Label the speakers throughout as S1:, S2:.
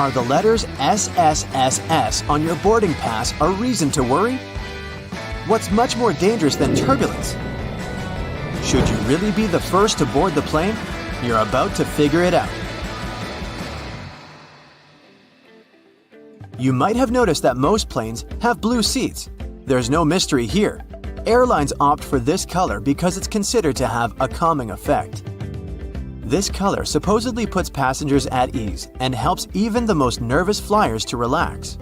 S1: Are the letters SSSS on your boarding pass a reason to worry? What's much more dangerous than turbulence? Should you really be the first to board the plane? You're about to figure it out. You might have noticed that most planes have blue seats. There's no mystery here. Airlines opt for this color because it's considered to have a calming effect. This color supposedly puts passengers at ease and helps even the most nervous flyers to relax.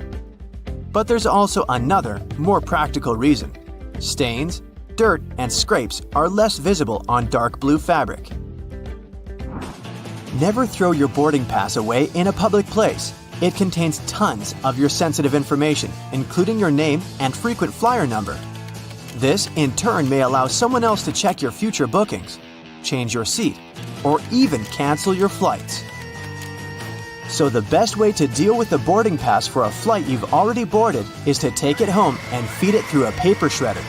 S1: But there's also another, more practical reason. Stains, dirt, and scrapes are less visible on dark blue fabric. Never throw your boarding pass away in a public place. It contains tons of your sensitive information, including your name and frequent flyer number. This, in turn, may allow someone else to check your future bookings, change your seat, or even cancel your flights. So the best way to deal with the boarding pass for a flight you've already boarded is to take it home and feed it through a paper shredder.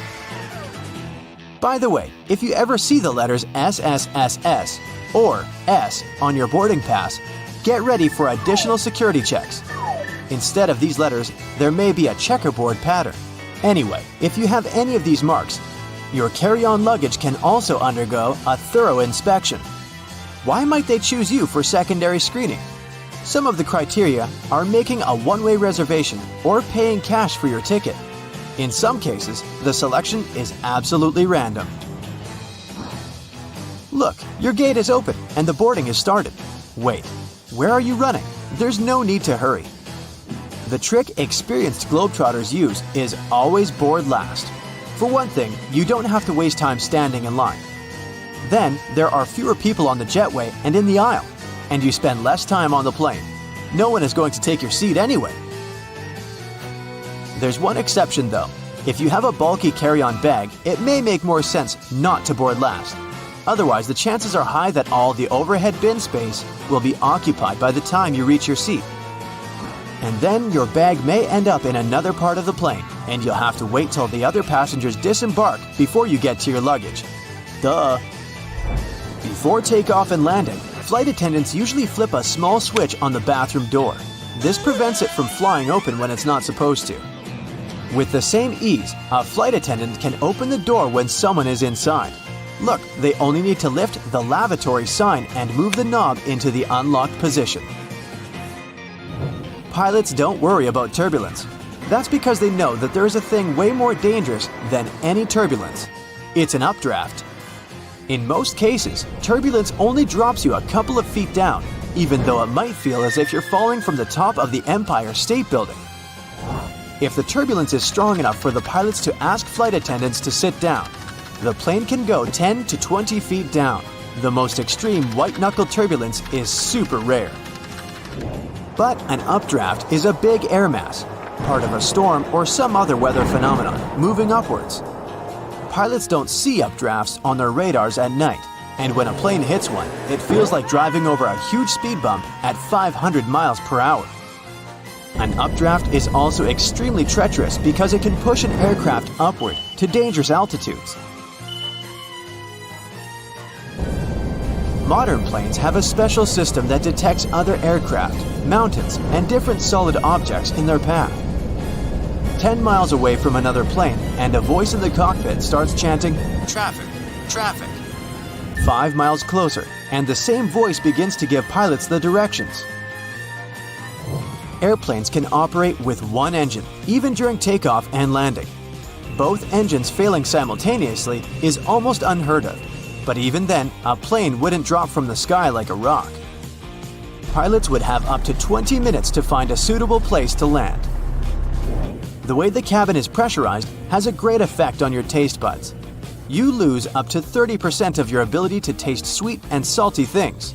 S1: By the way, if you ever see the letters SSSS or S on your boarding pass, get ready for additional security checks. Instead of these letters, there may be a checkerboard pattern. Anyway, if you have any of these marks, your carry-on luggage can also undergo a thorough inspection. Why might they choose you for secondary screening? Some of the criteria are making a one-way reservation or paying cash for your ticket. In some cases, the selection is absolutely random. Look, your gate is open and the boarding is started. Wait, where are you running? There's no need to hurry. The trick experienced Globetrotters use is always board last. For one thing, you don't have to waste time standing in line. Then, there are fewer people on the jetway and in the aisle, and you spend less time on the plane. No one is going to take your seat anyway. There's one exception though. If you have a bulky carry-on bag, it may make more sense not to board last. Otherwise, the chances are high that all the overhead bin space will be occupied by the time you reach your seat. And then your bag may end up in another part of the plane, and you'll have to wait till the other passengers disembark before you get to your luggage. Duh! Before takeoff and landing, flight attendants usually flip a small switch on the bathroom door. This prevents it from flying open when it's not supposed to. With the same ease, a flight attendant can open the door when someone is inside. Look, they only need to lift the lavatory sign and move the knob into the unlocked position. Pilots don't worry about turbulence. That's because they know that there is a thing way more dangerous than any turbulence. It's an updraft. In most cases, turbulence only drops you a couple of feet down, even though it might feel as if you're falling from the top of the Empire State Building. If the turbulence is strong enough for the pilots to ask flight attendants to sit down, the plane can go 10 to 20 feet down. The most extreme white-knuckle turbulence is super rare. But an updraft is a big air mass, part of a storm or some other weather phenomenon, moving upwards. Pilots don't see updrafts on their radars at night, and when a plane hits one, it feels like driving over a huge speed bump at 500 miles per hour. An updraft is also extremely treacherous because it can push an aircraft upward to dangerous altitudes. Modern planes have a special system that detects other aircraft, mountains, and different solid objects in their path. 10 miles away from another plane, and a voice in the cockpit starts chanting, "Traffic, traffic." 5 miles closer, and the same voice begins to give pilots the directions. Airplanes can operate with one engine, even during takeoff and landing. Both engines failing simultaneously is almost unheard of. But even then, a plane wouldn't drop from the sky like a rock. Pilots would have up to 20 minutes to find a suitable place to land. The way the cabin is pressurized has a great effect on your taste buds. You lose up to 30% of your ability to taste sweet and salty things.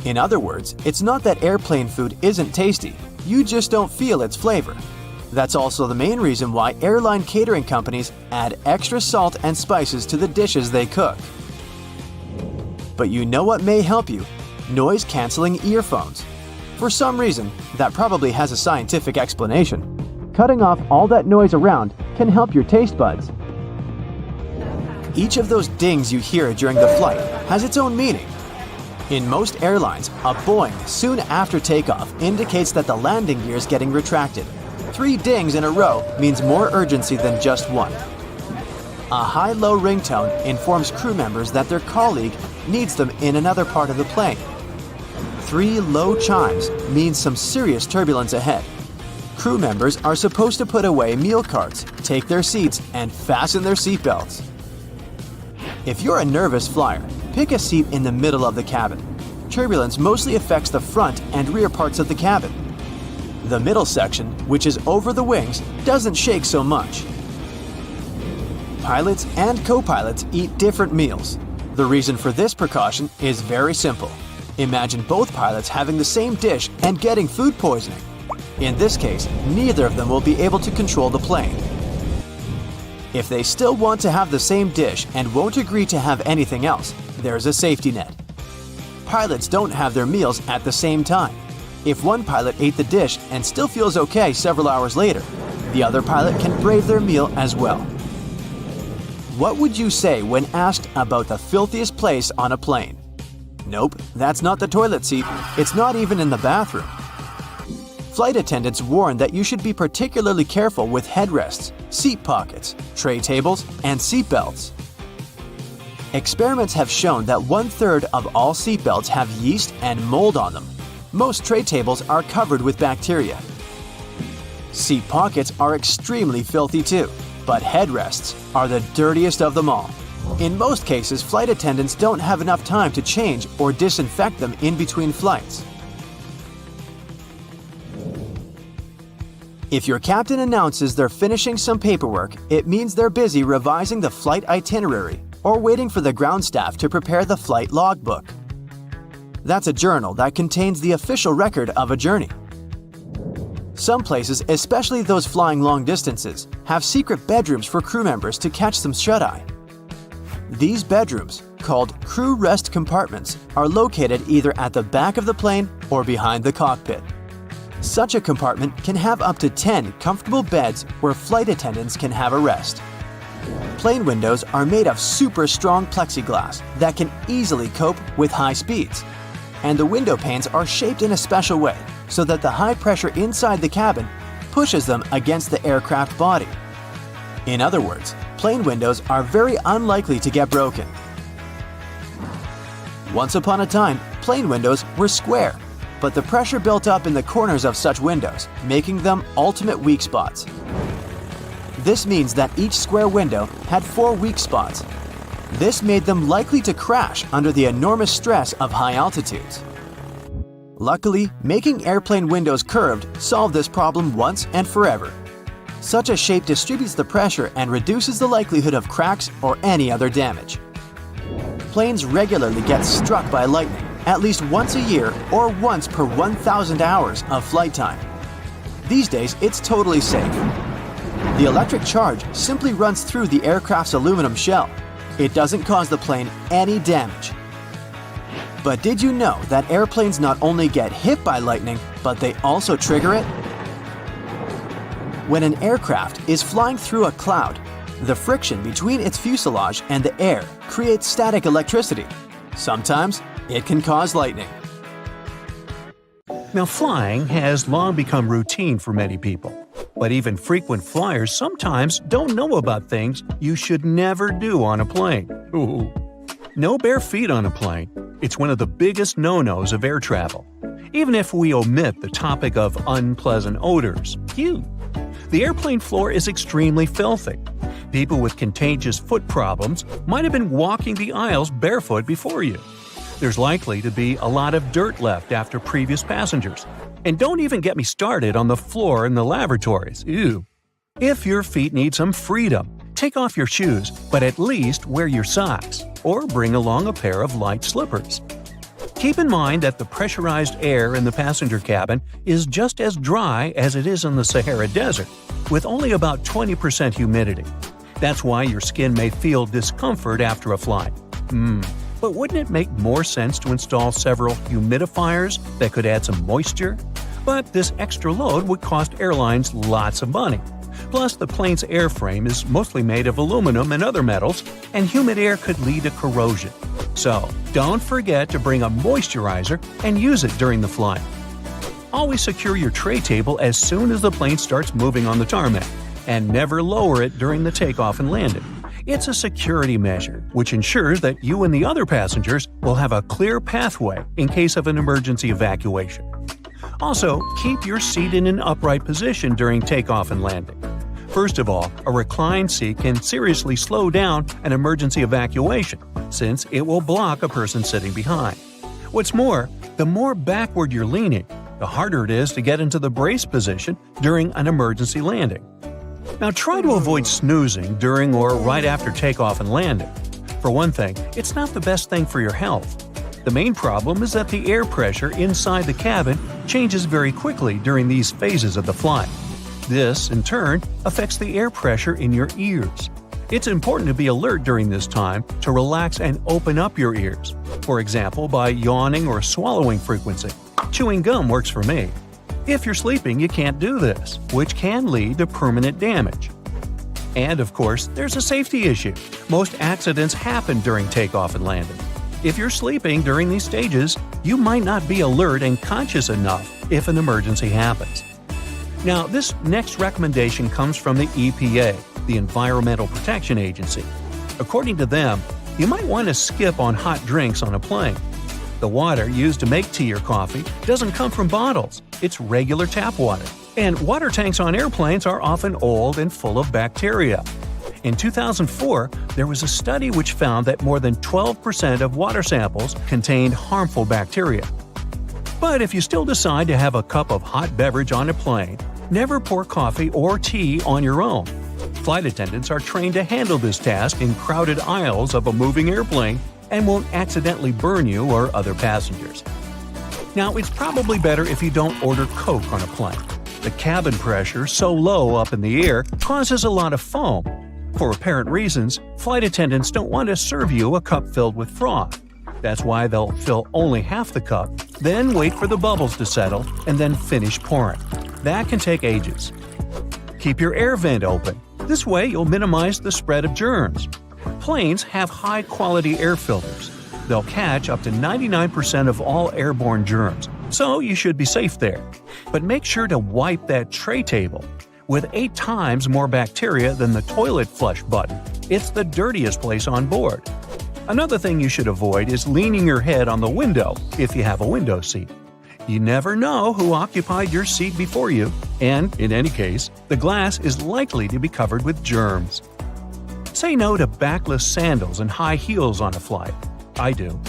S1: In other words, it's not that airplane food isn't tasty, you just don't feel its flavor. That's also the main reason why airline catering companies add extra salt and spices to the dishes they cook. But you know what may help you? Noise-canceling earphones. For some reason, that probably has a scientific explanation. Cutting off all that noise around can help your taste buds. Each of those dings you hear during the flight has its own meaning. In most airlines, a boing soon after takeoff indicates that the landing gear is getting retracted. 3 dings in a row means more urgency than just one. A high-low ringtone informs crew members that their colleague needs them in another part of the plane. 3 low chimes means some serious turbulence ahead. Crew members are supposed to put away meal carts, take their seats, and fasten their seatbelts. If you're a nervous flyer, pick a seat in the middle of the cabin. Turbulence mostly affects the front and rear parts of the cabin. The middle section, which is over the wings, doesn't shake so much. Pilots and co-pilots eat different meals. The reason for this precaution is very simple. Imagine both pilots having the same dish and getting food poisoning. In this case, neither of them will be able to control the plane. If they still want to have the same dish and won't agree to have anything else, there's a safety net. Pilots don't have their meals at the same time. If one pilot ate the dish and still feels okay several hours later, the other pilot can brave their meal as well. What would you say when asked about the filthiest place on a plane? Nope, that's not the toilet seat. It's not even in the bathroom. Flight attendants warn that you should be particularly careful with headrests, seat pockets, tray tables, and seat belts. Experiments have shown that 1/3 of all seat belts have yeast and mold on them. Most tray tables are covered with bacteria. Seat pockets are extremely filthy too, but headrests are the dirtiest of them all. In most cases, flight attendants don't have enough time to change or disinfect them in between flights. If your captain announces they're finishing some paperwork, it means they're busy revising the flight itinerary or waiting for the ground staff to prepare the flight logbook. That's a journal that contains the official record of a journey. Some places, especially those flying long distances, have secret bedrooms for crew members to catch some shut-eye. These bedrooms, called crew rest compartments, are located either at the back of the plane or behind the cockpit. Such a compartment can have up to 10 comfortable beds where flight attendants can have a rest. Plane windows are made of super strong plexiglass that can easily cope with high speeds. And the window panes are shaped in a special way so that the high pressure inside the cabin pushes them against the aircraft body. In other words, plane windows are very unlikely to get broken. Once upon a time, plane windows were square, but the pressure built up in the corners of such windows, making them ultimate weak spots. This means that each square window had 4 weak spots. This made them likely to crash under the enormous stress of high altitudes. Luckily, making airplane windows curved solved this problem once and forever. Such a shape distributes the pressure and reduces the likelihood of cracks or any other damage. Planes regularly get struck by lightning, at least once a year or once per 1,000 hours of flight time. These days, it's totally safe. The electric charge simply runs through the aircraft's aluminum shell. It doesn't cause the plane any damage. But did you know that airplanes not only get hit by lightning, but they also trigger it? When an aircraft is flying through a cloud, the friction between its fuselage and the air creates static electricity. Sometimes it can cause lightning.
S2: Now, flying has long become routine for many people. But even frequent flyers sometimes don't know about things you should never do on a plane. Ooh. No bare feet on a plane. It's one of the biggest no-nos of air travel. Even if we omit the topic of unpleasant odors. The airplane floor is extremely filthy. People with contagious foot problems might have been walking the aisles barefoot before you. There's likely to be a lot of dirt left after previous passengers. And don't even get me started on the floor in the lavatories. Ew. If your feet need some freedom, take off your shoes, but at least wear your socks, or bring along a pair of light slippers. Keep in mind that the pressurized air in the passenger cabin is just as dry as it is in the Sahara Desert, with only about 20% humidity. That's why your skin may feel discomfort after a flight. But wouldn't it make more sense to install several humidifiers that could add some moisture? But this extra load would cost airlines lots of money. Plus, the plane's airframe is mostly made of aluminum and other metals, and humid air could lead to corrosion. So, don't forget to bring a moisturizer and use it during the flight. Always secure your tray table as soon as the plane starts moving on the tarmac, and never lower it during the takeoff and landing. It's a security measure, which ensures that you and the other passengers will have a clear pathway in case of an emergency evacuation. Also, keep your seat in an upright position during takeoff and landing. First of all, a reclined seat can seriously slow down an emergency evacuation, since it will block a person sitting behind. What's more, the more backward you're leaning, the harder it is to get into the brace position during an emergency landing. Now try to avoid snoozing during or right after takeoff and landing. For one thing, it's not the best thing for your health. The main problem is that the air pressure inside the cabin changes very quickly during these phases of the flight. This, in turn, affects the air pressure in your ears. It's important to be alert during this time to relax and open up your ears, for example by yawning or swallowing frequency. Chewing gum works for me. If you're sleeping, you can't do this, which can lead to permanent damage. And of course, there's a safety issue. Most accidents happen during takeoff and landing. If you're sleeping during these stages, you might not be alert and conscious enough if an emergency happens. Now, this next recommendation comes from the EPA, the Environmental Protection Agency. According to them, you might want to skip on hot drinks on a plane. The water used to make tea or coffee doesn't come from bottles, it's regular tap water. And water tanks on airplanes are often old and full of bacteria. In 2004, there was a study which found that more than 12% of water samples contained harmful bacteria. But if you still decide to have a cup of hot beverage on a plane, never pour coffee or tea on your own. Flight attendants are trained to handle this task in crowded aisles of a moving airplane and won't accidentally burn you or other passengers. Now, it's probably better if you don't order Coke on a plane. The cabin pressure, so low up in the air, causes a lot of foam. For apparent reasons, flight attendants don't want to serve you a cup filled with froth. That's why they'll fill only half the cup, then wait for the bubbles to settle, and then finish pouring. That can take ages. Keep your air vent open. This way you'll minimize the spread of germs. Planes have high-quality air filters. They'll catch up to 99% of all airborne germs, so you should be safe there. But make sure to wipe that tray table. With 8 times more bacteria than the toilet flush button, it's the dirtiest place on board. Another thing you should avoid is leaning your head on the window if you have a window seat. You never know who occupied your seat before you, and, in any case, the glass is likely to be covered with germs. Say no to backless sandals and high heels on a flight. I do.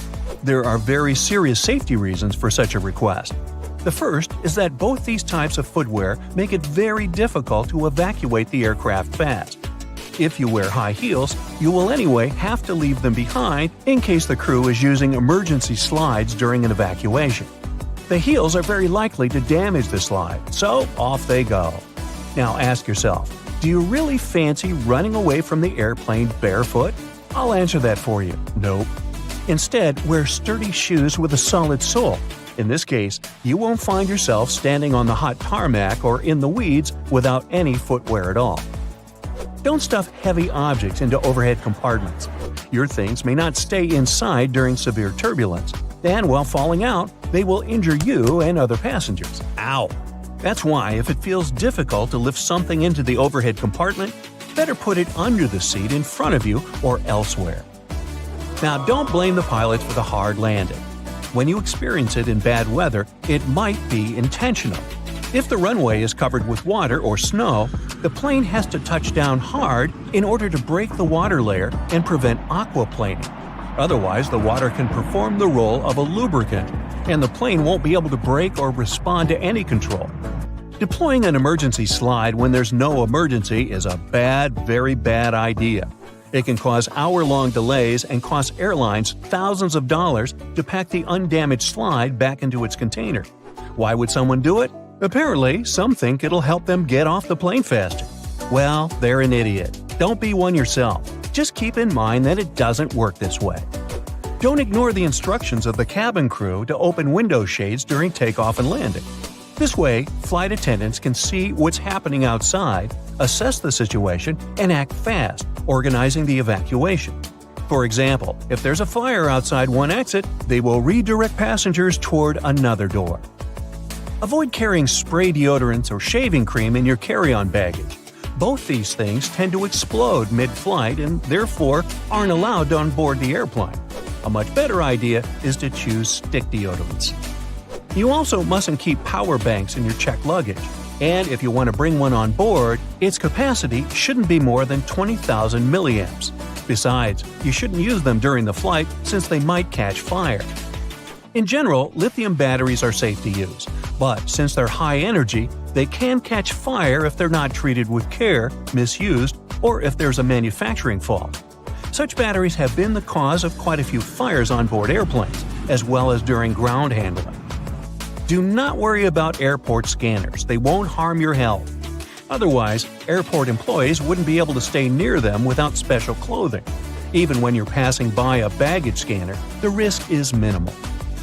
S2: There are very serious safety reasons for such a request. The first is that both these types of footwear make it very difficult to evacuate the aircraft fast. If you wear high heels, you will anyway have to leave them behind in case the crew is using emergency slides during an evacuation. The heels are very likely to damage the slide, so off they go. Now ask yourself, do you really fancy running away from the airplane barefoot? I'll answer that for you. Nope. Instead, wear sturdy shoes with a solid sole. In this case, you won't find yourself standing on the hot tarmac or in the weeds without any footwear at all. Don't stuff heavy objects into overhead compartments. Your things may not stay inside during severe turbulence, and while falling out, they will injure you and other passengers. Ow! That's why, if it feels difficult to lift something into the overhead compartment, better put it under the seat in front of you or elsewhere. Now, don't blame the pilots for the hard landing. When you experience it in bad weather, it might be intentional. If the runway is covered with water or snow, the plane has to touch down hard in order to break the water layer and prevent aquaplaning. Otherwise, the water can perform the role of a lubricant, and the plane won't be able to brake or respond to any control. Deploying an emergency slide when there's no emergency is a very bad idea. It can cause hour-long delays and cost airlines thousands of dollars to pack the undamaged slide back into its container. Why would someone do it? Apparently, some think it'll help them get off the plane faster. Well, they're an idiot. Don't be one yourself. Just keep in mind that it doesn't work this way. Don't ignore the instructions of the cabin crew to open window shades during takeoff and landing. This way, flight attendants can see what's happening outside, assess the situation, and act fast, organizing the evacuation. For example, if there's a fire outside one exit, they will redirect passengers toward another door. Avoid carrying spray deodorants or shaving cream in your carry-on baggage. Both these things tend to explode mid-flight and therefore aren't allowed on board the airplane. A much better idea is to choose stick deodorants. You also mustn't keep power banks in your checked luggage. And if you want to bring one on board, its capacity shouldn't be more than 20,000 milliamps. Besides, you shouldn't use them during the flight since they might catch fire. In general, lithium batteries are safe to use, but since they're high energy, they can catch fire if they're not treated with care, misused, or if there's a manufacturing fault. Such batteries have been the cause of quite a few fires on board airplanes, as well as during ground handling. Do not worry about airport scanners, they won't harm your health. Otherwise, airport employees wouldn't be able to stay near them without special clothing. Even when you're passing by a baggage scanner, the risk is minimal.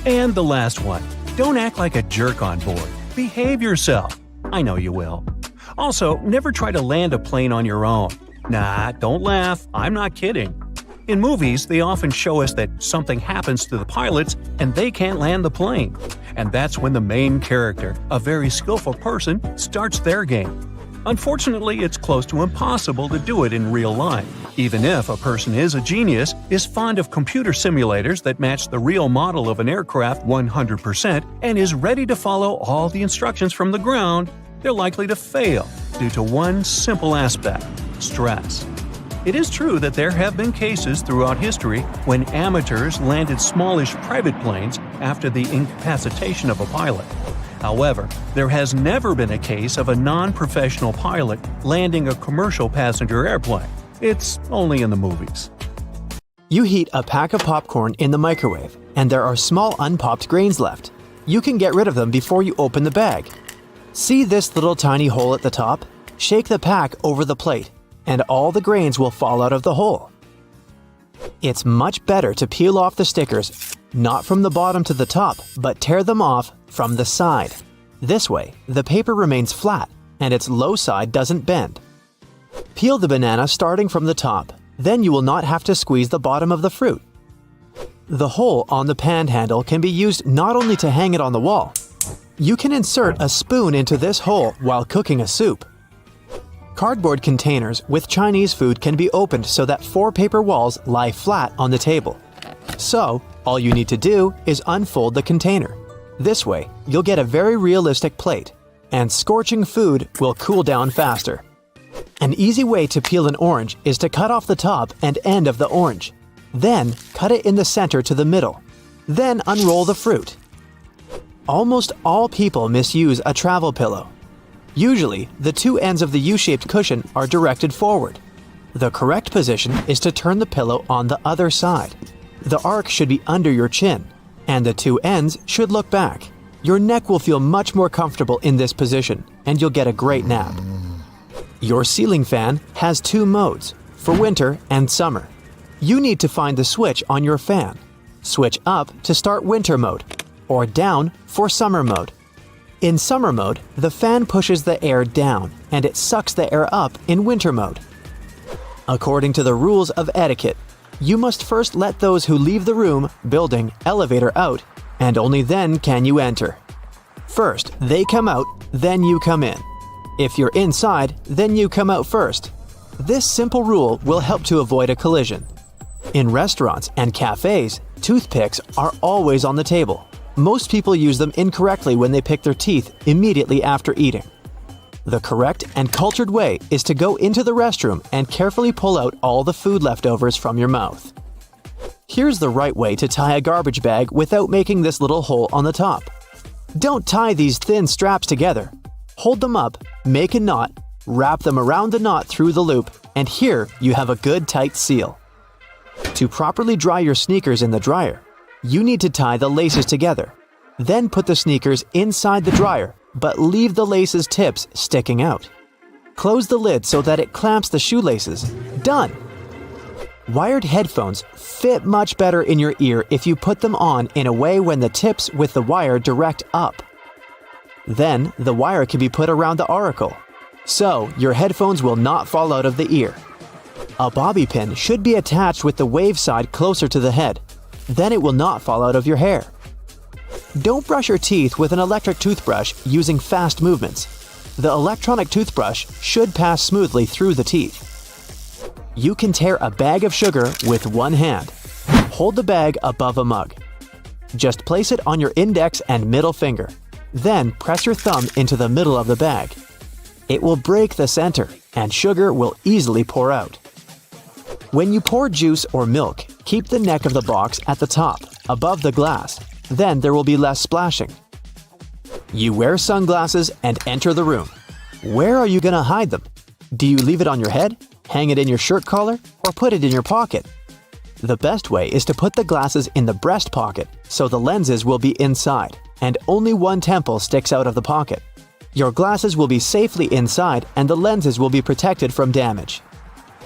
S2: And the last one, don't act like a jerk on board. Behave yourself. I know you will. Also, never try to land a plane on your own. Nah, don't laugh, I'm not kidding. In movies, they often show us that something happens to the pilots and they can't land the plane. And that's when the main character, a very skillful person, starts their game. Unfortunately, it's close to impossible to do it in real life. Even if a person is a genius, is fond of computer simulators that match the real model of an aircraft 100%, and is ready to follow all the instructions from the ground, they're likely to fail due to one simple aspect: stress. It is true that there have been cases throughout history when amateurs landed smallish private planes after the incapacitation of a pilot. However, there has never been a case of a non-professional pilot landing a commercial passenger airplane. It's only in the movies.
S1: You heat a pack of popcorn in the microwave, and there are small unpopped grains left. You can get rid of them before you open the bag. See this little tiny hole at the top? Shake the pack over the plate, and all the grains will fall out of the hole. It's much better to peel off the stickers, not from the bottom to the top, but tear them off from the side. This way, the paper remains flat, and its low side doesn't bend. Peel the banana starting from the top, then you will not have to squeeze the bottom of the fruit. The hole on the pan handle can be used not only to hang it on the wall. You can insert a spoon into this hole while cooking a soup. Cardboard containers with Chinese food can be opened so that 4 paper walls lie flat on the table. So, all you need to do is unfold the container. This way, you'll get a very realistic plate, and scorching food will cool down faster. An easy way to peel an orange is to cut off the top and end of the orange. Then, cut it in the center to the middle. Then unroll the fruit. Almost all people misuse a travel pillow. Usually, the 2 ends of the U-shaped cushion are directed forward. The correct position is to turn the pillow on the other side. The arc should be under your chin, and the 2 ends should look back. Your neck will feel much more comfortable in this position, and you'll get a great nap. Your ceiling fan has 2 modes, for winter and summer. You need to find the switch on your fan. Switch up to start winter mode, or down for summer mode. In summer mode, the fan pushes the air down, and it sucks the air up in winter mode. According to the rules of etiquette, you must first let those who leave the room, building, elevator out, and only then can you enter. First, they come out, then you come in. If you're inside, then you come out first. This simple rule will help to avoid a collision. In restaurants and cafes, toothpicks are always on the table. Most people use them incorrectly when they pick their teeth immediately after eating. The correct and cultured way is to go into the restroom and carefully pull out all the food leftovers from your mouth. Here's the right way to tie a garbage bag without making this little hole on the top. Don't tie these thin straps together. Hold them up, make a knot, wrap them around the knot through the loop, and here you have a good tight seal. To properly dry your sneakers in the dryer, you need to tie the laces together. Then put the sneakers inside the dryer, but leave the laces' tips sticking out. Close the lid so that it clamps the shoelaces. Done! Wired headphones fit much better in your ear if you put them on in a way when the tips with the wire direct up. Then, the wire can be put around the auricle, so your headphones will not fall out of the ear. A bobby pin should be attached with the wave side closer to the head. Then it will not fall out of your hair. Don't brush your teeth with an electric toothbrush using fast movements. The electronic toothbrush should pass smoothly through the teeth. You can tear a bag of sugar with one hand. Hold the bag above a mug. Just place it on your index and middle finger. Then press your thumb into the middle of the bag. It will break the center, and sugar will easily pour out. When you pour juice or milk, keep the neck of the box at the top, above the glass. Then there will be less splashing. You wear sunglasses and enter the room. Where are you going to hide them? Do you leave it on your head, hang it in your shirt collar, or put it in your pocket? The best way is to put the glasses in the breast pocket so the lenses will be inside and only one temple sticks out of the pocket. Your glasses will be safely inside and the lenses will be protected from damage.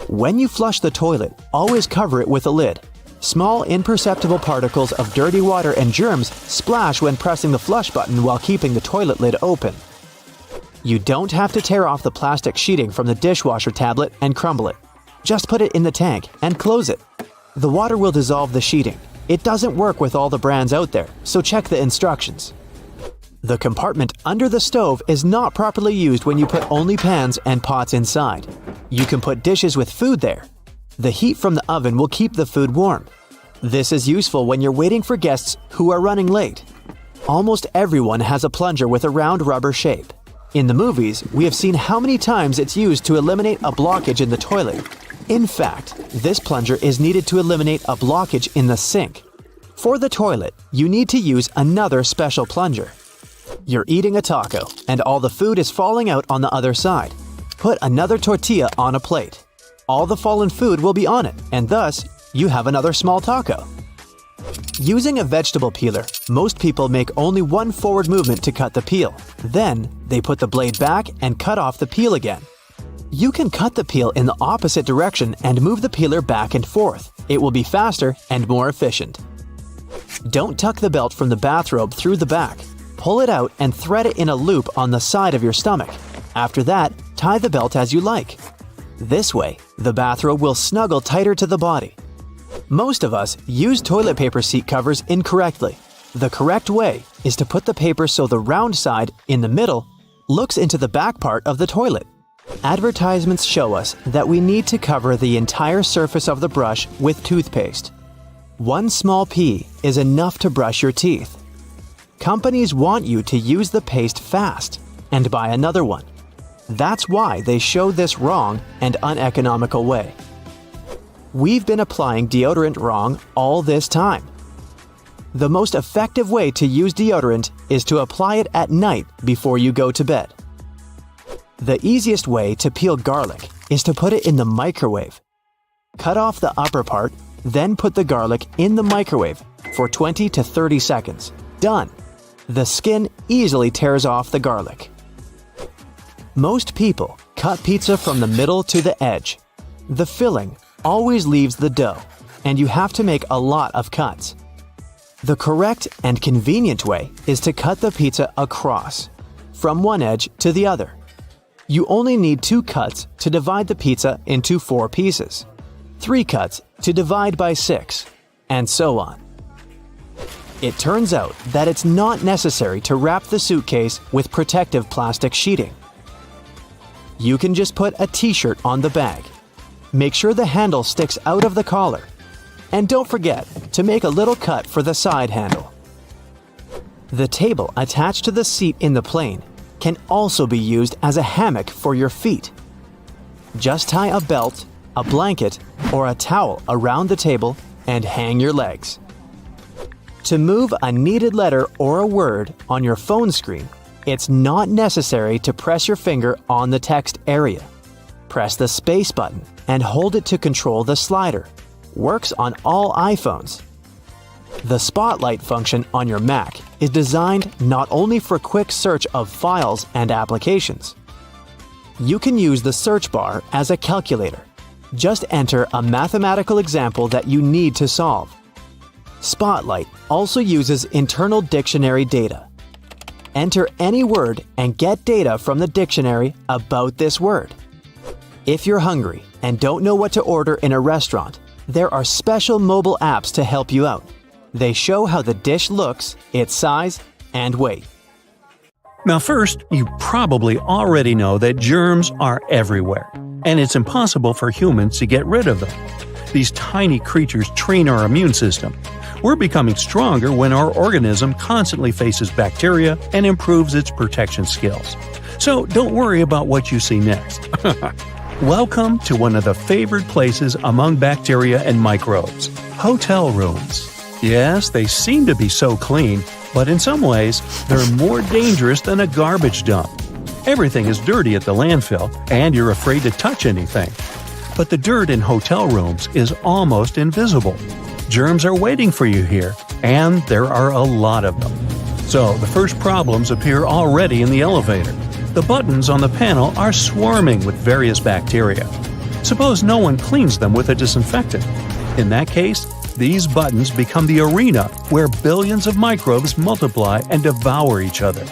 S1: When you flush the toilet, always cover it with a lid. Small, imperceptible particles of dirty water and germs splash when pressing the flush button while keeping the toilet lid open. You don't have to tear off the plastic sheeting from the dishwasher tablet and crumble it. Just put it in the tank and close it. The water will dissolve the sheeting. It doesn't work with all the brands out there, so check the instructions. The compartment under the stove is not properly used when you put only pans and pots inside. You can put dishes with food there. The heat from the oven will keep the food warm. This is useful when you're waiting for guests who are running late. Almost everyone has a plunger with a round rubber shape. In the movies, we have seen how many times it's used to eliminate a blockage in the toilet. In fact, this plunger is needed to eliminate a blockage in the sink. For the toilet, you need to use another special plunger. You're eating a taco, and all the food is falling out on the other side. Put another tortilla on a plate. All the fallen food will be on it, and thus, you have another small taco. Using a vegetable peeler, most people make only one forward movement to cut the peel. Then, they put the blade back and cut off the peel again. You can cut the peel in the opposite direction and move the peeler back and forth. It will be faster and more efficient. Don't tuck the belt from the bathrobe through the back. Pull it out and thread it in a loop on the side of your stomach. After that, tie the belt as you like. This way, the bathrobe will snuggle tighter to the body. Most of us use toilet paper seat covers incorrectly. The correct way is to put the paper so the round side, in the middle, looks into the back part of the toilet. Advertisements show us that we need to cover the entire surface of the brush with toothpaste. One small pea is enough to brush your teeth. Companies want you to use the paste fast and buy another one. That's why they show this wrong and uneconomical way. We've been applying deodorant wrong all this time. The most effective way to use deodorant is to apply it at night before you go to bed. The easiest way to peel garlic is to put it in the microwave. Cut off the upper part, then put the garlic in the microwave for 20 to 30 seconds. Done! The skin easily tears off the garlic. Most people cut pizza from the middle to the edge. The filling always leaves the dough, and you have to make a lot of cuts. The correct and convenient way is to cut the pizza across, from one edge to the other. You only need 2 cuts to divide the pizza into 4 pieces, 3 cuts to divide by 6, and so on. It turns out that it's not necessary to wrap the suitcase with protective plastic sheeting. You can just put a t-shirt on the bag. Make sure the handle sticks out of the collar. And don't forget to make a little cut for the side handle. The table attached to the seat in the plane can also be used as a hammock for your feet. Just tie a belt, a blanket, or a towel around the table and hang your legs. To move a needed letter or a word on your phone screen, it's not necessary to press your finger on the text area. Press the space button and hold it to control the slider. Works on all iPhones. The Spotlight function on your Mac is designed not only for quick search of files and applications. You can use the search bar as a calculator. Just enter a mathematical example that you need to solve. Spotlight also uses internal dictionary data. Enter any word and get data from the dictionary about this word. If you're hungry, and don't know what to order in a restaurant, there are special mobile apps to help you out. They show how the dish looks, its size, and weight.
S2: Now first, you probably already know that germs are everywhere, and it's impossible for humans to get rid of them. These tiny creatures train our immune system. We're becoming stronger when our organism constantly faces bacteria and improves its protection skills. So don't worry about what you see next. Welcome to one of the favored places among bacteria and microbes – hotel rooms. Yes, they seem to be so clean, but in some ways, they're more dangerous than a garbage dump. Everything is dirty at the landfill, and you're afraid to touch anything. But the dirt in hotel rooms is almost invisible. Germs are waiting for you here, and there are a lot of them. So the first problems appear already in the elevator. The buttons on the panel are swarming with various bacteria. Suppose no one cleans them with a disinfectant. In that case, these buttons become the arena where billions of microbes multiply and devour each other.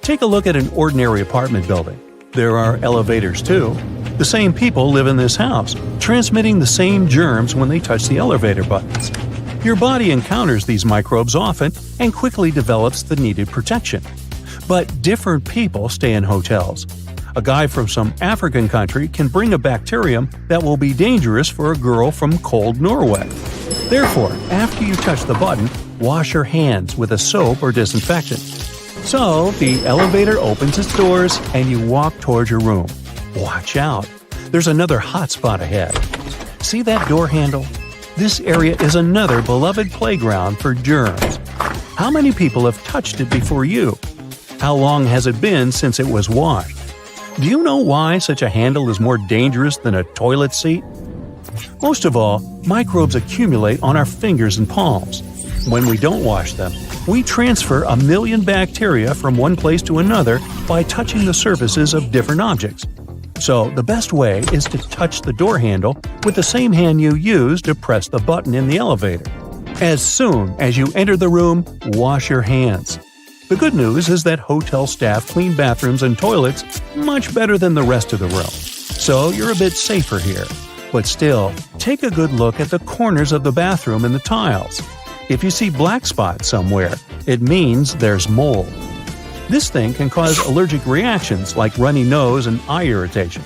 S2: Take a look at an ordinary apartment building. There are elevators too. The same people live in this house, transmitting the same germs when they touch the elevator buttons. Your body encounters these microbes often and quickly develops the needed protection. But different people stay in hotels. A guy from some African country can bring a bacterium that will be dangerous for a girl from cold Norway. Therefore, after you touch the button, wash your hands with a soap or disinfectant. So, the elevator opens its doors and you walk towards your room. Watch out! There's another hot spot ahead. See that door handle? This area is another beloved playground for germs. How many people have touched it before you? How long has it been since it was washed? Do you know why such a handle is more dangerous than a toilet seat? Most of all, microbes accumulate on our fingers and palms. When we don't wash them, we transfer 1 million bacteria from one place to another by touching the surfaces of different objects. So the best way is to touch the door handle with the same hand you use to press the button in the elevator. As soon as you enter the room, wash your hands. The good news is that hotel staff clean bathrooms and toilets much better than the rest of the room. So you're a bit safer here. But still, take a good look at the corners of the bathroom and the tiles. If you see black spots somewhere, it means there's mold. This thing can cause allergic reactions like runny nose and eye irritation.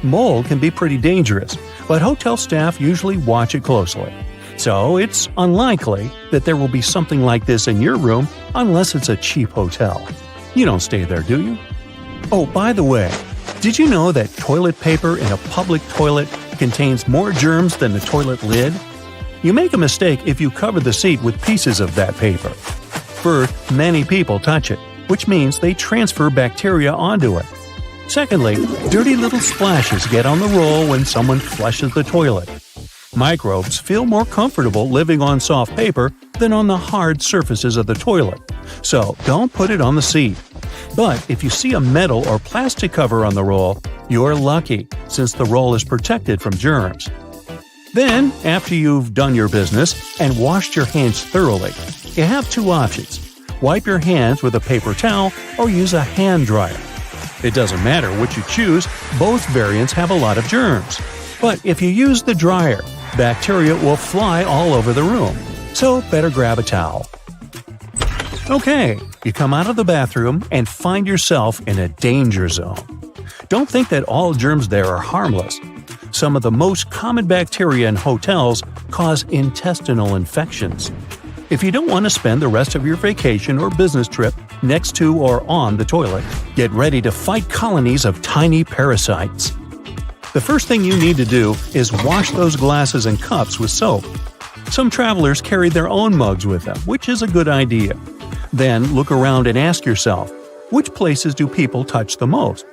S2: Mold can be pretty dangerous, but hotel staff usually watch it closely. So it's unlikely that there will be something like this in your room unless it's a cheap hotel. You don't stay there, do you? Oh, by the way, did you know that toilet paper in a public toilet contains more germs than the toilet lid? You make a mistake if you cover the seat with pieces of that paper. First, many people touch it, which means they transfer bacteria onto it. Secondly, dirty little splashes get on the roll when someone flushes the toilet. Microbes feel more comfortable living on soft paper than on the hard surfaces of the toilet, so don't put it on the seat. But if you see a metal or plastic cover on the roll, you're lucky, since the roll is protected from germs. Then, after you've done your business and washed your hands thoroughly, you have two options. Wipe your hands with a paper towel or use a hand dryer. It doesn't matter which you choose, both variants have a lot of germs. But if you use the dryer, bacteria will fly all over the room, so better grab a towel. Okay, you come out of the bathroom and find yourself in a danger zone. Don't think that all germs there are harmless. Some of the most common bacteria in hotels cause intestinal infections. If you don't want to spend the rest of your vacation or business trip next to or on the toilet, get ready to fight colonies of tiny parasites. The first thing you need to do is wash those glasses and cups with soap. Some travelers carry their own mugs with them, which is a good idea. Then look around and ask yourself, which places do people touch the most?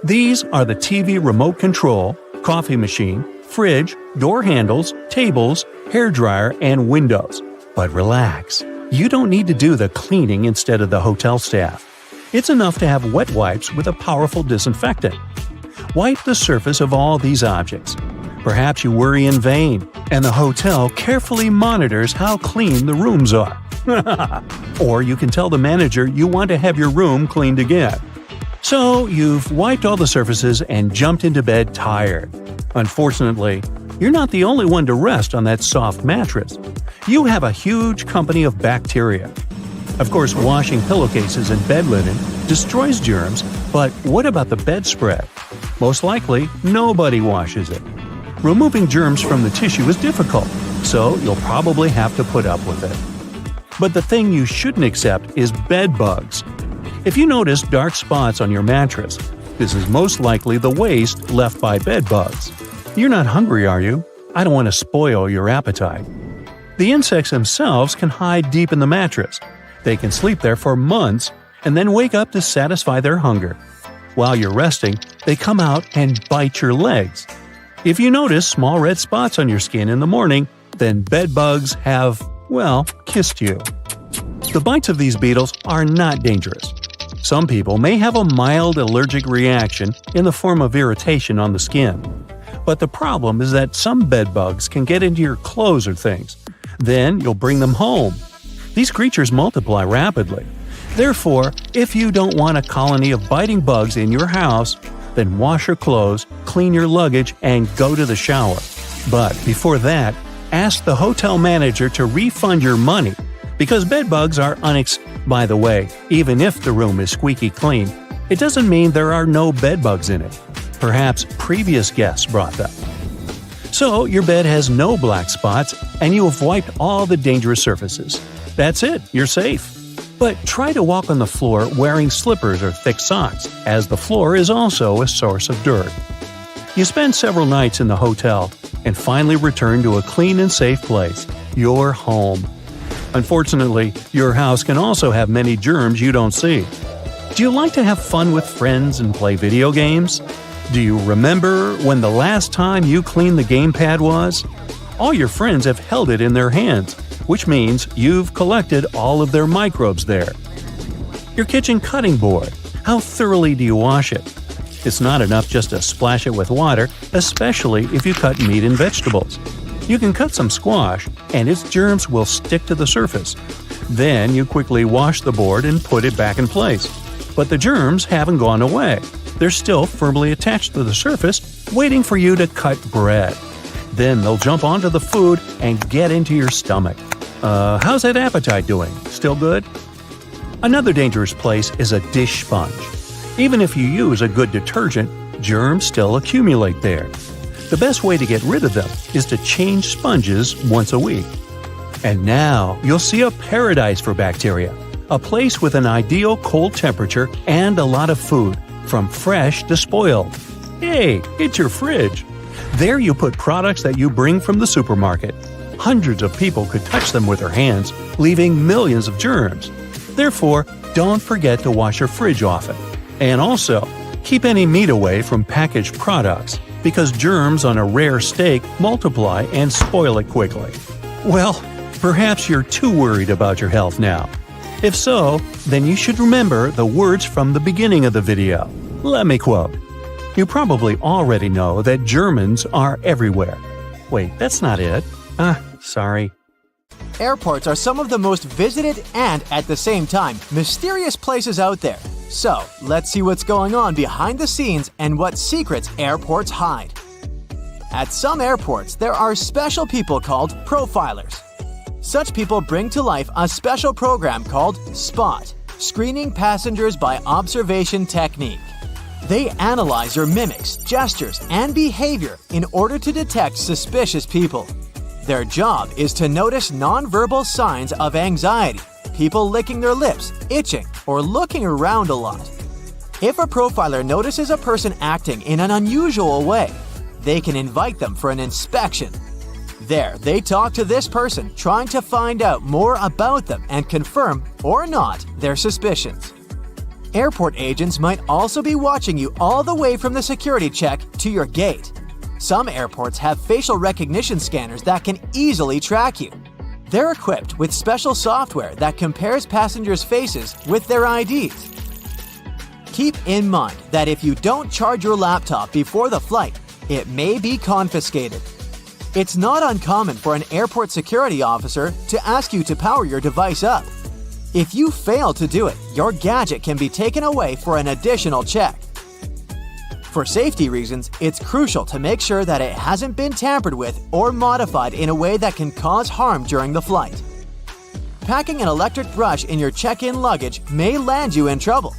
S2: These are the TV remote control, coffee machine, fridge, door handles, tables, hairdryer, and windows. But relax, you don't need to do the cleaning instead of the hotel staff. It's enough to have wet wipes with a powerful disinfectant. Wipe the surface of all these objects. Perhaps you worry in vain, and the hotel carefully monitors how clean the rooms are. Or you can tell the manager you want to have your room cleaned again. So you've wiped all the surfaces and jumped into bed tired. Unfortunately, you're not the only one to rest on that soft mattress. You have a huge company of bacteria. Of course, washing pillowcases and bed linen destroys germs, but what about the bedspread? Most likely, nobody washes it. Removing germs from the tissue is difficult, so you'll probably have to put up with it. But the thing you shouldn't accept is bed bugs. If you notice dark spots on your mattress, this is most likely the waste left by bed bugs. You're not hungry, are you? I don't want to spoil your appetite. The insects themselves can hide deep in the mattress. They can sleep there for months and then wake up to satisfy their hunger. While you're resting, they come out and bite your legs. If you notice small red spots on your skin in the morning, then bed bugs have, well, kissed you. The bites of these beetles are not dangerous. Some people may have a mild allergic reaction in the form of irritation on the skin. But the problem is that some bed bugs can get into your clothes or things. Then you'll bring them home. These creatures multiply rapidly. Therefore, if you don't want a colony of biting bugs in your house, then wash your clothes, clean your luggage, and go to the shower. But before that, ask the hotel manager to refund your money, because bed bugs are By the way, even if the room is squeaky clean, it doesn't mean there are no bed bugs in it. Perhaps previous guests brought them. So your bed has no black spots, and you have wiped all the dangerous surfaces. That's it, you're safe. But try to walk on the floor wearing slippers or thick socks, as the floor is also a source of dirt. You spend several nights in the hotel and finally return to a clean and safe place, your home. Unfortunately, your house can also have many germs you don't see. Do you like to have fun with friends and play video games? Do you remember when the last time you cleaned the gamepad was? All your friends have held it in their hands, which means you've collected all of their microbes there. Your kitchen cutting board. How thoroughly do you wash it? It's not enough just to splash it with water, especially if you cut meat and vegetables. You can cut some squash, and its germs will stick to the surface. Then you quickly wash the board and put it back in place. But the germs haven't gone away. They're still firmly attached to the surface, waiting for you to cut bread. Then they'll jump onto the food and get into your stomach. How's that appetite doing? Still good? Another dangerous place is a dish sponge. Even if you use a good detergent, germs still accumulate there. The best way to get rid of them is to change sponges once a week. And now you'll see a paradise for bacteria. A place with an ideal cold temperature and a lot of food, from fresh to spoiled. Hey, it's your fridge. There you put products that you bring from the supermarket. Hundreds of people could touch them with their hands, leaving millions of germs. Therefore, don't forget to wash your fridge often. And also, keep any meat away from packaged products, because germs on a rare steak multiply and spoil it quickly. Well, perhaps you're too worried about your health now. If so, then you should remember the words from the beginning of the video. Let me quote. You probably already know that Germans are everywhere. Wait, that's not it. Sorry.
S1: Airports are some of the most visited and, at the same time, mysterious places out there. So, let's see what's going on behind the scenes and what secrets airports hide. At some airports, there are special people called profilers. Such people bring to life a special program called SPOT, Screening Passengers by Observation Technique. They analyze your mimics, gestures, and behavior in order to detect suspicious people. Their job is to notice nonverbal signs of anxiety, people licking their lips, itching, or looking around a lot. If a profiler notices a person acting in an unusual way, they can invite them for an inspection. There, they talk to this person, trying to find out more about them and confirm, or not, their suspicions. Airport agents might also be watching you all the way from the security check to your gate. Some airports have facial recognition scanners that can easily track you. They're equipped with special software that compares passengers' faces with their IDs. Keep in mind that if you don't charge your laptop before the flight, it may be confiscated. It's not uncommon for an airport security officer to ask you to power your device up. If you fail to do it, your gadget can be taken away for an additional check. For safety reasons, it's crucial to make sure that it hasn't been tampered with or modified in a way that can cause harm during the flight. Packing an electric brush in your check-in luggage may land you in trouble.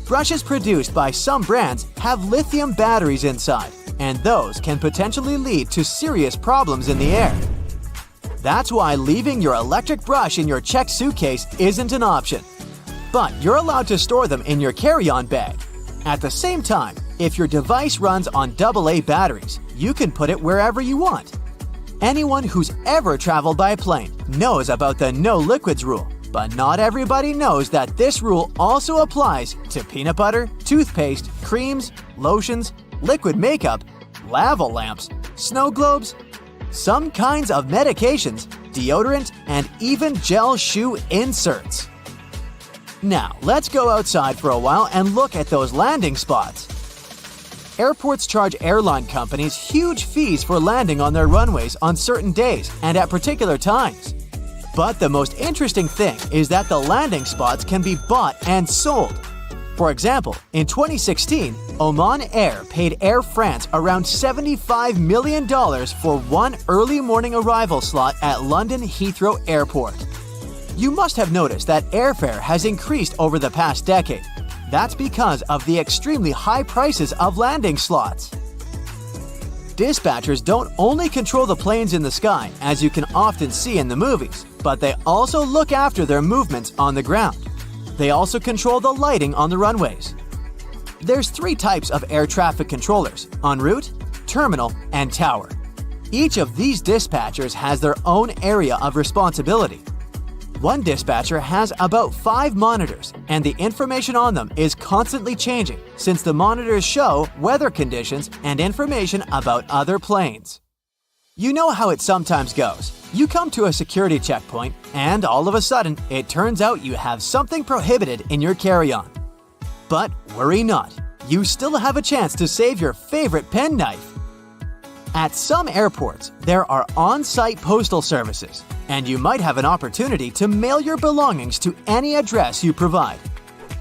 S1: Brushes produced by some brands have lithium batteries inside, and those can potentially lead to serious problems in the air. That's why leaving your electric brush in your checked suitcase isn't an option. But you're allowed to store them in your carry-on bag. At the same time, if your device runs on AA batteries, you can put it wherever you want. Anyone who's ever traveled by plane knows about the no liquids rule, but not everybody knows that this rule also applies to peanut butter, toothpaste, creams, lotions, liquid makeup, lava lamps, snow globes, some kinds of medications, deodorant, and even gel shoe inserts. Now, let's go outside for a while and look at those landing spots. Airports charge airline companies huge fees for landing on their runways on certain days and at particular times. But the most interesting thing is that the landing spots can be bought and sold. For example, in 2016, Oman Air paid Air France around $75 million for one early morning arrival slot at London Heathrow Airport. You must have noticed that airfare has increased over the past decade. That's because of the extremely high prices of landing slots. Dispatchers don't only control the planes in the sky, as you can often see in the movies, but they also look after their movements on the ground. They also control the lighting on the runways. There's 3 types of air traffic controllers: en route, terminal, and tower. Each of these dispatchers has their own area of responsibility. One dispatcher has about 5 monitors, and the information on them is constantly changing since the monitors show weather conditions and information about other planes. You know how it sometimes goes. You come to a security checkpoint, and all of a sudden, it turns out you have something prohibited in your carry-on. But worry not, you still have a chance to save your favorite penknife. At some airports, there are on-site postal services, and you might have an opportunity to mail your belongings to any address you provide.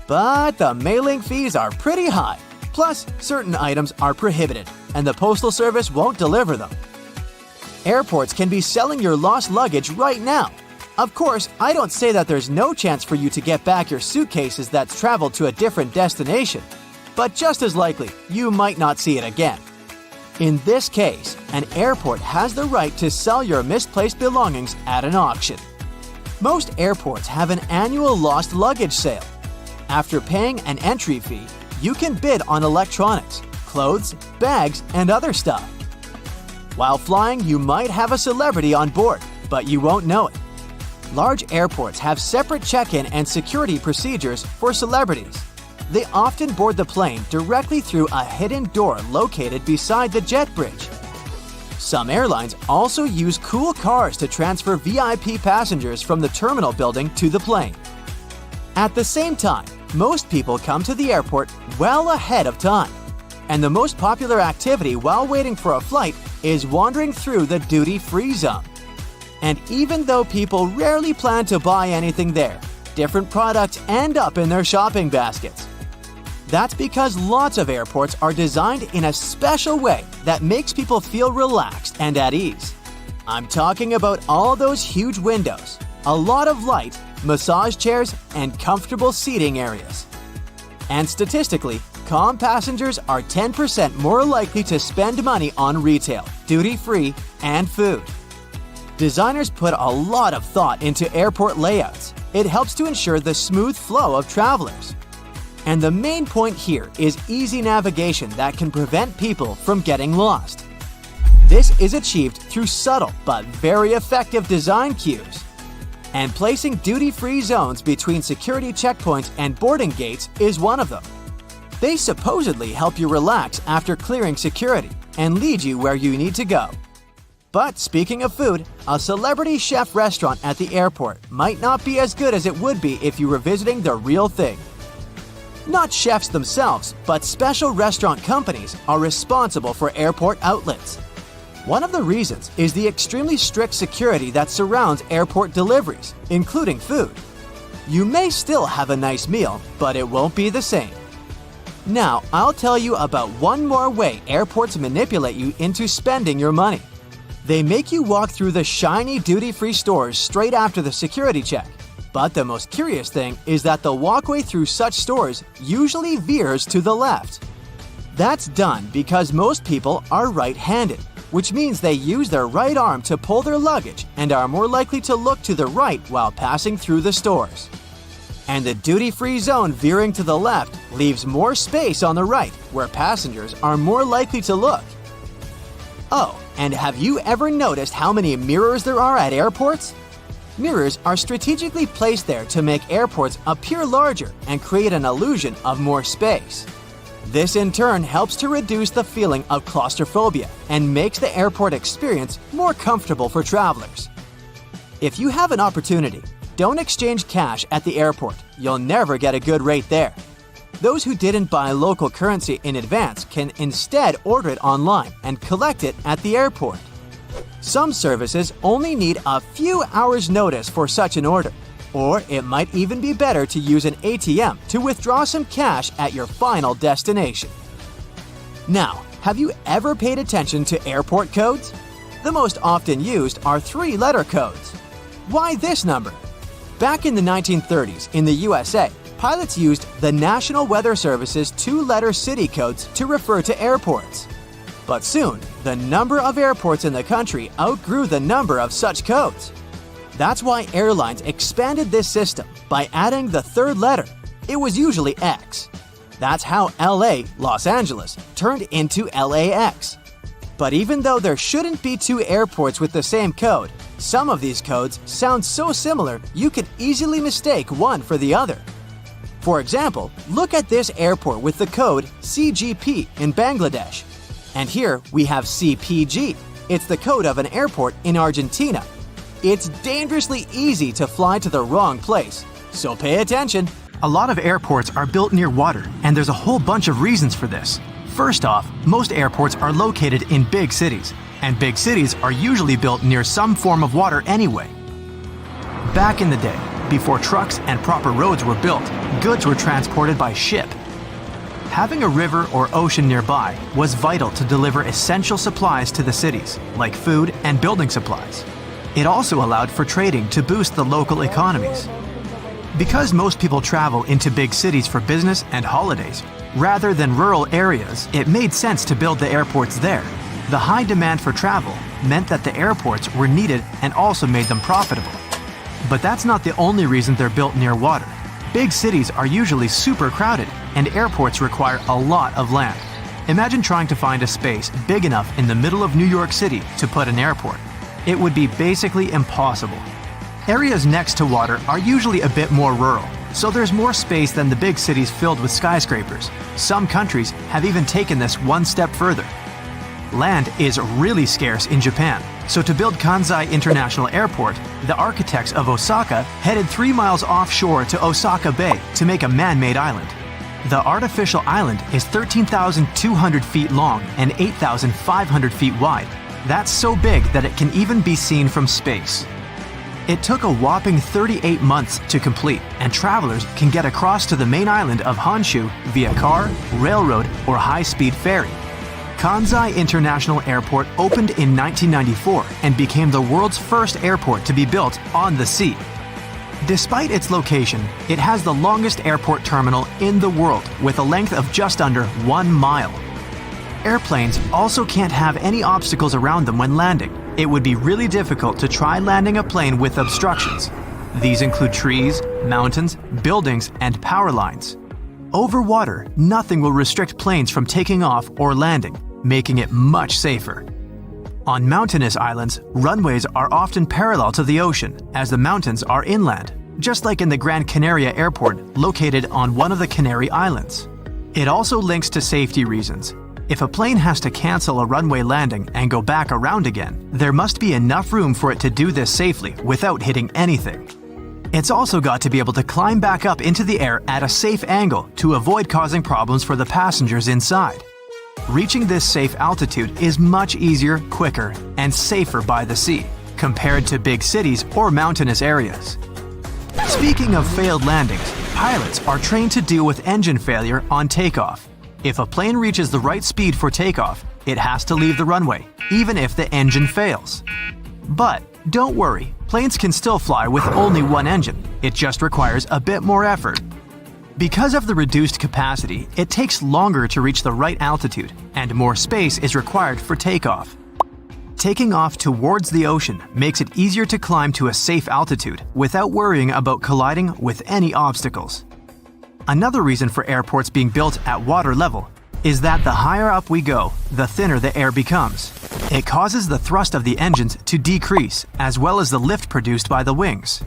S1: But the mailing fees are pretty high. Plus, certain items are prohibited, and the postal service won't deliver them. Airports can be selling your lost luggage right now. Of course, I don't say that there's no chance for you to get back your suitcases that's traveled to a different destination, but just as likely, you might not see it again. In this case, an airport has the right to sell your misplaced belongings at an auction. Most airports have an annual lost luggage sale. After paying an entry fee, you can bid on electronics, clothes, bags, and other stuff. While flying, you might have a celebrity on board, but you won't know it. Large airports have separate check-in and security procedures for celebrities. They often board the plane directly through a hidden door located beside the jet bridge. Some airlines also use cool cars to transfer VIP passengers from the terminal building to the plane. At the same time, most people come to the airport well ahead of time. And the most popular activity while waiting for a flight is wandering through the duty-free zone. And even though people rarely plan to buy anything there, different products end up in their shopping baskets. That's because lots of airports are designed in a special way that makes people feel relaxed and at ease. I'm talking about all those huge windows, a lot of light, massage chairs, and comfortable seating areas. And statistically, calm passengers are 10% more likely to spend money on retail, duty-free, and food. Designers put a lot of thought into airport layouts. It helps to ensure the smooth flow of travelers. And the main point here is easy navigation that can prevent people from getting lost. This is achieved through subtle but very effective design cues. And placing duty-free zones between security checkpoints and boarding gates is one of them. They supposedly help you relax after clearing security and lead you where you need to go. But speaking of food, a celebrity chef restaurant at the airport might not be as good as it would be if you were visiting the real thing. Not chefs themselves, but special restaurant companies are responsible for airport outlets. One of the reasons is the extremely strict security that surrounds airport deliveries, including food. You may still have a nice meal, but it won't be the same. Now, I'll tell you about one more way airports manipulate you into spending your money. They make you walk through the shiny duty-free stores straight after the security check. But the most curious thing is that the walkway through such stores usually veers to the left. That's done because most people are right-handed, which means they use their right arm to pull their luggage and are more likely to look to the right while passing through the stores. And the duty-free zone veering to the left leaves more space on the right, where passengers are more likely to look. Oh, and have you ever noticed how many mirrors there are at airports? Mirrors are strategically placed there to make airports appear larger and create an illusion of more space. This in turn helps to reduce the feeling of claustrophobia and makes the airport experience more comfortable for travelers. If you have an opportunity, don't exchange cash at the airport. You'll never get a good rate there. Those who didn't buy local currency in advance can instead order it online and collect it at the airport. Some services only need a few hours' notice for such an order, or it might even be better to use an ATM to withdraw some cash at your final destination. Now, have you ever paid attention to airport codes? The most often used are 3-letter codes. Why this number? Back in the 1930s in the USA, pilots used the National Weather Service's 2-letter city codes to refer to airports. But soon, the number of airports in the country outgrew the number of such codes. That's why airlines expanded this system by adding the 3rd letter. It was usually X. That's how LA, Los Angeles, turned into LAX. But even though there shouldn't be 2 airports with the same code, some of these codes sound so similar you could easily mistake one for the other. For example, look at this airport with the code CGP in Bangladesh. And here we have CPG. It's the code of an airport in Argentina. It's dangerously easy to fly to the wrong place, so pay attention.
S3: A lot of airports are built near water, and there's a whole bunch of reasons for this. First off, most airports are located in big cities, and big cities are usually built near some form of water anyway. Back in the day, before trucks and proper roads were built, goods were transported by ship. Having a river or ocean nearby was vital to deliver essential supplies to the cities, like food and building supplies. It also allowed for trading to boost the local economies. Because most people travel into big cities for business and holidays, rather than rural areas, it made sense to build the airports there. The high demand for travel meant that the airports were needed and also made them profitable. But that's not the only reason they're built near water. Big cities are usually super crowded, and airports require a lot of land. Imagine trying to find a space big enough in the middle of New York City to put an airport. It would be basically impossible. Areas next to water are usually a bit more rural, so there's more space than the big cities filled with skyscrapers. Some countries have even taken this one step further. Land is really scarce in Japan, so to build Kansai International Airport, the architects of Osaka headed 3 miles offshore to Osaka Bay to make a man-made island. The artificial island is 13,200 feet long and 8,500 feet wide. That's so big that it can even be seen from space. It took a whopping 38 months to complete, and travelers can get across to the main island of Honshu via car, railroad, or high-speed ferry. Kansai International Airport opened in 1994 and became the world's first airport to be built on the sea. Despite its location, it has the longest airport terminal in the world with a length of just under 1 mile. Airplanes also can't have any obstacles around them when landing. It would be really difficult to try landing a plane with obstructions. These include trees, mountains, buildings, and power lines. Over water, nothing will restrict planes from taking off or landing, making it much safer. On mountainous islands, runways are often parallel to the ocean, as the mountains are inland, just like in the Gran Canaria Airport located on one of the Canary Islands. It also links to safety reasons. If a plane has to cancel a runway landing and go back around again, there must be enough room for it to do this safely without hitting anything. It's also got to be able to climb back up into the air at a safe angle to avoid causing problems for the passengers inside. Reaching this safe altitude is much easier, quicker, and safer by the sea, compared to big cities or mountainous areas. Speaking of failed landings, pilots are trained to deal with engine failure on takeoff. If a plane reaches the right speed for takeoff, it has to leave the runway, even if the engine fails. But don't worry, planes can still fly with only one engine. It just requires a bit more effort. Because of the reduced capacity, it takes longer to reach the right altitude, and more space is required for takeoff. Taking off towards the ocean makes it easier to climb to a safe altitude without worrying about colliding with any obstacles. Another reason for airports being built at water level is that the higher up we go, the thinner the air becomes. It causes the thrust of the engines to decrease, as well as the lift produced by the wings.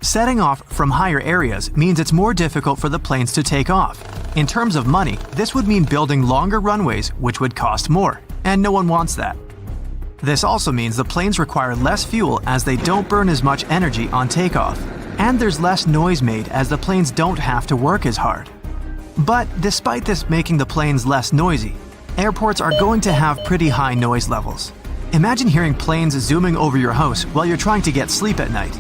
S3: Setting off from higher areas means it's more difficult for the planes to take off. In terms of money, this would mean building longer runways, which would cost more, and no one wants that. This also means the planes require less fuel as they don't burn as much energy on takeoff, and there's less noise made as the planes don't have to work as hard. But despite this making the planes less noisy, airports are going to have pretty high noise levels. Imagine hearing planes zooming over your house while you're trying to get sleep at night.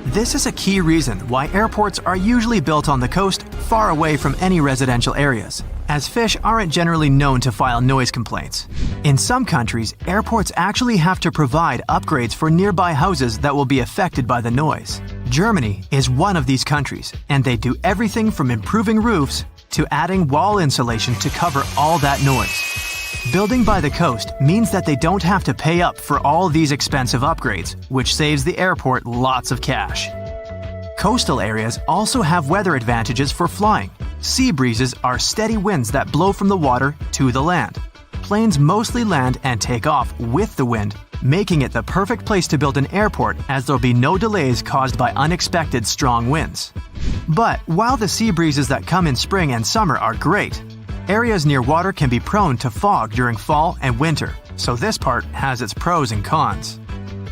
S3: This is a key reason why airports are usually built on the coast, far away from any residential areas, as fish aren't generally known to file noise complaints. In some countries, airports actually have to provide upgrades for nearby houses that will be affected by the noise. Germany is one of these countries, and they do everything from improving roofs to adding wall insulation to cover all that noise. Building by the coast means that they don't have to pay up for all these expensive upgrades, which saves the airport lots of cash. Coastal areas also have weather advantages for flying. Sea breezes are steady winds that blow from the water to the land. Planes mostly land and take off with the wind, making it the perfect place to build an airport as there'll be no delays caused by unexpected strong winds. But while the sea breezes that come in spring and summer are great, areas near water can be prone to fog during fall and winter, so this part has its pros and cons.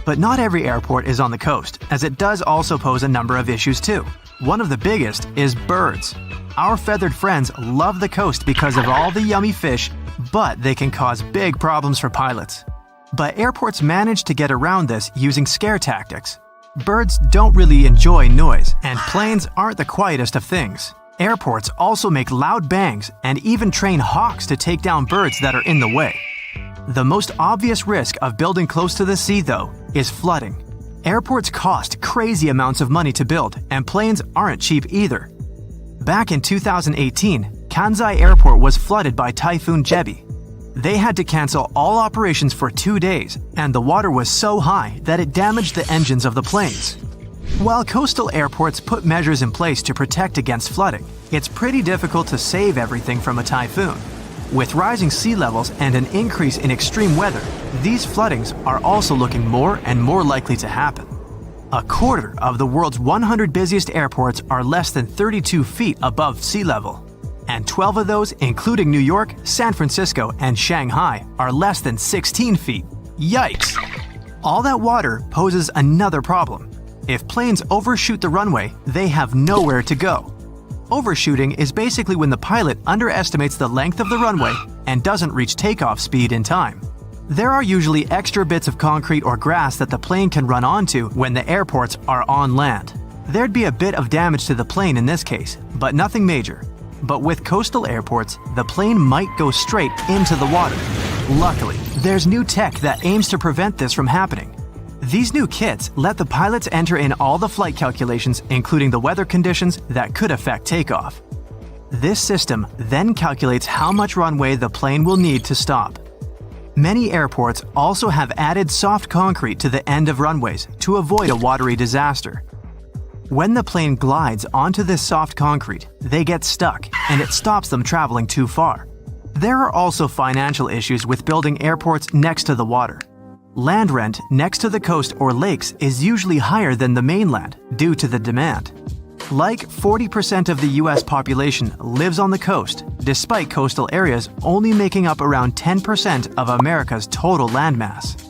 S3: But not every airport is on the coast, as it does also pose a number of issues too. One of the biggest is birds. Our feathered friends love the coast because of all the yummy fish, but they can cause big problems for pilots. But airports manage to get around this using scare tactics. Birds don't really enjoy noise, and planes aren't the quietest of things. Airports also make loud bangs and even train hawks to take down birds that are in the way. The most obvious risk of building close to the sea, though, is flooding. Airports cost crazy amounts of money to build, and planes aren't cheap either. Back in 2018, Kansai Airport was flooded by Typhoon Jebi. They had to cancel all operations for 2 days, and the water was so high that it damaged the engines of the planes. While coastal airports put measures in place to protect against flooding, it's pretty difficult to save everything from a typhoon. With rising sea levels and an increase in extreme weather, these floodings are also looking more and more likely to happen. A quarter of the world's 100 busiest airports are less than 32 feet above sea level, and 12 of those, including New York, San Francisco, and Shanghai, are less than 16 feet. Yikes! All that water poses another problem. If planes overshoot the runway, they have nowhere to go. Overshooting is basically when the pilot underestimates the length of the runway and doesn't reach takeoff speed in time. There are usually extra bits of concrete or grass that the plane can run onto when the airports are on land. There'd be a bit of damage to the plane in this case, but nothing major. But with coastal airports, the plane might go straight into the water. Luckily, there's new tech that aims to prevent this from happening. These new kits let the pilots enter in all the flight calculations, including the weather conditions that could affect takeoff. This system then calculates how much runway the plane will need to stop. Many airports also have added soft concrete to the end of runways to avoid a watery disaster. When the plane glides onto this soft concrete, they get stuck and it stops them traveling too far. There are also financial issues with building airports next to the water. Land rent next to the coast or lakes is usually higher than the mainland due to the demand. Like 40% of the US population lives on the coast, despite coastal areas only making up around 10% of America's total landmass.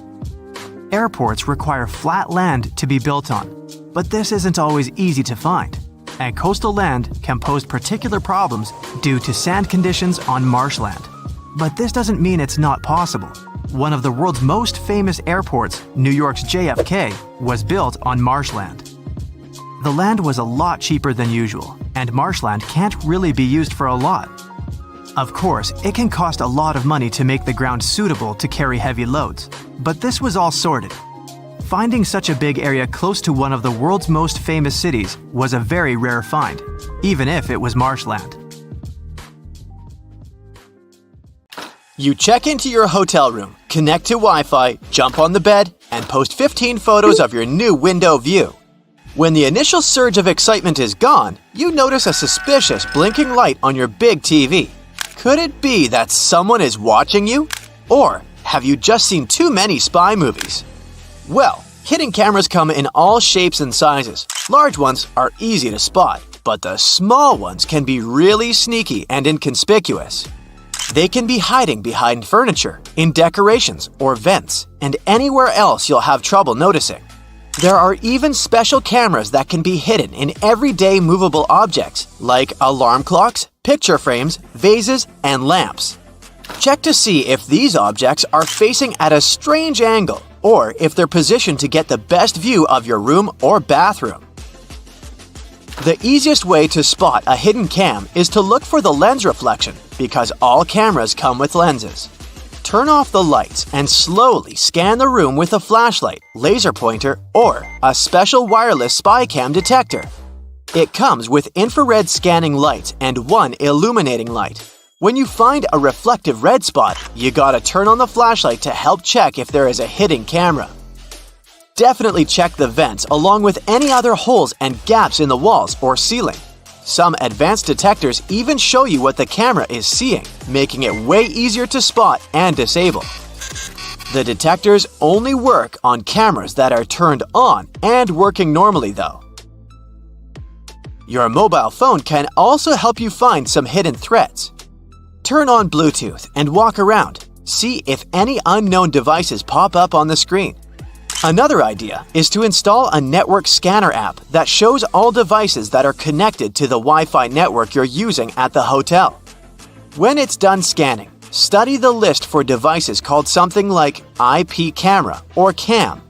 S3: Airports require flat land to be built on, but this isn't always easy to find, and coastal land can pose particular problems due to sand conditions on marshland. But this doesn't mean it's not possible. One of the world's most famous airports, New York's JFK, was built on marshland. The land was a lot cheaper than usual, and marshland can't really be used for a lot. Of course, it can cost a lot of money to make the ground suitable to carry heavy loads, but this was all sorted. Finding such a big area close to one of the world's most famous cities was a very rare find, even if it was marshland.
S1: You check into your hotel room, connect to Wi-Fi, jump on the bed, and post 15 photos of your new window view. When the initial surge of excitement is gone, you notice a suspicious blinking light on your big TV. Could it be that someone is watching you? Or have you just seen too many spy movies? Well, hidden cameras come in all shapes and sizes. Large ones are easy to spot, but the small ones can be really sneaky and inconspicuous. They can be hiding behind furniture, in decorations or vents, and anywhere else you'll have trouble noticing. There are even special cameras that can be hidden in everyday movable objects like alarm clocks, picture frames, vases, and lamps. Check to see if these objects are facing at a strange angle or if they're positioned to get the best view of your room or bathroom. The easiest way to spot a hidden cam is to look for the lens reflection because all cameras come with lenses. Turn off the lights and slowly scan the room with a flashlight, laser pointer, or a special wireless spy cam detector. It comes with infrared scanning lights and one illuminating light. When you find a reflective red spot, you gotta turn on the flashlight to help check if there is a hidden camera. Definitely check the vents along with any other holes and gaps in the walls or ceiling. Some advanced detectors even show you what the camera is seeing, making it way easier to spot and disable. The detectors only work on cameras that are turned on and working normally though. Your mobile phone can also help you find some hidden threats. Turn on Bluetooth and walk around. See if any unknown devices pop up on the screen. Another idea is to install a network scanner app that shows all devices that are connected to the Wi-Fi network you're using at the hotel. When it's done scanning, study the list for devices called something like IP camera or cam.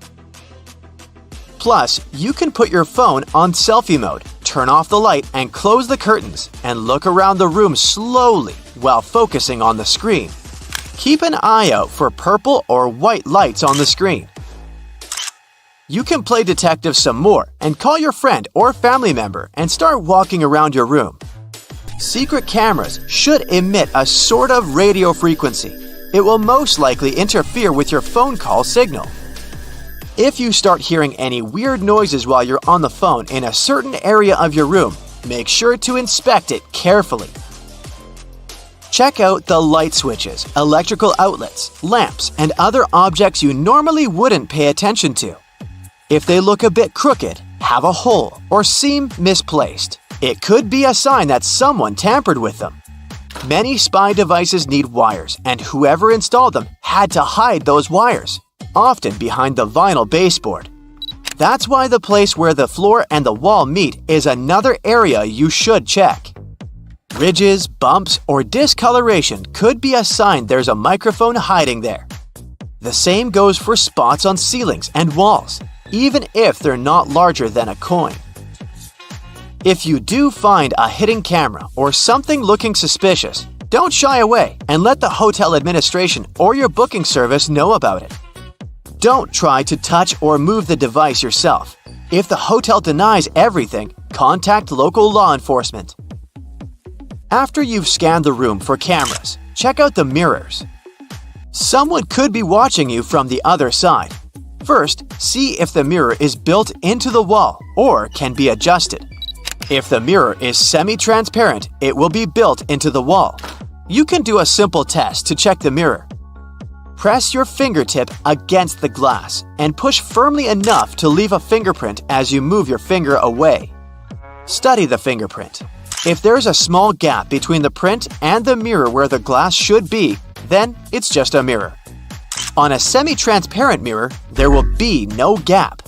S1: Plus, you can put your phone on selfie mode, turn off the light and close the curtains, and look around the room slowly while focusing on the screen. Keep an eye out for purple or white lights on the screen. You can play detective some more and call your friend or family member and start walking around your room. Secret cameras should emit a sort of radio frequency. It will most likely interfere with your phone call signal. If you start hearing any weird noises while you're on the phone in a certain area of your room, make sure to inspect it carefully. Check out the light switches, electrical outlets, lamps, and other objects you normally wouldn't pay attention to. If they look a bit crooked, have a hole, or seem misplaced, it could be a sign that someone tampered with them. Many spy devices need wires, and whoever installed them had to hide those wires, often behind the vinyl baseboard. That's why the place where the floor and the wall meet is another area you should check. Ridges, bumps, or discoloration could be a sign there's a microphone hiding there. The same goes for spots on ceilings and walls, even if they're not larger than a coin. If you do find a hidden camera or something looking suspicious, don't shy away and let the hotel administration or your booking service know about it. Don't try to touch or move the device yourself. If the hotel denies everything, contact local law enforcement. After you've scanned the room for cameras, check out the mirrors. Someone could be watching you from the other side. First, see if the mirror is built into the wall or can be adjusted. If the mirror is semi-transparent, it will be built into the wall. You can do a simple test to check the mirror. Press your fingertip against the glass and push firmly enough to leave a fingerprint as you move your finger away. Study the fingerprint. If there's a small gap between the print and the mirror where the glass should be, then it's just a mirror. On a semi-transparent mirror, there will be no gap.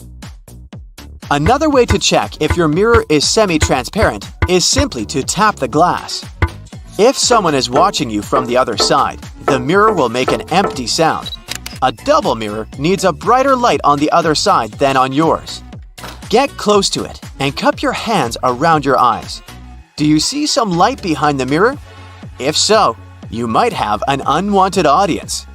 S1: Another way to check if your mirror is semi-transparent is simply to tap the glass. If someone is watching you from the other side, the mirror will make an empty sound. A double mirror needs a brighter light on the other side than on yours. Get close to it and cup your hands around your eyes. Do you see some light behind the mirror? If so, you might have an unwanted audience.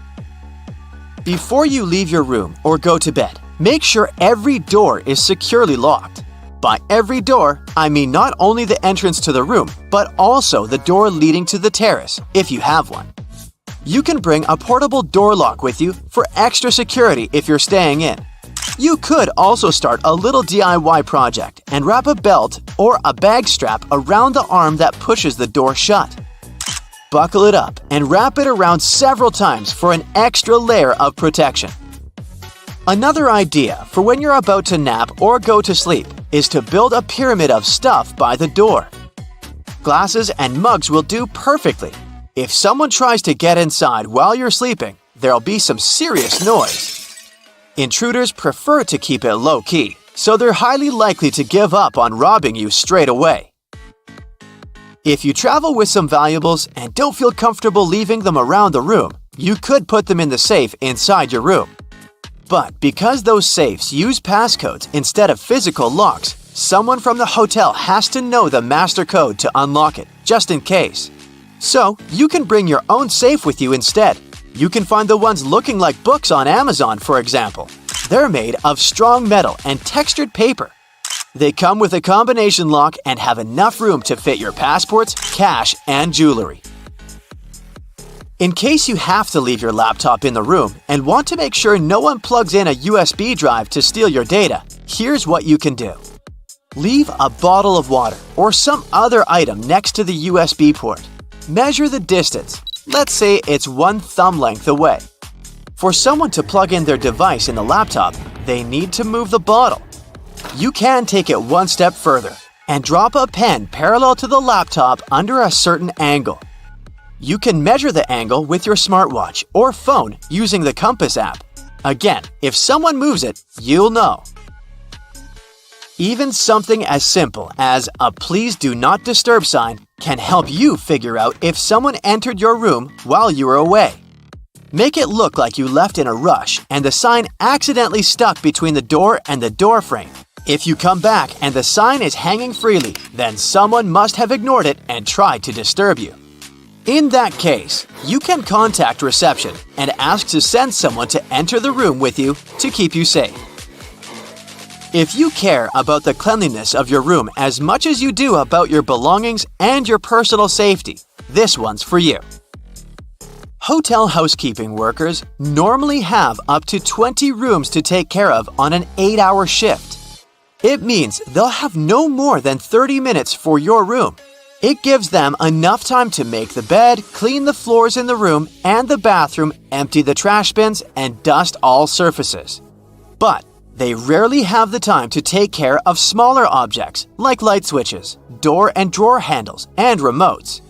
S1: Before you leave your room or go to bed, make sure every door is securely locked. By every door, I mean not only the entrance to the room, but also the door leading to the terrace, if you have one. You can bring a portable door lock with you for extra security if you're staying in. You could also start a little DIY project and wrap a belt or a bag strap around the arm that pushes the door shut. Buckle it up and wrap it around several times for an extra layer of protection. Another idea for when you're about to nap or go to sleep is to build a pyramid of stuff by the door. Glasses and mugs will do perfectly. If someone tries to get inside while you're sleeping, there'll be some serious noise. Intruders prefer to keep it low-key, so they're highly likely to give up on robbing you straight away. If you travel with some valuables and don't feel comfortable leaving them around the room, you could put them in the safe inside your room. But because those safes use passcodes instead of physical locks, someone from the hotel has to know the master code to unlock it, just in case. So, you can bring your own safe with you instead. You can find the ones looking like books on Amazon, for example. They're made of strong metal and textured paper. They come with a combination lock and have enough room to fit your passports, cash, and jewelry. In case you have to leave your laptop in the room and want to make sure no one plugs in a USB drive to steal your data, here's what you can do. Leave a bottle of water or some other item next to the USB port. Measure the distance. Let's say it's 1 thumb length away. For someone to plug in their device in the laptop, they need to move the bottle. You can take it one step further and drop a pen parallel to the laptop under a certain angle. You can measure the angle with your smartwatch or phone using the compass app. Again, if someone moves it, you'll know. Even something as simple as a "Please do not disturb" sign can help you figure out if someone entered your room while you were away. Make it look like you left in a rush and the sign accidentally stuck between the door and the door frame. If you come back and the sign is hanging freely, then someone must have ignored it and tried to disturb you. In that case, you can contact reception and ask to send someone to enter the room with you to keep you safe. If you care about the cleanliness of your room as much as you do about your belongings and your personal safety, this one's for you. Hotel housekeeping workers normally have up to 20 rooms to take care of on an 8-hour shift. It means they'll have no more than 30 minutes for your room. It gives them enough time to make the bed, clean the floors in the room and the bathroom, empty the trash bins, and dust all surfaces. But they rarely have the time to take care of smaller objects like light switches, door and drawer handles, and remotes.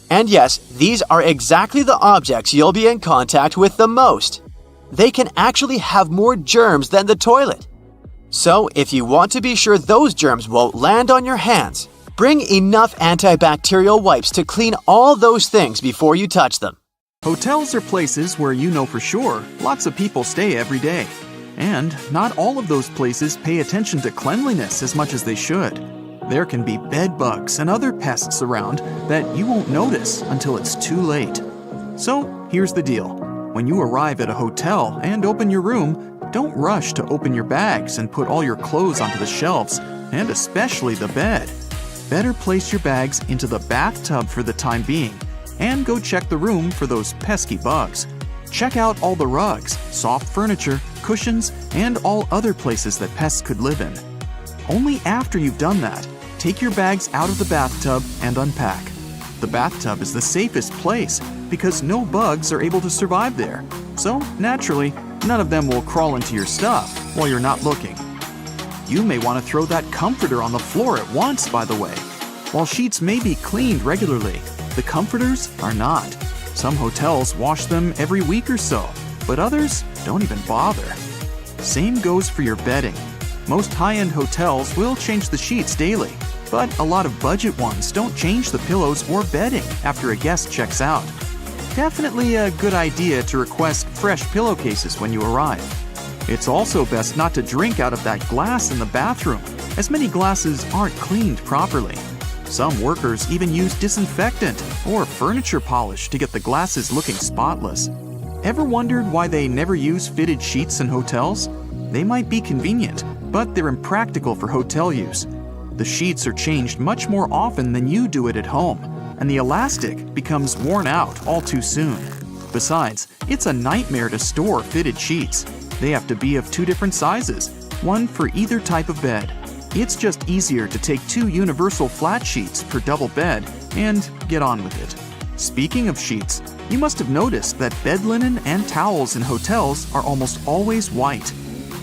S1: And yes, these are exactly the objects you'll be in contact with the most. They can actually have more germs than the toilet. So, if you want to be sure those germs won't land on your hands, bring enough antibacterial wipes to clean all those things before you touch them.
S4: Hotels are places where you know for sure lots of people stay every day. And not all of those places pay attention to cleanliness as much as they should. There can be bed bugs and other pests around that you won't notice until it's too late. So here's the deal. When you arrive at a hotel and open your room, don't rush to open your bags and put all your clothes onto the shelves, and especially the bed. Better place your bags into the bathtub for the time being, and go check the room for those pesky bugs. Check out all the rugs, soft furniture, cushions, and all other places that pests could live in. Only after you've done that, take your bags out of the bathtub and unpack. The bathtub is the safest place because no bugs are able to survive there. So, naturally, none of them will crawl into your stuff while you're not looking. You may want to throw that comforter on the floor at once, by the way. While sheets may be cleaned regularly, the comforters are not. Some hotels wash them every week or so, but others don't even bother. Same goes for your bedding. Most high-end hotels will change the sheets daily, but a lot of budget ones don't change the pillows or bedding after a guest checks out. Definitely a good idea to request fresh pillowcases when you arrive. It's also best not to drink out of that glass in the bathroom, as many glasses aren't cleaned properly. Some workers even use disinfectant or furniture polish to get the glasses looking spotless. Ever wondered why they never use fitted sheets in hotels? They might be convenient, but they're impractical for hotel use. The sheets are changed much more often than you do it at home, and the elastic becomes worn out all too soon. Besides, it's a nightmare to store fitted sheets. They have to be of two different sizes, one for either type of bed. It's just easier to take 2 universal flat sheets per double bed and get on with it. Speaking of sheets, you must have noticed that bed linen and towels in hotels are almost always white.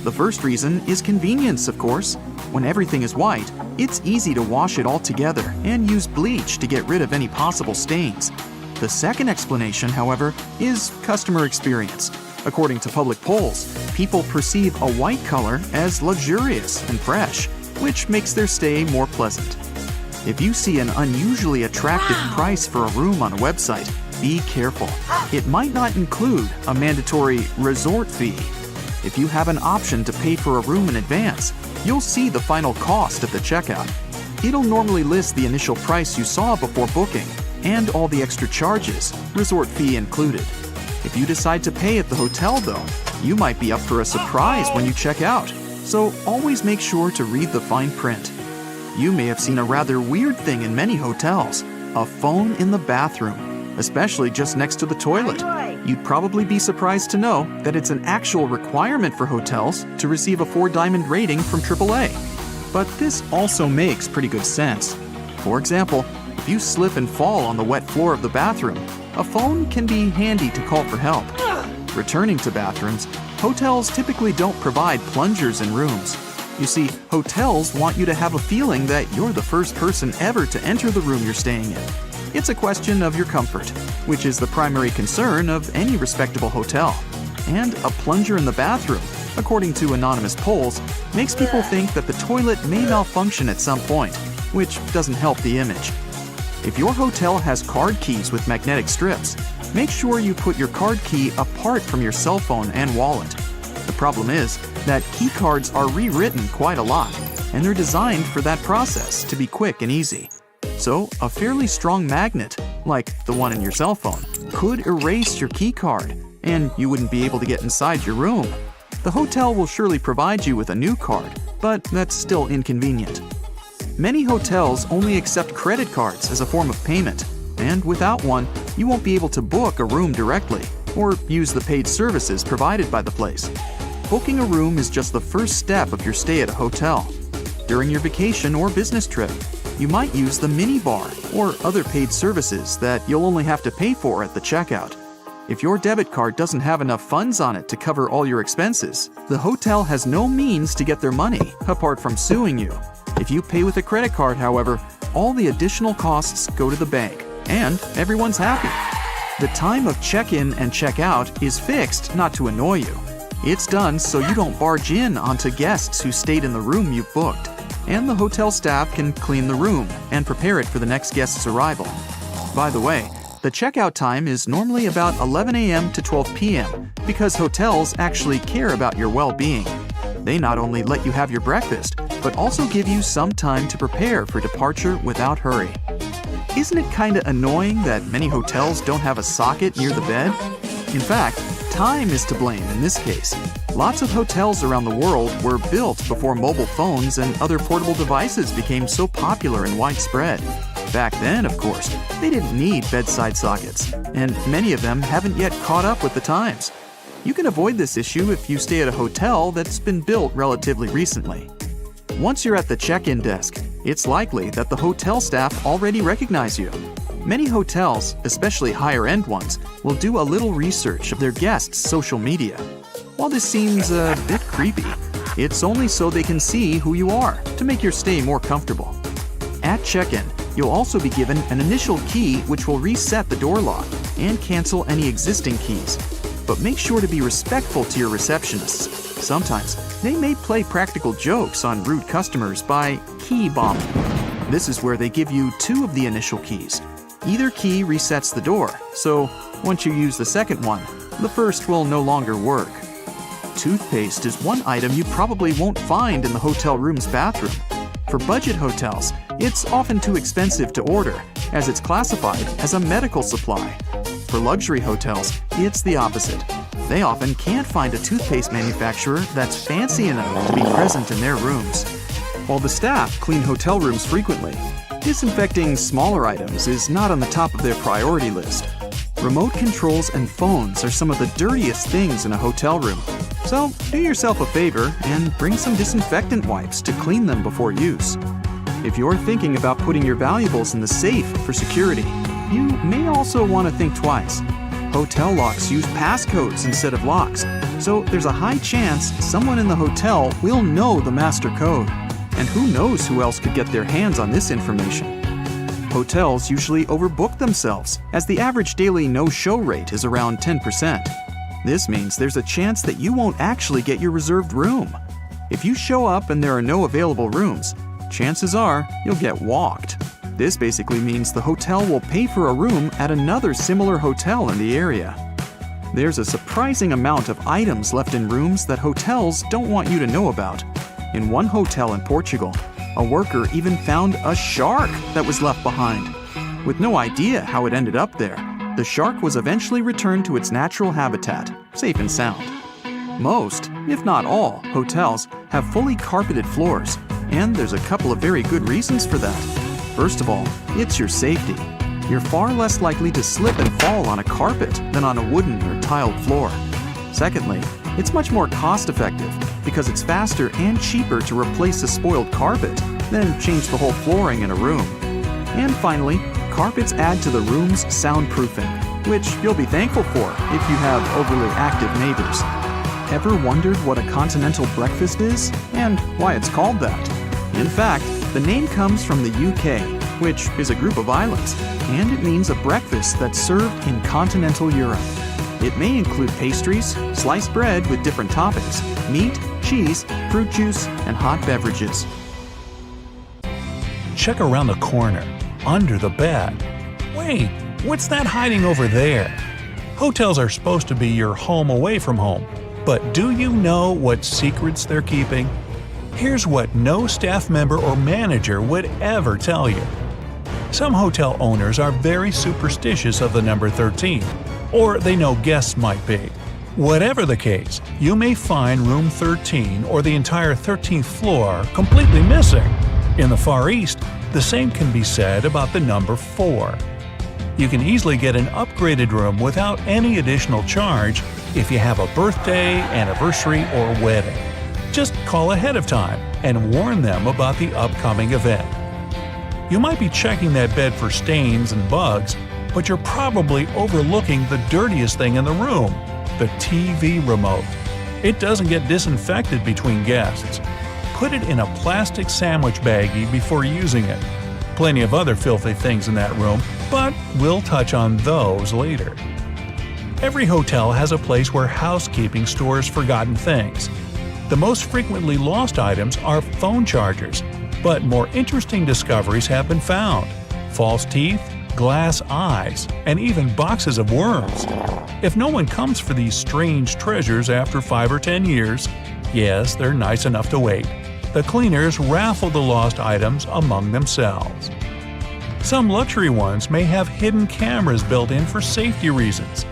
S4: The first reason is convenience, of course. When everything is white, it's easy to wash it all together and use bleach to get rid of any possible stains. The second explanation, however, is customer experience. According to public polls, people perceive a white color as luxurious and fresh, which makes their stay more pleasant. If you see an unusually attractive price for a room on a website, be careful. It might not include a mandatory resort fee. If you have an option to pay for a room in advance, you'll see the final cost at the checkout. It'll normally list the initial price you saw before booking and all the extra charges, resort fee included. If you decide to pay at the hotel, though, you might be up for a surprise when you check out. So always make sure to read the fine print. You may have seen a rather weird thing in many hotels, a phone in the bathroom, especially just next to the toilet. You'd probably be surprised to know that it's an actual requirement for hotels to receive a 4-diamond rating from AAA. But this also makes pretty good sense. For example, if you slip and fall on the wet floor of the bathroom, a phone can be handy to call for help. Returning to bathrooms, hotels typically don't provide plungers in rooms. You see, hotels want you to have a feeling that you're the first person ever to enter the room you're staying in. It's a question of your comfort, which is the primary concern of any respectable hotel. And a plunger in the bathroom, according to anonymous polls, makes people think that the toilet may malfunction at some point, which doesn't help the image. If your hotel has card keys with magnetic strips, make sure you put your card key apart from your cell phone and wallet. The problem is that key cards are rewritten quite a lot, and they're designed for that process to be quick and easy. So, a fairly strong magnet, like the one in your cell phone, could erase your key card, and you wouldn't be able to get inside your room. The hotel will surely provide you with a new card, but that's still inconvenient. Many hotels only accept credit cards as a form of payment, and without one, you won't be able to book a room directly or use the paid services provided by the place. Booking a room is just the first step of your stay at a hotel. During your vacation or business trip, you might use the minibar or other paid services that you'll only have to pay for at the checkout. If your debit card doesn't have enough funds on it to cover all your expenses, the hotel has no means to get their money apart from suing you. If you pay with a credit card, however, all the additional costs go to the bank, and everyone's happy. The time of check-in and check-out is fixed not to annoy you. It's done so you don't barge in onto guests who stayed in the room you've booked, and the hotel staff can clean the room and prepare it for the next guest's arrival. By the way, the checkout time is normally about 11 a.m. to 12 p.m. because hotels actually care about your well-being. They not only let you have your breakfast, but also give you some time to prepare for departure without hurry. Isn't it kinda annoying that many hotels don't have a socket near the bed? In fact, time is to blame in this case. Lots of hotels around the world were built before mobile phones and other portable devices became so popular and widespread. Back then, of course, they didn't need bedside sockets, and many of them haven't yet caught up with the times. You can avoid this issue if you stay at a hotel that's been built relatively recently. Once you're at the check-in desk, it's likely that the hotel staff already recognize you. Many hotels, especially higher-end ones, will do a little research of their guests' social media. While this seems a bit creepy, it's only so they can see who you are to make your stay more comfortable. At check-in, you'll also be given an initial key which will reset the door lock and cancel any existing keys. But make sure to be respectful to your receptionists. Sometimes, they may play practical jokes on rude customers by key bombing. This is where they give you 2 of the initial keys. Either key resets the door, so once you use the second one, the first will no longer work. Toothpaste is one item you probably won't find in the hotel room's bathroom. For budget hotels, it's often too expensive to order, as it's classified as a medical supply. For luxury hotels, it's the opposite. They often can't find a toothpaste manufacturer that's fancy enough to be present in their rooms. While the staff clean hotel rooms frequently, disinfecting smaller items is not on the top of their priority list. Remote controls and phones are some of the dirtiest things in a hotel room. So do yourself a favor and bring some disinfectant wipes to clean them before use. If you're thinking about putting your valuables in the safe for security, you may also want to think twice. Hotel locks use passcodes instead of locks, so there's a high chance someone in the hotel will know the master code. And who knows who else could get their hands on this information? Hotels usually overbook themselves, as the average daily no-show rate is around 10%. This means there's a chance that you won't actually get your reserved room. If you show up and there are no available rooms, chances are you'll get walked. This basically means the hotel will pay for a room at another similar hotel in the area. There's a surprising amount of items left in rooms that hotels don't want you to know about. In one hotel in Portugal, a worker even found a shark that was left behind. With no idea how it ended up there, the shark was eventually returned to its natural habitat, safe and sound. Most, if not all, hotels have fully carpeted floors, and there's a couple of very good reasons for that. First of all, it's your safety. You're far less likely to slip and fall on a carpet than on a wooden or tiled floor. Secondly, it's much more cost-effective because it's faster and cheaper to replace a spoiled carpet than change the whole flooring in a room. And finally, carpets add to the room's soundproofing, which you'll be thankful for if you have overly active neighbors. Ever wondered what a continental breakfast is and why it's called that? In fact, the name comes from the UK, which is a group of islands, and it means a breakfast that's served in continental Europe. It may include pastries, sliced bread with different toppings, meat, cheese, fruit juice, and hot beverages.
S2: Check around the corner, under the bed. Wait, what's that hiding over there? Hotels are supposed to be your home away from home, but do you know what secrets they're keeping? Here's what no staff member or manager would ever tell you. Some hotel owners are very superstitious of the number 13, or they know guests might be. Whatever the case, you may find room 13 or the entire 13th floor completely missing. In the Far East, the same can be said about the number 4. You can easily get an upgraded room without any additional charge if you have a birthday, anniversary, or wedding. Just call ahead of time and warn them about the upcoming event. You might be checking that bed for stains and bugs, but you're probably overlooking the dirtiest thing in the room, the TV remote. It doesn't get disinfected between guests. Put it in a plastic sandwich baggie before using it. Plenty of other filthy things in that room, but we'll touch on those later. Every hotel has a place where housekeeping stores forgotten things. The most frequently lost items are phone chargers, but more interesting discoveries have been found. False teeth, glass eyes, and even boxes of worms. If no one comes for these strange treasures after 5 or 10 years, yes, they're nice enough to wait. The cleaners raffle the lost items among themselves. Some luxury ones may have hidden cameras built in for safety reasons.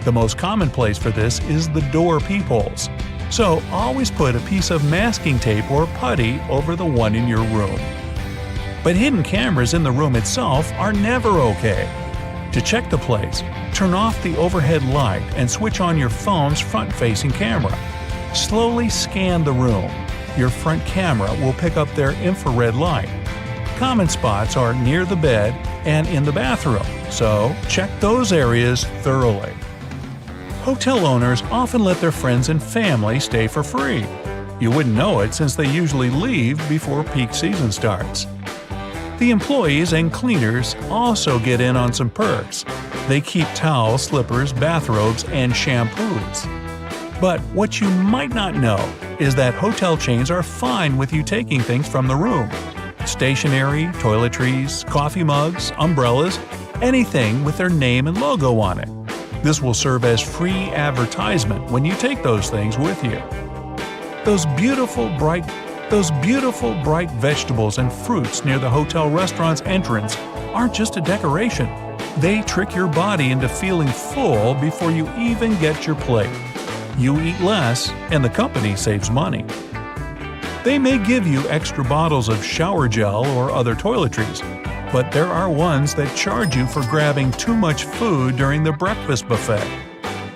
S2: The most common place for this is the door peepholes. So always put a piece of masking tape or putty over the one in your room. But hidden cameras in the room itself are never okay. To check the place, turn off the overhead light and switch on your phone's front-facing camera. Slowly scan the room. Your front camera will pick up their infrared light. Common spots are near the bed and in the bathroom, so check those areas thoroughly. Hotel owners often let their friends and family stay for free. You wouldn't know it since they usually leave before peak season starts. The employees and cleaners also get in on some perks. They keep towels, slippers, bathrobes, and shampoos. But what you might not know is that hotel chains are fine with you taking things from the room. Stationery, toiletries, coffee mugs, umbrellas, anything with their name and logo on it. This will serve as free advertisement when you take those things with you. Those beautiful, bright Those beautiful, bright vegetables and fruits near the hotel restaurant's entrance aren't just a decoration. They trick your body into feeling full before you even get your plate. You eat less, and the company saves money. They may give you extra bottles of shower gel or other toiletries, but there are ones that charge you for grabbing too much food during the breakfast buffet.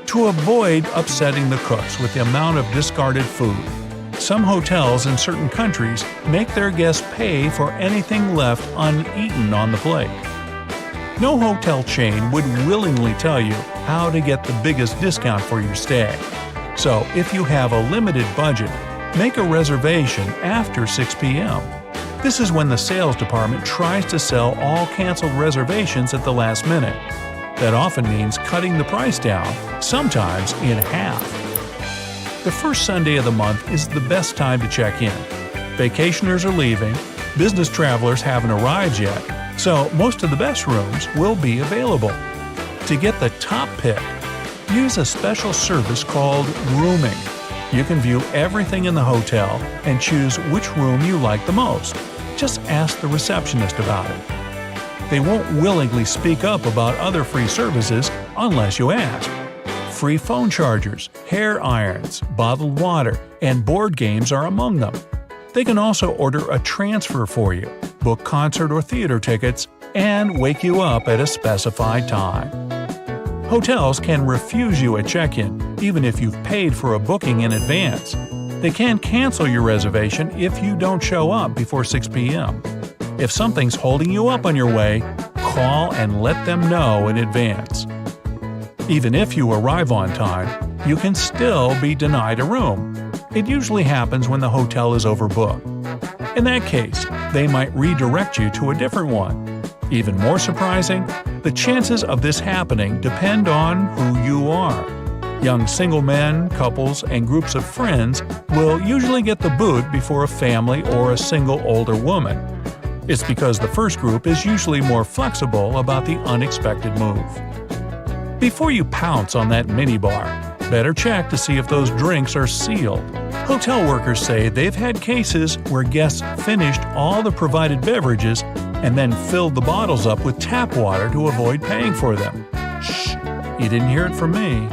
S2: To avoid upsetting the cooks with the amount of discarded food, some hotels in certain countries make their guests pay for anything left uneaten on the plate. No hotel chain would willingly tell you how to get the biggest discount for your stay. So if you have a limited budget, make a reservation after 6 p.m. This is when the sales department tries to sell all canceled reservations at the last minute. That often means cutting the price down, sometimes in half. The first Sunday of the month is the best time to check in. Vacationers are leaving, business travelers haven't arrived yet, so most of the best rooms will be available. To get the top pick, use a special service called rooming. You can view everything in the hotel and choose which room you like the most. Just ask the receptionist about it. They won't willingly speak up about other free services unless you ask. Free phone chargers, hair irons, bottled water, and board games are among them. They can also order a transfer for you, book concert or theater tickets, and wake you up at a specified time. Hotels can refuse you a check-in even if you've paid for a booking in advance. They can cancel your reservation if you don't show up before 6 p.m. If something's holding you up on your way, call and let them know in advance. Even if you arrive on time, you can still be denied a room. It usually happens when the hotel is overbooked. In that case, they might redirect you to a different one. Even more surprising, the chances of this happening depend on who you are. Young single men, couples, and groups of friends will usually get the boot before a family or a single older woman. It's because the first group is usually more flexible about the unexpected move. Before you pounce on that minibar, better check to see if those drinks are sealed. Hotel workers say they've had cases where guests finished all the provided beverages and then filled the bottles up with tap water to avoid paying for them. Shh, you didn't hear it from me.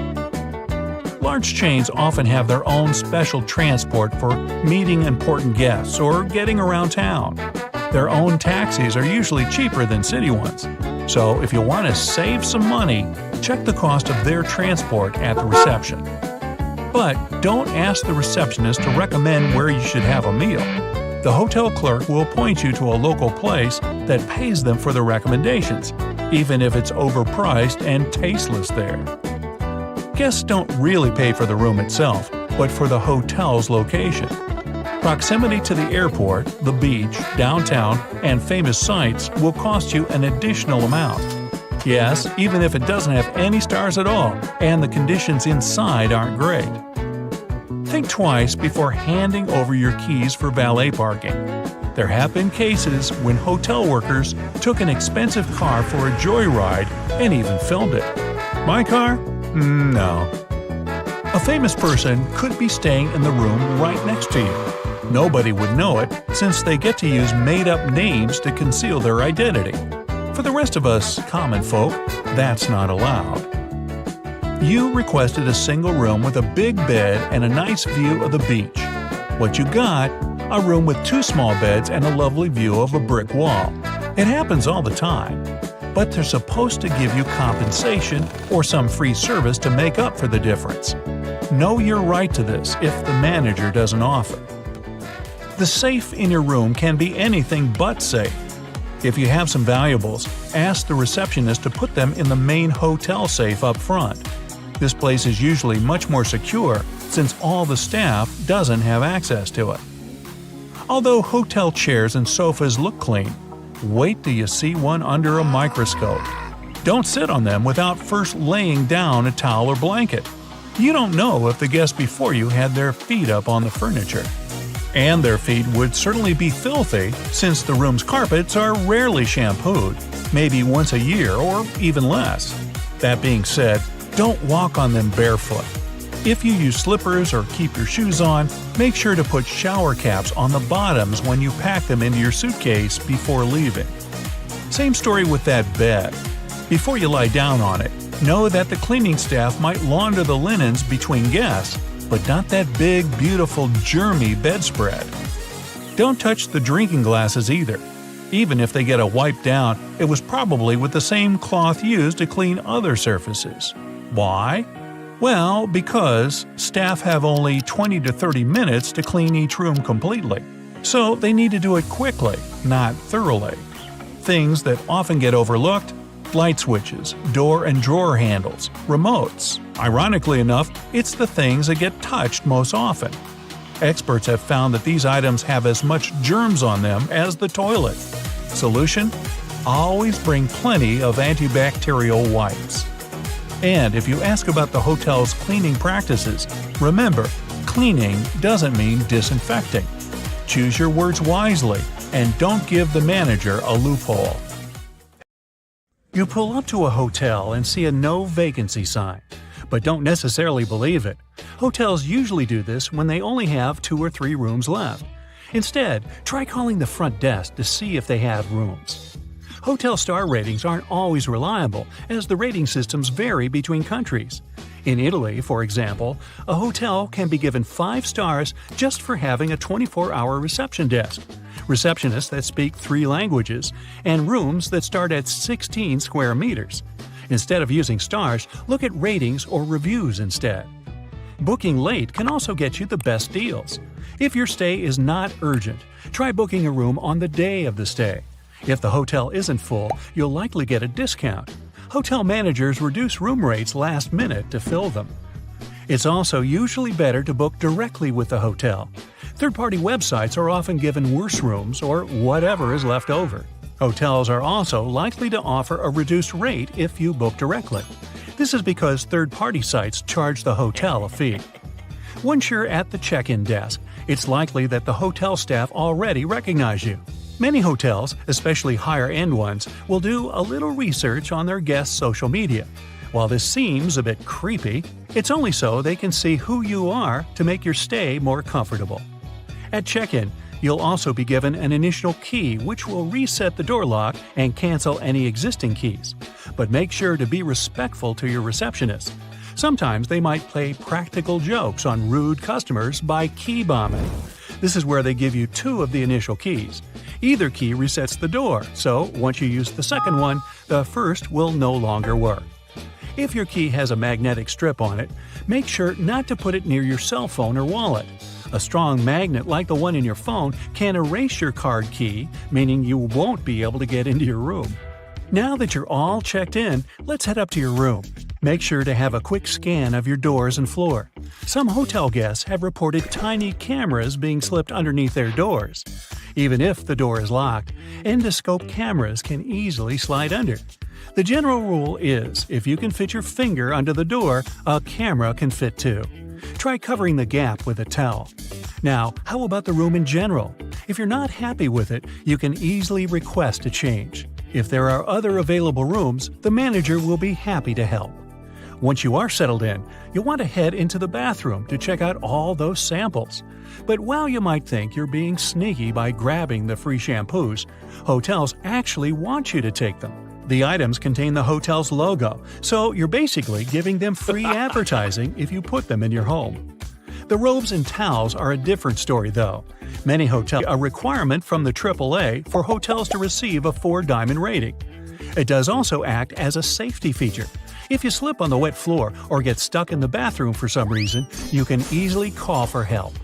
S2: Large chains often have their own special transport for meeting important guests or getting around town. Their own taxis are usually cheaper than city ones. So if you want to save some money, check the cost of their transport at the reception. But don't ask the receptionist to recommend where you should have a meal. The hotel clerk will point you to a local place that pays them for the recommendations, even if it's overpriced and tasteless there. Guests don't really pay for the room itself, but for the hotel's location. Proximity to the airport, the beach, downtown, and famous sites will cost you an additional amount. Yes, even if it doesn't have any stars at all, and the conditions inside aren't great. Think twice before handing over your keys for valet parking. There have been cases when hotel workers took an expensive car for a joyride and even filmed it. My car? No. A famous person could be staying in the room right next to you. Nobody would know it since they get to use made-up names to conceal their identity. For the rest of us common folk, that's not allowed. You requested a single room with a big bed and a nice view of the beach. What you got? A room with 2 small beds and a lovely view of a brick wall. It happens all the time. But they're supposed to give you compensation or some free service to make up for the difference. Know your right to this if the manager doesn't offer. The safe in your room can be anything but safe. If you have some valuables, ask the receptionist to put them in the main hotel safe up front. This place is usually much more secure since all the staff doesn't have access to it. Although hotel chairs and sofas look clean, wait till you see one under a microscope. Don't sit on them without first laying down a towel or blanket. You don't know if the guest before you had their feet up on the furniture. And their feet would certainly be filthy since the room's carpets are rarely shampooed, maybe once a year or even less. That being said, don't walk on them barefoot. If you use slippers or keep your shoes on, make sure to put shower caps on the bottoms when you pack them into your suitcase before leaving. Same story with that bed. Before you lie down on it, know that the cleaning staff might launder the linens between guests, but not that big, beautiful, germy bedspread. Don't touch the drinking glasses either. Even if they get a wipe down, it was probably with the same cloth used to clean other surfaces. Why? Well, because staff have only 20 to 30 minutes to clean each room completely. So they need to do it quickly, not thoroughly. Things that often get overlooked: light switches, door and drawer handles, remotes. Ironically enough, it's the things that get touched most often. Experts have found that these items have as much germs on them as the toilet. Solution? Always bring plenty of antibacterial wipes. And if you ask about the hotel's cleaning practices, remember, cleaning doesn't mean disinfecting. Choose your words wisely and don't give the manager a loophole. You pull up to a hotel and see a no vacancy sign, but don't necessarily believe it. Hotels usually do this when they only have 2 or 3 rooms left. Instead, try calling the front desk to see if they have rooms. Hotel star ratings aren't always reliable, as the rating systems vary between countries. In Italy, for example, a hotel can be given 5 stars just for having a 24-hour reception desk, receptionists that speak 3 languages, and rooms that start at 16 square meters. Instead of using stars, look at ratings or reviews instead. Booking late can also get you the best deals. If your stay is not urgent, try booking a room on the day of the stay. If the hotel isn't full, you'll likely get a discount. Hotel managers reduce room rates last minute to fill them. It's also usually better to book directly with the hotel. Third-party websites are often given worse rooms or whatever is left over. Hotels are also likely to offer a reduced rate if you book directly. This is because third-party sites charge the hotel a fee. Once you're at the check-in desk, it's likely that the hotel staff already recognize you. Many hotels, especially higher-end ones, will do a little research on their guests' social media. While this seems a bit creepy, it's only so they can see who you are to make your stay more comfortable. At check-in, you'll also be given an initial key which will reset the door lock and cancel any existing keys. But make sure to be respectful to your receptionist. Sometimes they might play practical jokes on rude customers by key bombing. This is where they give you 2 of the initial keys. Either key resets the door, so once you use the second one, the first will no longer work. If your key has a magnetic strip on it, make sure not to put it near your cell phone or wallet. A strong magnet like the one in your phone can erase your card key, meaning you won't be able to get into your room. Now that you're all checked in, let's head up to your room. Make sure to have a quick scan of your doors and floor. Some hotel guests have reported tiny cameras being slipped underneath their doors. Even if the door is locked, endoscope cameras can easily slide under. The general rule is, if you can fit your finger under the door, a camera can fit too. Try covering the gap with a towel. Now, how about the room in general? If you're not happy with it, you can easily request a change. If there are other available rooms, the manager will be happy to help. Once you are settled in, you'll want to head into the bathroom to check out all those samples. But while you might think you're being sneaky by grabbing the free shampoos, hotels actually want you to take them. The items contain the hotel's logo, so you're basically giving them free advertising if you put them in your home. The robes and towels are a different story though. Many hotels have a requirement from the AAA for hotels to receive a 4-diamond rating. It does also act as a safety feature. If you slip on the wet floor or get stuck in the bathroom for some reason, you can easily call for help.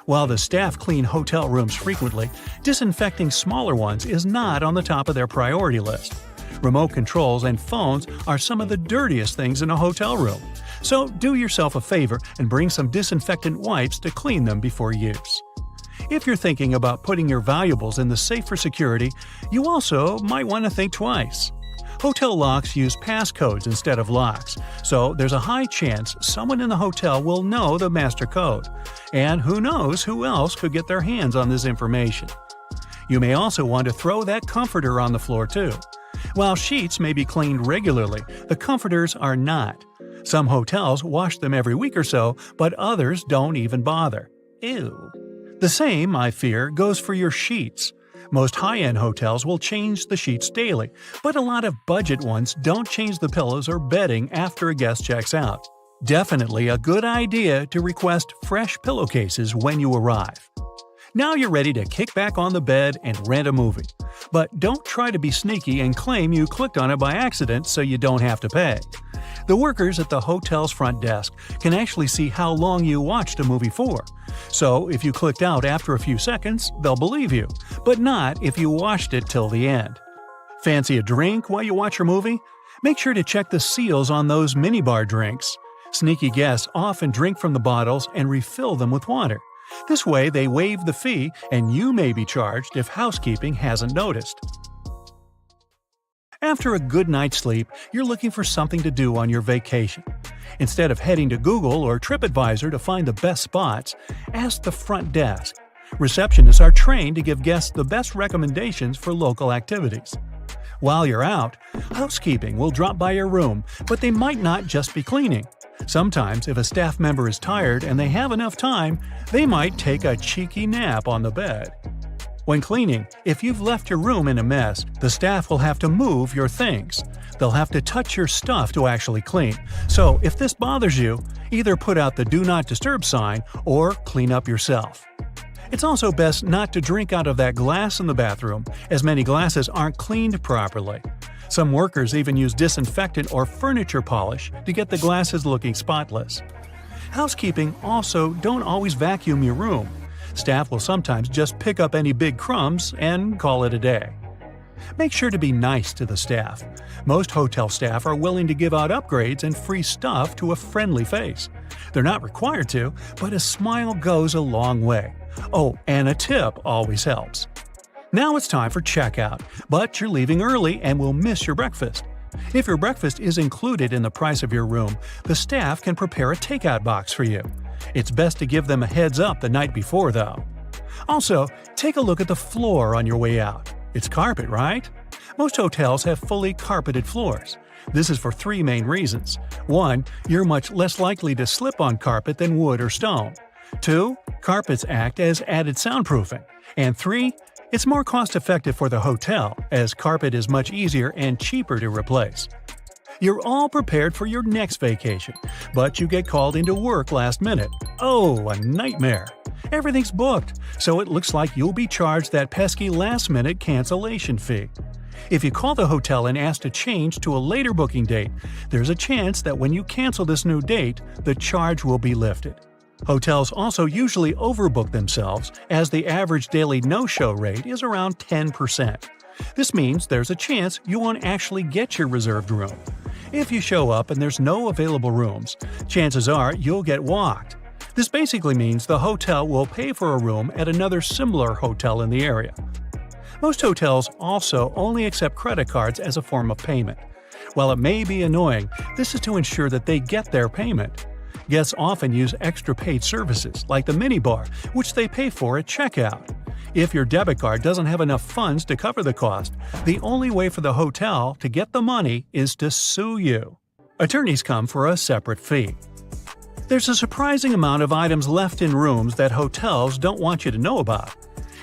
S2: While the staff clean hotel rooms frequently, disinfecting smaller ones is not on the top of their priority list. Remote controls and phones are some of the dirtiest things in a hotel room. So do yourself a favor and bring some disinfectant wipes to clean them before use. If you're thinking about putting your valuables in the safe for security, you also might want to think twice. Hotel locks use passcodes instead of locks, so there's a high chance someone in the hotel will know the master code. And who knows who else could get their hands on this information. You may also want to throw that comforter on the floor too. While sheets may be cleaned regularly, the comforters are not. Some hotels wash them every week or so, but others don't even bother. Ew. The same, I fear, goes for your sheets. Most high-end hotels will change the sheets daily, but a lot of budget ones don't change the pillows or bedding after a guest checks out. Definitely a good idea to request fresh pillowcases when you arrive. Now you're ready to kick back on the bed and rent a movie. But don't try to be sneaky and claim you clicked on it by accident so you don't have to pay. The workers at the hotel's front desk can actually see how long you watched a movie for. So if you clicked out after a few seconds, they'll believe you, but not if you watched it till the end. Fancy a drink while you watch your movie? Make sure to check the seals on those minibar drinks. Sneaky guests often drink from the bottles and refill them with water. This way they waive the fee and you may be charged if housekeeping hasn't noticed. After a good night's sleep, you're looking for something to do on your vacation. Instead of heading to Google or TripAdvisor to find the best spots, ask the front desk. Receptionists are trained to give guests the best recommendations for local activities. While you're out, housekeeping will drop by your room, but they might not just be cleaning. Sometimes, if a staff member is tired and they have enough time, they might take a cheeky nap on the bed. When cleaning, if you've left your room in a mess, the staff will have to move your things. They'll have to touch your stuff to actually clean. So if this bothers you, either put out the Do Not Disturb sign or clean up yourself. It's also best not to drink out of that glass in the bathroom, as many glasses aren't cleaned properly. Some workers even use disinfectant or furniture polish to get the glasses looking spotless. Housekeeping also don't always vacuum your room. Staff will sometimes just pick up any big crumbs and call it a day. Make sure to be nice to the staff. Most hotel staff are willing to give out upgrades and free stuff to a friendly face. They're not required to, but a smile goes a long way. Oh, and a tip always helps. Now it's time for checkout, but you're leaving early and will miss your breakfast. If your breakfast is included in the price of your room, the staff can prepare a takeout box for you. It's best to give them a heads up the night before, though. Also, take a look at the floor on your way out. It's carpet, right? Most hotels have fully carpeted floors. This is for three main reasons. 1. You're much less likely to slip on carpet than wood or stone. 2. Carpets act as added soundproofing. And 3. It's more cost-effective for the hotel, as carpet is much easier and cheaper to replace. You're all prepared for your next vacation, but you get called into work last minute. Oh, a nightmare! Everything's booked, so it looks like you'll be charged that pesky last-minute cancellation fee. If you call the hotel and ask to change to a later booking date, there's a chance that when you cancel this new date, the charge will be lifted. Hotels also usually overbook themselves, as the average daily no-show rate is around 10%. This means there's a chance you won't actually get your reserved room. If you show up and there's no available rooms, chances are you'll get walked. This basically means the hotel will pay for a room at another similar hotel in the area. Most hotels also only accept credit cards as a form of payment. While it may be annoying, this is to ensure that they get their payment. Guests often use extra paid services, like the minibar, which they pay for at checkout. If your debit card doesn't have enough funds to cover the cost, the only way for the hotel to get the money is to sue you. Attorneys come for a separate fee. There's a surprising amount of items left in rooms that hotels don't want you to know about.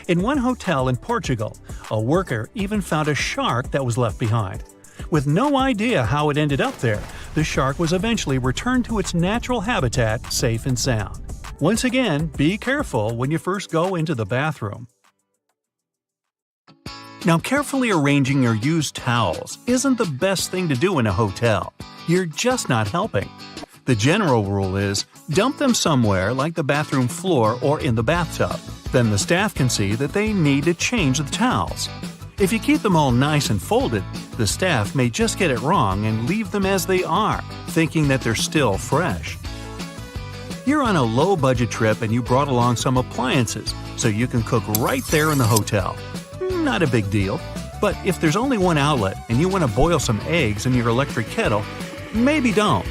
S2: In one hotel in Portugal, a worker even found a shark that was left behind. With no idea how it ended up there, the shark was eventually returned to its natural habitat safe and sound. Once again, be careful when you first go into the bathroom. Now, carefully arranging your used towels isn't the best thing to do in a hotel. You're just not helping. The general rule is, dump them somewhere like the bathroom floor or in the bathtub. Then the staff can see that they need to change the towels. If you keep them all nice and folded, the staff may just get it wrong and leave them as they are, thinking that they're still fresh. You're on a low-budget trip and you brought along some appliances, so you can cook right there in the hotel. Not a big deal. But if there's only one outlet and you want to boil some eggs in your electric kettle, maybe don't.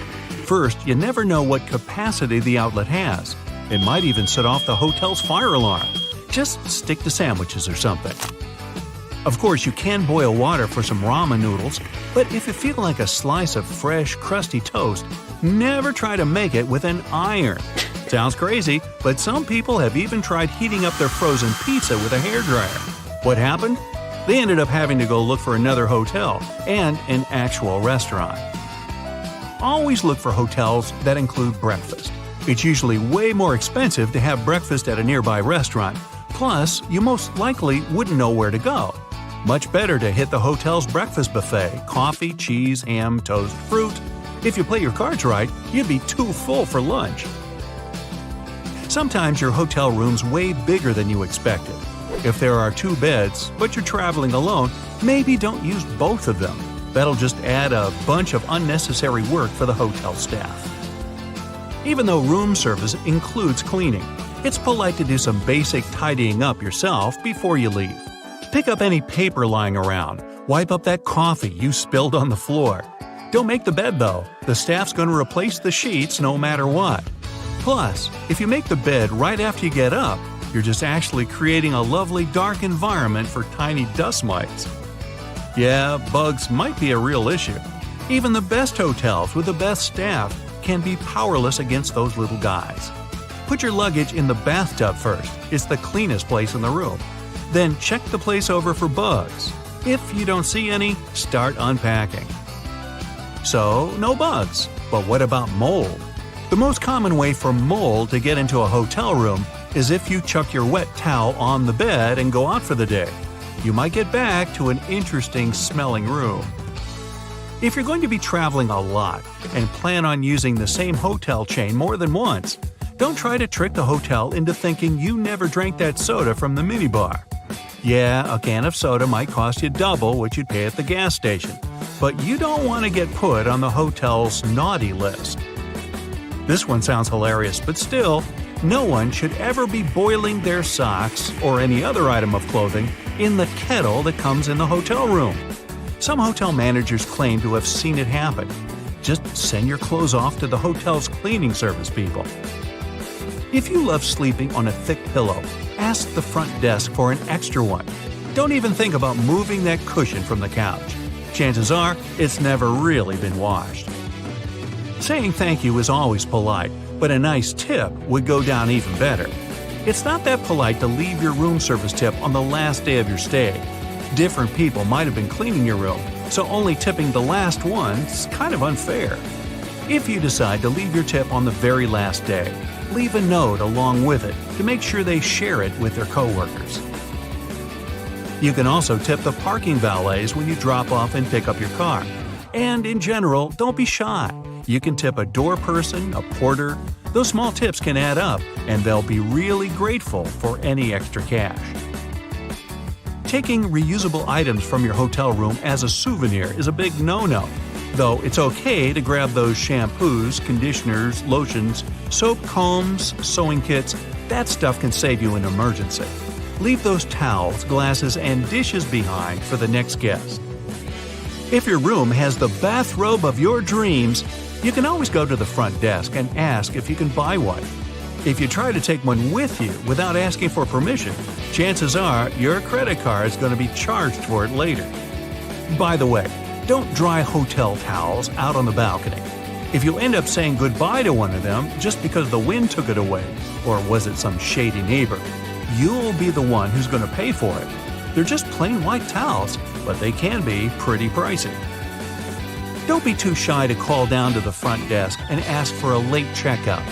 S2: First, you never know what capacity the outlet has. It might even set off the hotel's fire alarm. Just stick to sandwiches or something. Of course, you can boil water for some ramen noodles, but if you feel like a slice of fresh, crusty toast, never try to make it with an iron. Sounds crazy, but some people have even tried heating up their frozen pizza with a hairdryer. What happened? They ended up having to go look for another hotel and an actual restaurant. Always look for hotels that include breakfast. It's usually way more expensive to have breakfast at a nearby restaurant, plus you most likely wouldn't know where to go. Much better to hit the hotel's breakfast buffet, coffee, cheese, ham, toast, fruit. If you play your cards right, you'd be too full for lunch. Sometimes your hotel room's way bigger than you expected. If there are 2 beds, but you're traveling alone, maybe don't use both of them. That'll just add a bunch of unnecessary work for the hotel staff. Even though room service includes cleaning, it's polite to do some basic tidying up yourself before you leave. Pick up any paper lying around. Wipe up that coffee you spilled on the floor. Don't make the bed though. The staff's going to replace the sheets no matter what. Plus, if you make the bed right after you get up, you're just actually creating a lovely dark environment for tiny dust mites. Yeah, bugs might be a real issue. Even the best hotels with the best staff can be powerless against those little guys. Put your luggage in the bathtub first. It's the cleanest place in the room. Then check the place over for bugs. If you don't see any, start unpacking. So, no bugs. But what about mold? The most common way for mold to get into a hotel room is if you chuck your wet towel on the bed and go out for the day. You might get back to an interesting smelling room. If you're going to be traveling a lot and plan on using the same hotel chain more than once, don't try to trick the hotel into thinking you never drank that soda from the minibar. Yeah, a can of soda might cost you double what you'd pay at the gas station, but you don't want to get put on the hotel's naughty list. This one sounds hilarious, but still, no one should ever be boiling their socks or any other item of clothing in the kettle that comes in the hotel room. Some hotel managers claim to have seen it happen. Just send your clothes off to the hotel's cleaning service people. If you love sleeping on a thick pillow, ask the front desk for an extra one. Don't even think about moving that cushion from the couch. Chances are, it's never really been washed. Saying thank you is always polite, but a nice tip would go down even better. It's not that polite to leave your room service tip on the last day of your stay. Different people might have been cleaning your room, so only tipping the last one's kind of unfair. If you decide to leave your tip on the very last day, leave a note along with it to make sure they share it with their coworkers. You can also tip the parking valets when you drop off and pick up your car. And in general, don't be shy. You can tip a door person, a porter. Those small tips can add up, and they'll be really grateful for any extra cash. Taking reusable items from your hotel room as a souvenir is a big no-no, though it's okay to grab those shampoos, conditioners, lotions, soap, combs, sewing kits. That stuff can save you an emergency. Leave those towels, glasses, and dishes behind for the next guest. If your room has the bathrobe of your dreams, you can always go to the front desk and ask if you can buy one. If you try to take one with you without asking for permission, chances are your credit card is going to be charged for it later. By the way, don't dry hotel towels out on the balcony. If you end up saying goodbye to one of them just because the wind took it away, or was it some shady neighbor, you'll be the one who's going to pay for it. They're just plain white towels, but they can be pretty pricey. Don't be too shy to call down to the front desk and ask for a late checkout.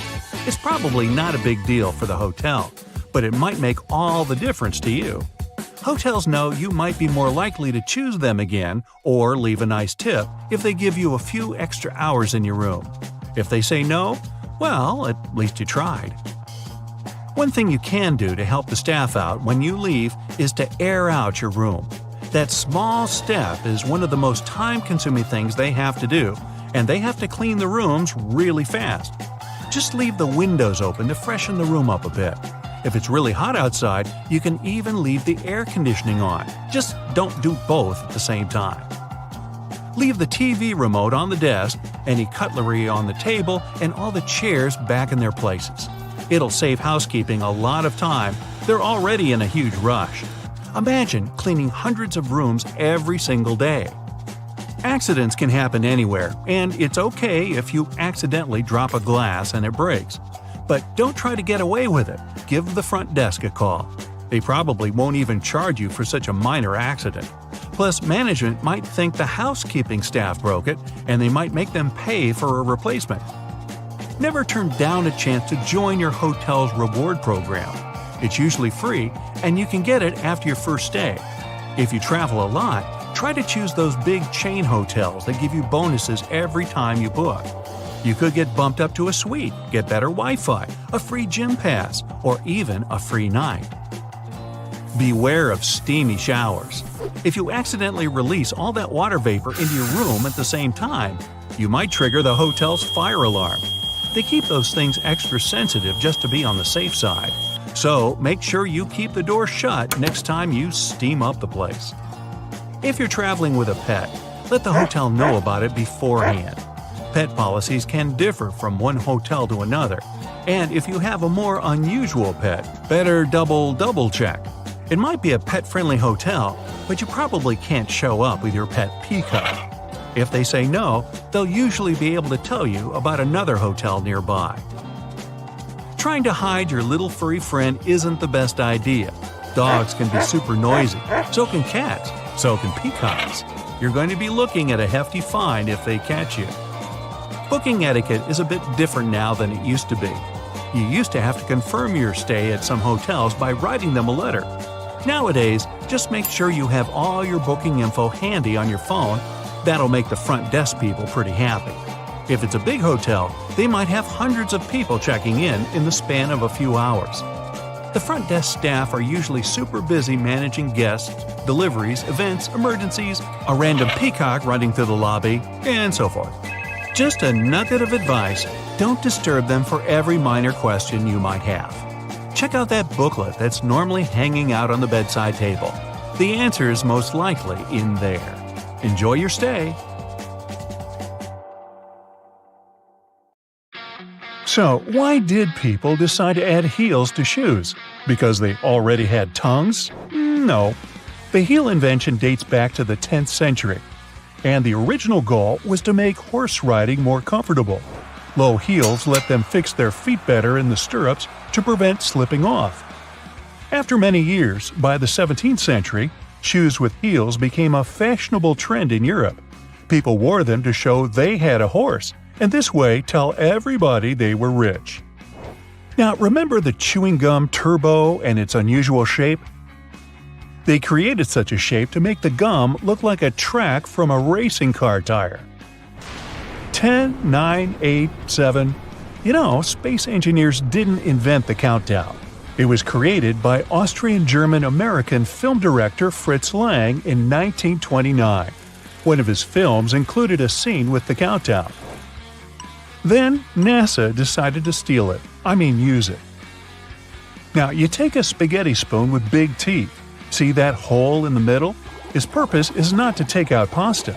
S2: It's probably not a big deal for the hotel, but it might make all the difference to you. Hotels know you might be more likely to choose them again or leave a nice tip if they give you a few extra hours in your room. If they say no, well, at least you tried. One thing you can do to help the staff out when you leave is to air out your room. That small step is one of the most time-consuming things they have to do, and they have to clean the rooms really fast. Just leave the windows open to freshen the room up a bit. If it's really hot outside, you can even leave the air conditioning on. Just don't do both at the same time. Leave the TV remote on the desk, any cutlery on the table, and all the chairs back in their places. It'll save housekeeping a lot of time. They're already in a huge rush. Imagine cleaning hundreds of rooms every single day. Accidents can happen anywhere, and it's okay if you accidentally drop a glass and it breaks. But don't try to get away with it. Give the front desk a call. They probably won't even charge you for such a minor accident. Plus, management might think the housekeeping staff broke it, and they might make them pay for a replacement. Never turn down a chance to join your hotel's reward program. It's usually free, and you can get it after your first stay. If you travel a lot, try to choose those big chain hotels that give you bonuses every time you book. You could get bumped up to a suite, get better Wi-Fi, a free gym pass, or even a free night. Beware of steamy showers. If you accidentally release all that water vapor into your room at the same time, you might trigger the hotel's fire alarm. They keep those things extra sensitive just to be on the safe side. So make sure you keep the door shut next time you steam up the place. If you're traveling with a pet, let the hotel know about it beforehand. Pet policies can differ from one hotel to another, and if you have a more unusual pet, better double check. It might be a pet-friendly hotel, but you probably can't show up with your pet peacock. If they say no, they'll usually be able to tell you about another hotel nearby. Trying to hide your little furry friend isn't the best idea. Dogs can be super noisy, so can cats, so can peacocks. You're going to be looking at a hefty fine if they catch you. Booking etiquette is a bit different now than it used to be. You used to have to confirm your stay at some hotels by writing them a letter. Nowadays, just make sure you have all your booking info handy on your phone. That'll make the front desk people pretty happy. If it's a big hotel, they might have hundreds of people checking in the span of a few hours. The front desk staff are usually super busy managing guests, deliveries, events, emergencies, a random peacock running through the lobby, and so forth. Just a nugget of advice, don't disturb them for every minor question you might have. Check out that booklet that's normally hanging out on the bedside table. The answer is most likely in there. Enjoy your stay. So, why did people decide to add heels to shoes? Because they already had tongues? No. The heel invention dates back to the 10th century, and the original goal was to make horse riding more comfortable. Low heels let them fix their feet better in the stirrups to prevent slipping off. After many years, by the 17th century, shoes with heels became a fashionable trend in Europe. People wore them to show they had a horse, and this way tell everybody they were rich. Now, remember the chewing gum Turbo and its unusual shape? They created such a shape to make the gum look like a track from a racing car tire. 10, 9, 8, 7. Space engineers didn't invent the countdown. It was created by Austrian-German-American film director Fritz Lang in 1929. One of his films included a scene with the countdown. Then NASA decided to steal it. Use it. Now, you take a spaghetti spoon with big teeth. See that hole in the middle? Its purpose is not to take out pasta.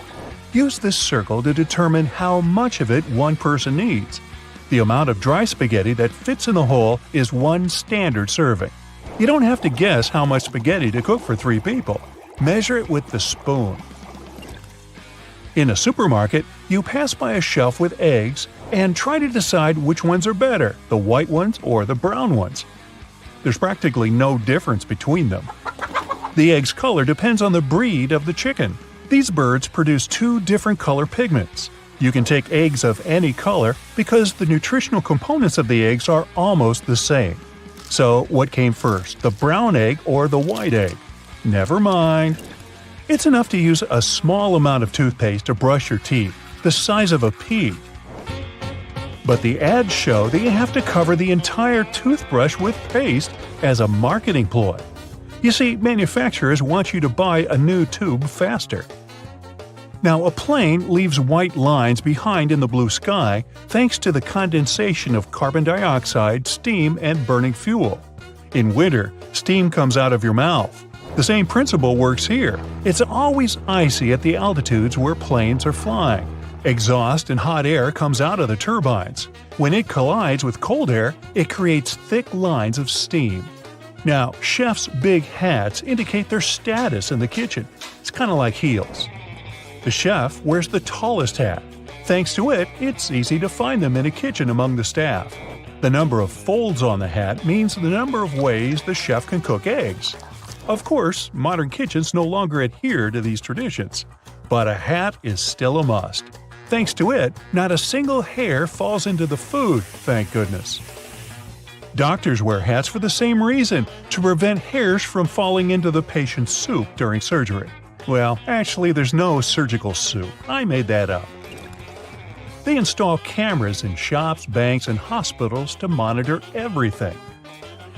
S2: Use this circle to determine how much of it one person needs. The amount of dry spaghetti that fits in the hole is one standard serving. You don't have to guess how much spaghetti to cook for 3 people. Measure it with the spoon. In a supermarket, you pass by a shelf with eggs and try to decide which ones are better, the white ones or the brown ones. There's practically no difference between them. The egg's color depends on the breed of the chicken. These birds produce 2 different color pigments. You can take eggs of any color because the nutritional components of the eggs are almost the same. So, what came first, the brown egg or the white egg? Never mind. It's enough to use a small amount of toothpaste to brush your teeth, the size of a pea. But the ads show that you have to cover the entire toothbrush with paste as a marketing ploy. You see, manufacturers want you to buy a new tube faster. Now, a plane leaves white lines behind in the blue sky thanks to the condensation of carbon dioxide, steam, and burning fuel. In winter, steam comes out of your mouth. The same principle works here. It's always icy at the altitudes where planes are flying. Exhaust and hot air comes out of the turbines. When it collides with cold air, it creates thick lines of steam. Now, chefs' big hats indicate their status in the kitchen. It's kind of like heels. The chef wears the tallest hat. Thanks to it, it's easy to find them in a kitchen among the staff. The number of folds on the hat means the number of ways the chef can cook eggs. Of course, modern kitchens no longer adhere to these traditions, but a hat is still a must. Thanks to it, not a single hair falls into the food, thank goodness. Doctors wear hats for the same reason, to prevent hairs from falling into the patient's soup during surgery. Well, actually, there's no surgical soup. I made that up. They install cameras in shops, banks, and hospitals to monitor everything.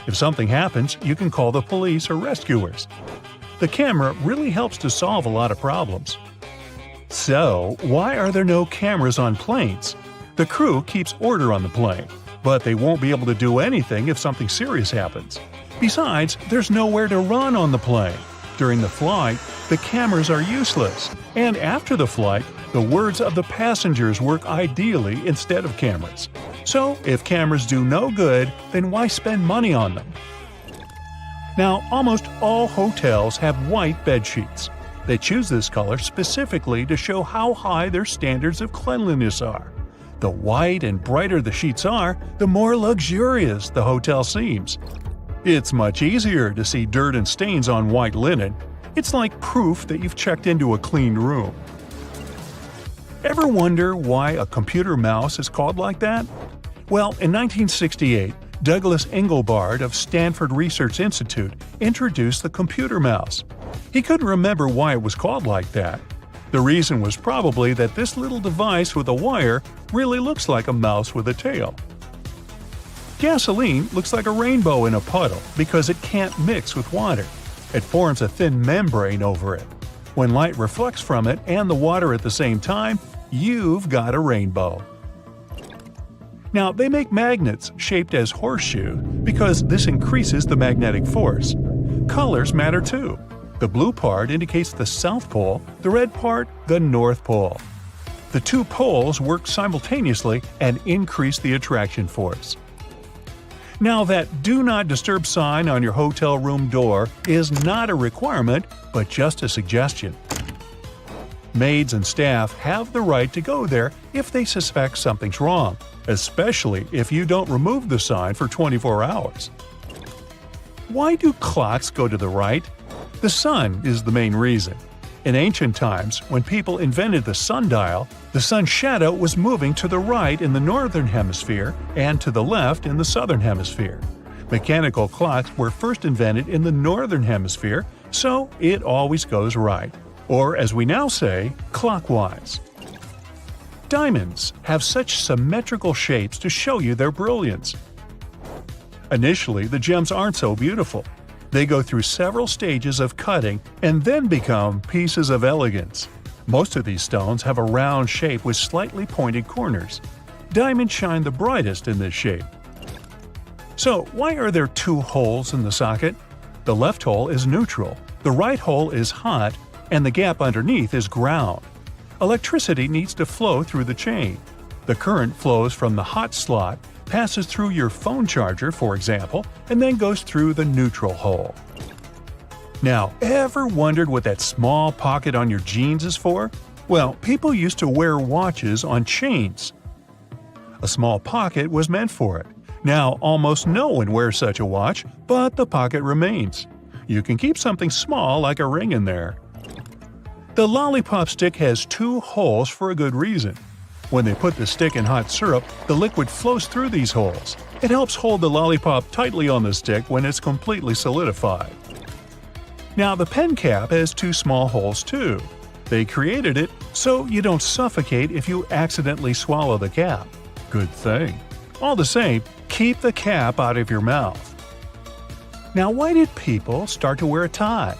S2: If something happens, you can call the police or rescuers. The camera really helps to solve a lot of problems. So, why are there no cameras on planes? The crew keeps order on the plane, but they won't be able to do anything if something serious happens. Besides, there's nowhere to run on the plane. During the flight, the cameras are useless, and after the flight, the words of the passengers work ideally instead of cameras. So, if cameras do no good, then why spend money on them? Now, almost all hotels have white bed sheets. They choose this color specifically to show how high their standards of cleanliness are. The white and brighter the sheets are, the more luxurious the hotel seems. It's much easier to see dirt and stains on white linen. It's like proof that you've checked into a clean room. Ever wonder why a computer mouse is called like that? Well, in 1968, Douglas Engelbart of Stanford Research Institute introduced the computer mouse. He couldn't remember why it was called like that. The reason was probably that this little device with a wire really looks like a mouse with a tail. Gasoline looks like a rainbow in a puddle because it can't mix with water. It forms a thin membrane over it. When light reflects from it and the water at the same time, you've got a rainbow. Now, they make magnets shaped as horseshoe because this increases the magnetic force. Colors matter too. The blue part indicates the South Pole, the red part, the North Pole. The two poles work simultaneously and increase the attraction force. Now, that Do Not Disturb sign on your hotel room door is not a requirement, but just a suggestion. Maids and staff have the right to go there if they suspect something's wrong, especially if you don't remove the sign for 24 hours. Why do clocks go to the right? The sun is the main reason. In ancient times, when people invented the sundial, the sun's shadow was moving to the right in the northern hemisphere and to the left in the southern hemisphere. Mechanical clocks were first invented in the northern hemisphere, so it always goes right. Or, as we now say, clockwise. Diamonds have such symmetrical shapes to show you their brilliance. Initially, the gems aren't so beautiful. They go through several stages of cutting and then become pieces of elegance. Most of these stones have a round shape with slightly pointed corners. Diamonds shine the brightest in this shape. So, why are there two holes in the socket? The left hole is neutral, the right hole is hot, and the gap underneath is ground. Electricity needs to flow through the chain. The current flows from the hot slot, passes through your phone charger, for example, and then goes through the neutral hole. Now, ever wondered what that small pocket on your jeans is for? Well, people used to wear watches on chains. A small pocket was meant for it. Now, almost no one wears such a watch, but the pocket remains. You can keep something small like a ring in there. The lollipop stick has two holes for a good reason. When they put the stick in hot syrup, the liquid flows through these holes. It helps hold the lollipop tightly on the stick when it's completely solidified. Now, the pen cap has two small holes too. They created it so you don't suffocate if you accidentally swallow the cap. Good thing. All the same, keep the cap out of your mouth. Now, why did people start to wear a tie?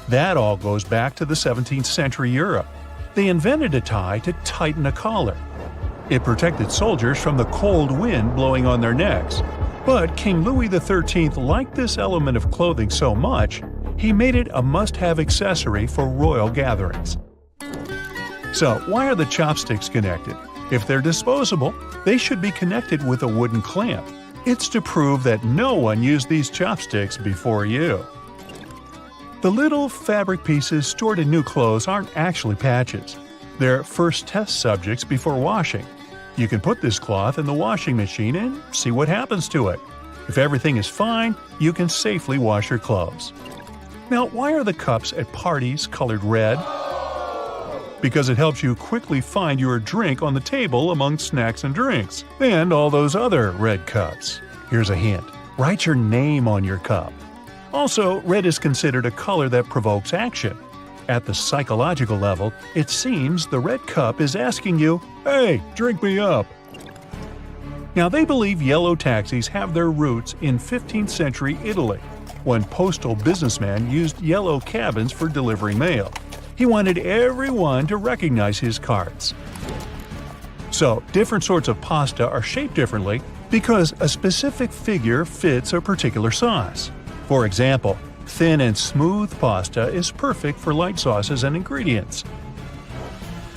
S2: That all goes back to the 17th century Europe. They invented a tie to tighten a collar. It protected soldiers from the cold wind blowing on their necks. But King Louis XIII liked this element of clothing so much, he made it a must-have accessory for royal gatherings. So, why are the chopsticks connected? If they're disposable, they should be connected with a wooden clamp. It's to prove that no one used these chopsticks before you. The little fabric pieces stored in new clothes aren't actually patches. They're first test subjects before washing. You can put this cloth in the washing machine and see what happens to it. If everything is fine, you can safely wash your clothes. Now, why are the cups at parties colored red? Because it helps you quickly find your drink on the table among snacks and drinks, and all those other red cups. Here's a hint. Write your name on your cup. Also, red is considered a color that provokes action. At the psychological level, it seems the red cup is asking you, "Hey, drink me up." Now, they believe yellow taxis have their roots in 15th century Italy, when postal businessman used yellow cabins for delivering mail. He wanted everyone to recognize his cards. So, different sorts of pasta are shaped differently because a specific figure fits a particular sauce. For example, thin and smooth pasta is perfect for light sauces and ingredients.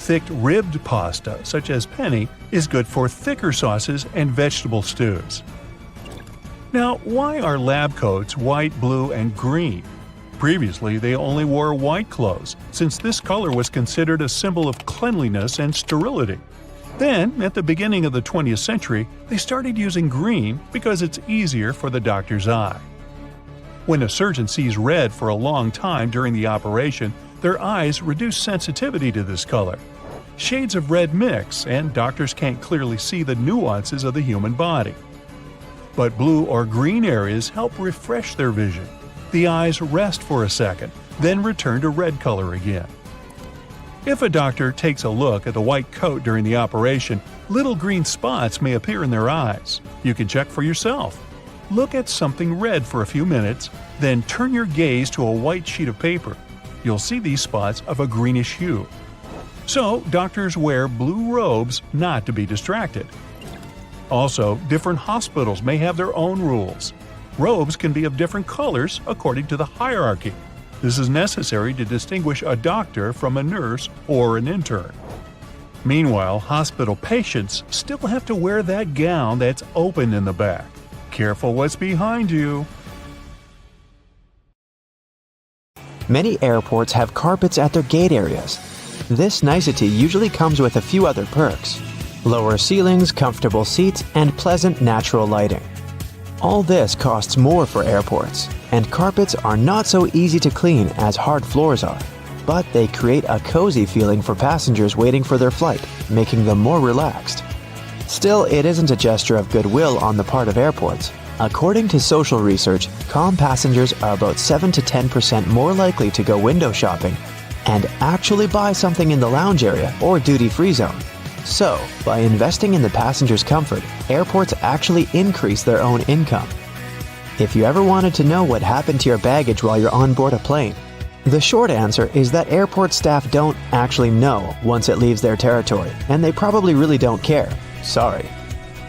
S2: Thick ribbed pasta, such as penne, is good for thicker sauces and vegetable stews. Now, why are lab coats white, blue, and green? Previously, they only wore white clothes, since this color was considered a symbol of cleanliness and sterility. Then, at the beginning of the 20th century, they started using green because it's easier for the doctor's eye. When a surgeon sees red for a long time during the operation, their eyes reduce sensitivity to this color. Shades of red mix, and doctors can't clearly see the nuances of the human body. But blue or green areas help refresh their vision. The eyes rest for a second, then return to red color again. If a doctor takes a look at the white coat during the operation, little green spots may appear in their eyes. You can check for yourself. Look at something red for a few minutes, then turn your gaze to a white sheet of paper. You'll see these spots of a greenish hue. So, doctors wear blue robes not to be distracted. Also, different hospitals may have their own rules. Robes can be of different colors according to the hierarchy. This is necessary to distinguish a doctor from a nurse or an intern. Meanwhile, hospital patients still have to wear that gown that's open in the back. Careful what's behind you.
S1: Many airports have carpets at their gate areas. This nicety usually comes with a few other perks: lower ceilings, comfortable seats, and pleasant natural lighting. All this costs more for airports, and carpets are not so easy to clean as hard floors are, but they create a cozy feeling for passengers waiting for their flight, making them more relaxed. Still, it isn't a gesture of goodwill on the part of airports. According to social research, calm passengers are about 7 to 10% more likely to go window shopping and actually buy something in the lounge area or duty-free zone. So, by investing in the passenger's comfort, airports actually increase their own income. If you ever wanted to know what happened to your baggage while you're on board a plane, the short answer is that airport staff don't actually know once it leaves their territory, and they probably really don't care. Sorry.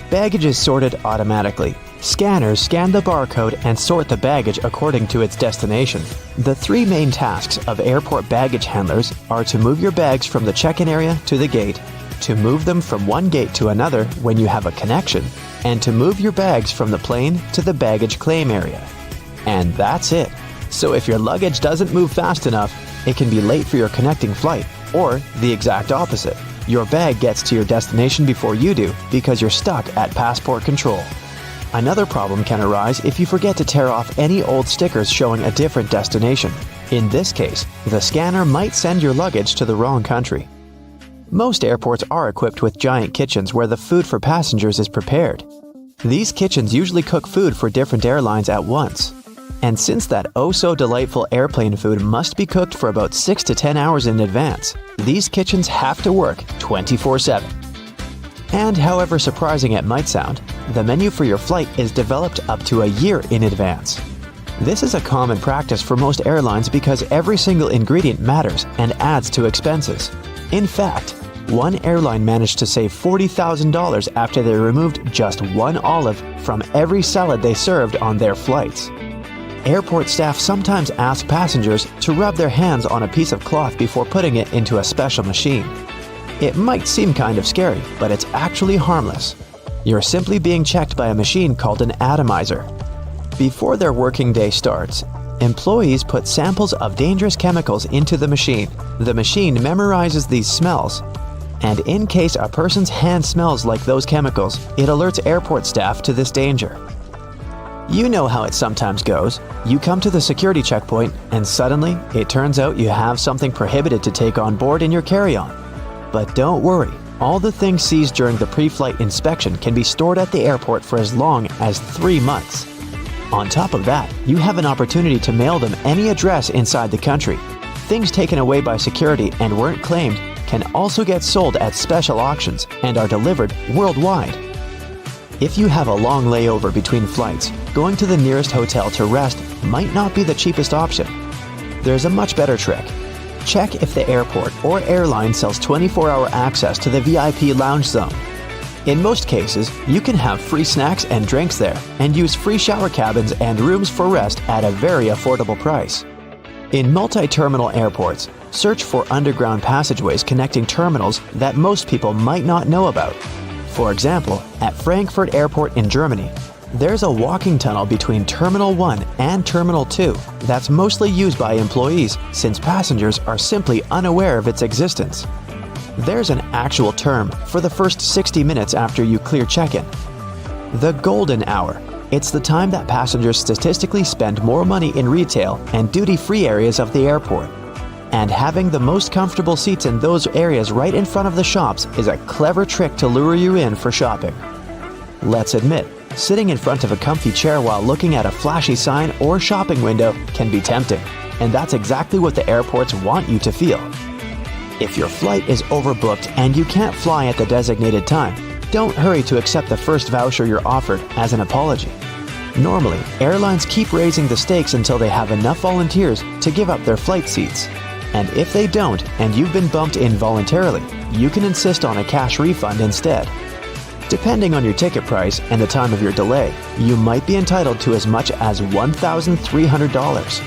S1: Baggage is sorted automatically. Scanners scan the barcode and sort the baggage according to its destination. The three main tasks of airport baggage handlers are to move your bags from the check-in area to the gate, to move them from one gate to another when you have a connection, and to move your bags from the plane to the baggage claim area. And that's it. So if your luggage doesn't move fast enough, it can be late for your connecting flight, or the exact opposite. Your bag gets to your destination before you do because you're stuck at passport control. Another problem can arise if you forget to tear off any old stickers showing a different destination. In this case, the scanner might send your luggage to the wrong country. Most airports are equipped with giant kitchens where the food for passengers is prepared. These kitchens usually cook food for different airlines at once. And since that oh-so-delightful airplane food must be cooked for about 6 to 10 hours in advance, these kitchens have to work 24/7. And however surprising it might sound, the menu for your flight is developed up to a year in advance. This is a common practice for most airlines because every single ingredient matters and adds to expenses. In fact, one airline managed to save $40,000 after they removed just one olive from every salad they served on their flights. Airport staff sometimes ask passengers to rub their hands on a piece of cloth before putting it into a special machine. It might seem kind of scary, but it's actually harmless. You're simply being checked by a machine called an atomizer. Before their working day starts, employees put samples of dangerous chemicals into the machine. The machine memorizes these smells, and in case a person's hand smells like those chemicals, it alerts airport staff to this danger. You know how it sometimes goes. You come to the security checkpoint, and suddenly, it turns out you have something prohibited to take on board in your carry-on. But don't worry, all the things seized during the pre-flight inspection can be stored at the airport for as long as 3 months. On top of that, you have an opportunity to mail them any address inside the country. Things taken away by security and weren't claimed can also get sold at special auctions and are delivered worldwide. If you have a long layover between flights, going to the nearest hotel to rest might not be the cheapest option. There's a much better trick. Check if the airport or airline sells 24-hour access to the VIP lounge zone. In most cases, you can have free snacks and drinks there and use free shower cabins and rooms for rest at a very affordable price. In multi-terminal airports, search for underground passageways connecting terminals that most people might not know about. For example, at Frankfurt Airport in Germany, there's a walking tunnel between Terminal 1 and Terminal 2 that's mostly used by employees since passengers are simply unaware of its existence. There's an actual term for the first 60 minutes after you clear check-in. The golden hour. It's the time that passengers statistically spend more money in retail and duty-free areas of the airport. And having the most comfortable seats in those areas right in front of the shops is a clever trick to lure you in for shopping. Let's admit, sitting in front of a comfy chair while looking at a flashy sign or shopping window can be tempting, and that's exactly what the airports want you to feel. If your flight is overbooked and you can't fly at the designated time, don't hurry to accept the first voucher you're offered as an apology. Normally, airlines keep raising the stakes until they have enough volunteers to give up their flight seats. And if they don't, and you've been bumped involuntarily, you can insist on a cash refund instead. Depending on your ticket price and the time of your delay, you might be entitled to as much as $1,300.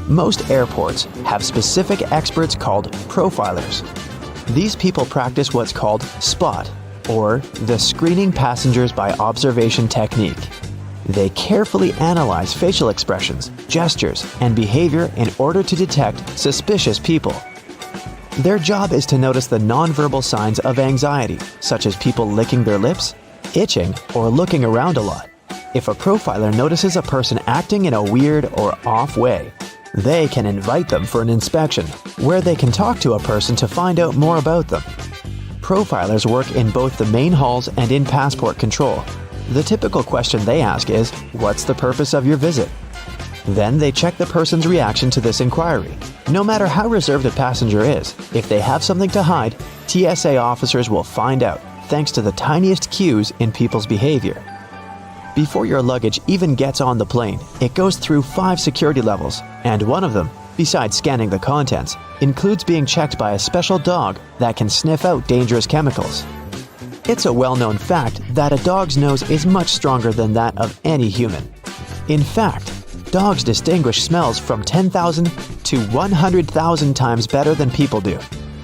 S1: Most airports have specific experts called profilers. These people practice what's called SPOT, or the screening passengers by observation technique. They carefully analyze facial expressions, gestures, and behavior in order to detect suspicious people. Their job is to notice the nonverbal signs of anxiety, such as people licking their lips, itching, or looking around a lot. If a profiler notices a person acting in a weird or off way, they can invite them for an inspection, where they can talk to a person to find out more about them. Profilers work in both the main halls and in passport control. The typical question they ask is, "What's the purpose of your visit?" Then they check the person's reaction to this inquiry. No matter how reserved a passenger is, if they have something to hide, TSA officers will find out, thanks to the tiniest cues in people's behavior. Before your luggage even gets on the plane, it goes through 5 security levels, and one of them, besides scanning the contents, includes being checked by a special dog that can sniff out dangerous chemicals. It's a well-known fact that a dog's nose is much stronger than that of any human. In fact, dogs distinguish smells from 10,000 to 100,000 times better than people do.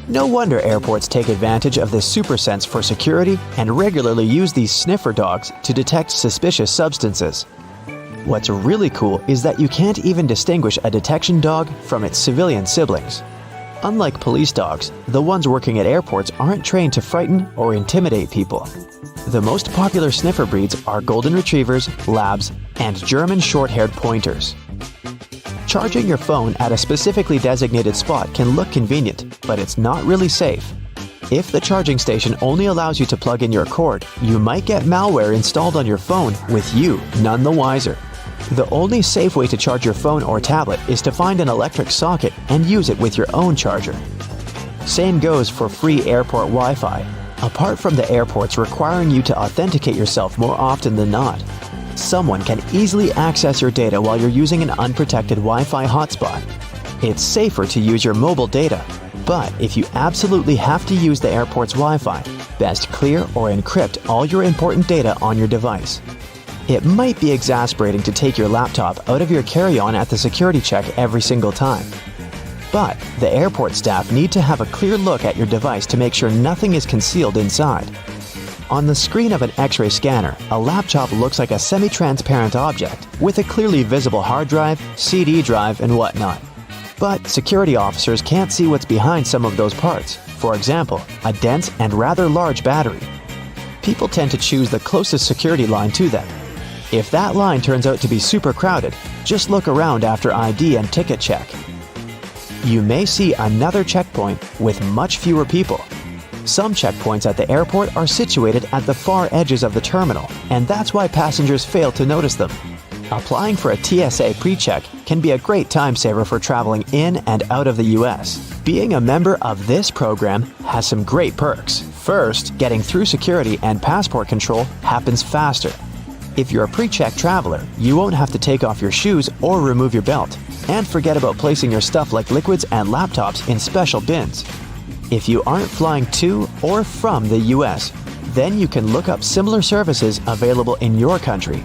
S1: No wonder airports take advantage of this super sense for security and regularly use these sniffer dogs to detect suspicious substances. What's really cool is that you can't even distinguish a detection dog from its civilian siblings. Unlike police dogs, the ones working at airports aren't trained to frighten or intimidate people. The most popular sniffer breeds are golden retrievers, labs, and German short-haired pointers. Charging your phone at a specifically designated spot can look convenient, but it's not really safe. If the charging station only allows you to plug in your cord, you might get malware installed on your phone with you none the wiser. The only safe way to charge your phone or tablet is to find an electric socket and use it with your own charger. Same goes for free airport Wi-Fi, apart from the airports requiring you to authenticate yourself more often than not. Someone can easily access your data while you're using an unprotected Wi-Fi hotspot. It's safer to use your mobile data, but if you absolutely have to use the airport's Wi-Fi, best clear or encrypt all your important data on your device. It might be exasperating to take your laptop out of your carry-on at the security check every single time. But the airport staff need to have a clear look at your device to make sure nothing is concealed inside. On the screen of an X-ray scanner, a laptop looks like a semi-transparent object with a clearly visible hard drive, CD drive, and whatnot. But security officers can't see what's behind some of those parts. For example, a dense and rather large battery. People tend to choose the closest security line to them. If that line turns out to be super crowded, just look around after ID and ticket check. You may see another checkpoint with much fewer people. Some checkpoints at the airport are situated at the far edges of the terminal, and that's why passengers fail to notice them. Applying for a TSA pre-check can be a great time saver for traveling in and out of the US. Being a member of this program has some great perks. First, getting through security and passport control happens faster. If you're a pre-check traveler, you won't have to take off your shoes or remove your belt. And forget about placing your stuff like liquids and laptops in special bins. If you aren't flying to or from the US, then you can look up similar services available in your country.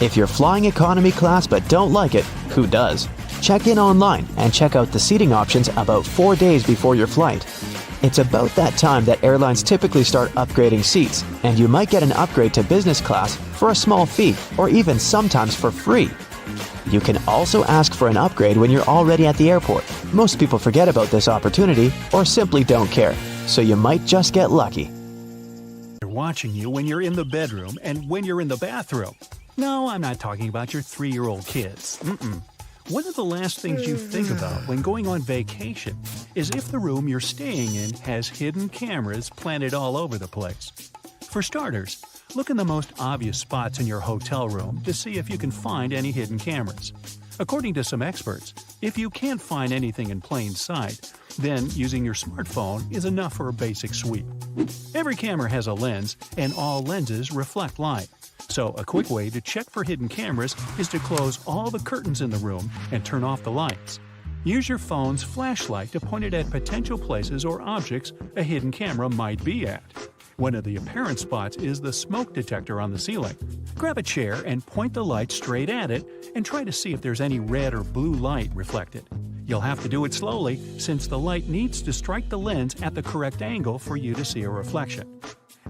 S1: If you're flying economy class but don't like it, who does? Check in online and check out the seating options about 4 days before your flight. It's about that time that airlines typically start upgrading seats, and you might get an upgrade to business class for a small fee or even sometimes for free. You can also ask for an upgrade when you're already at the airport. Most people forget about this opportunity or simply don't care, so you might just get lucky.
S2: They're watching you when you're in the bedroom and when you're in the bathroom. No, I'm not talking about your 3-year-old kids. One of the last things you think about when going on vacation is if the room you're staying in has hidden cameras planted all over the place. For starters, look in the most obvious spots in your hotel room to see if you can find any hidden cameras. According to some experts, if you can't find anything in plain sight, then using your smartphone is enough for a basic sweep. Every camera has a lens, and all lenses reflect light. So a quick way to check for hidden cameras is to close all the curtains in the room and turn off the lights. Use your phone's flashlight to point it at potential places or objects a hidden camera might be at. One of the apparent spots is the smoke detector on the ceiling. Grab a chair and point the light straight at it and try to see if there's any red or blue light reflected. You'll have to do it slowly since the light needs to strike the lens at the correct angle for you to see a reflection.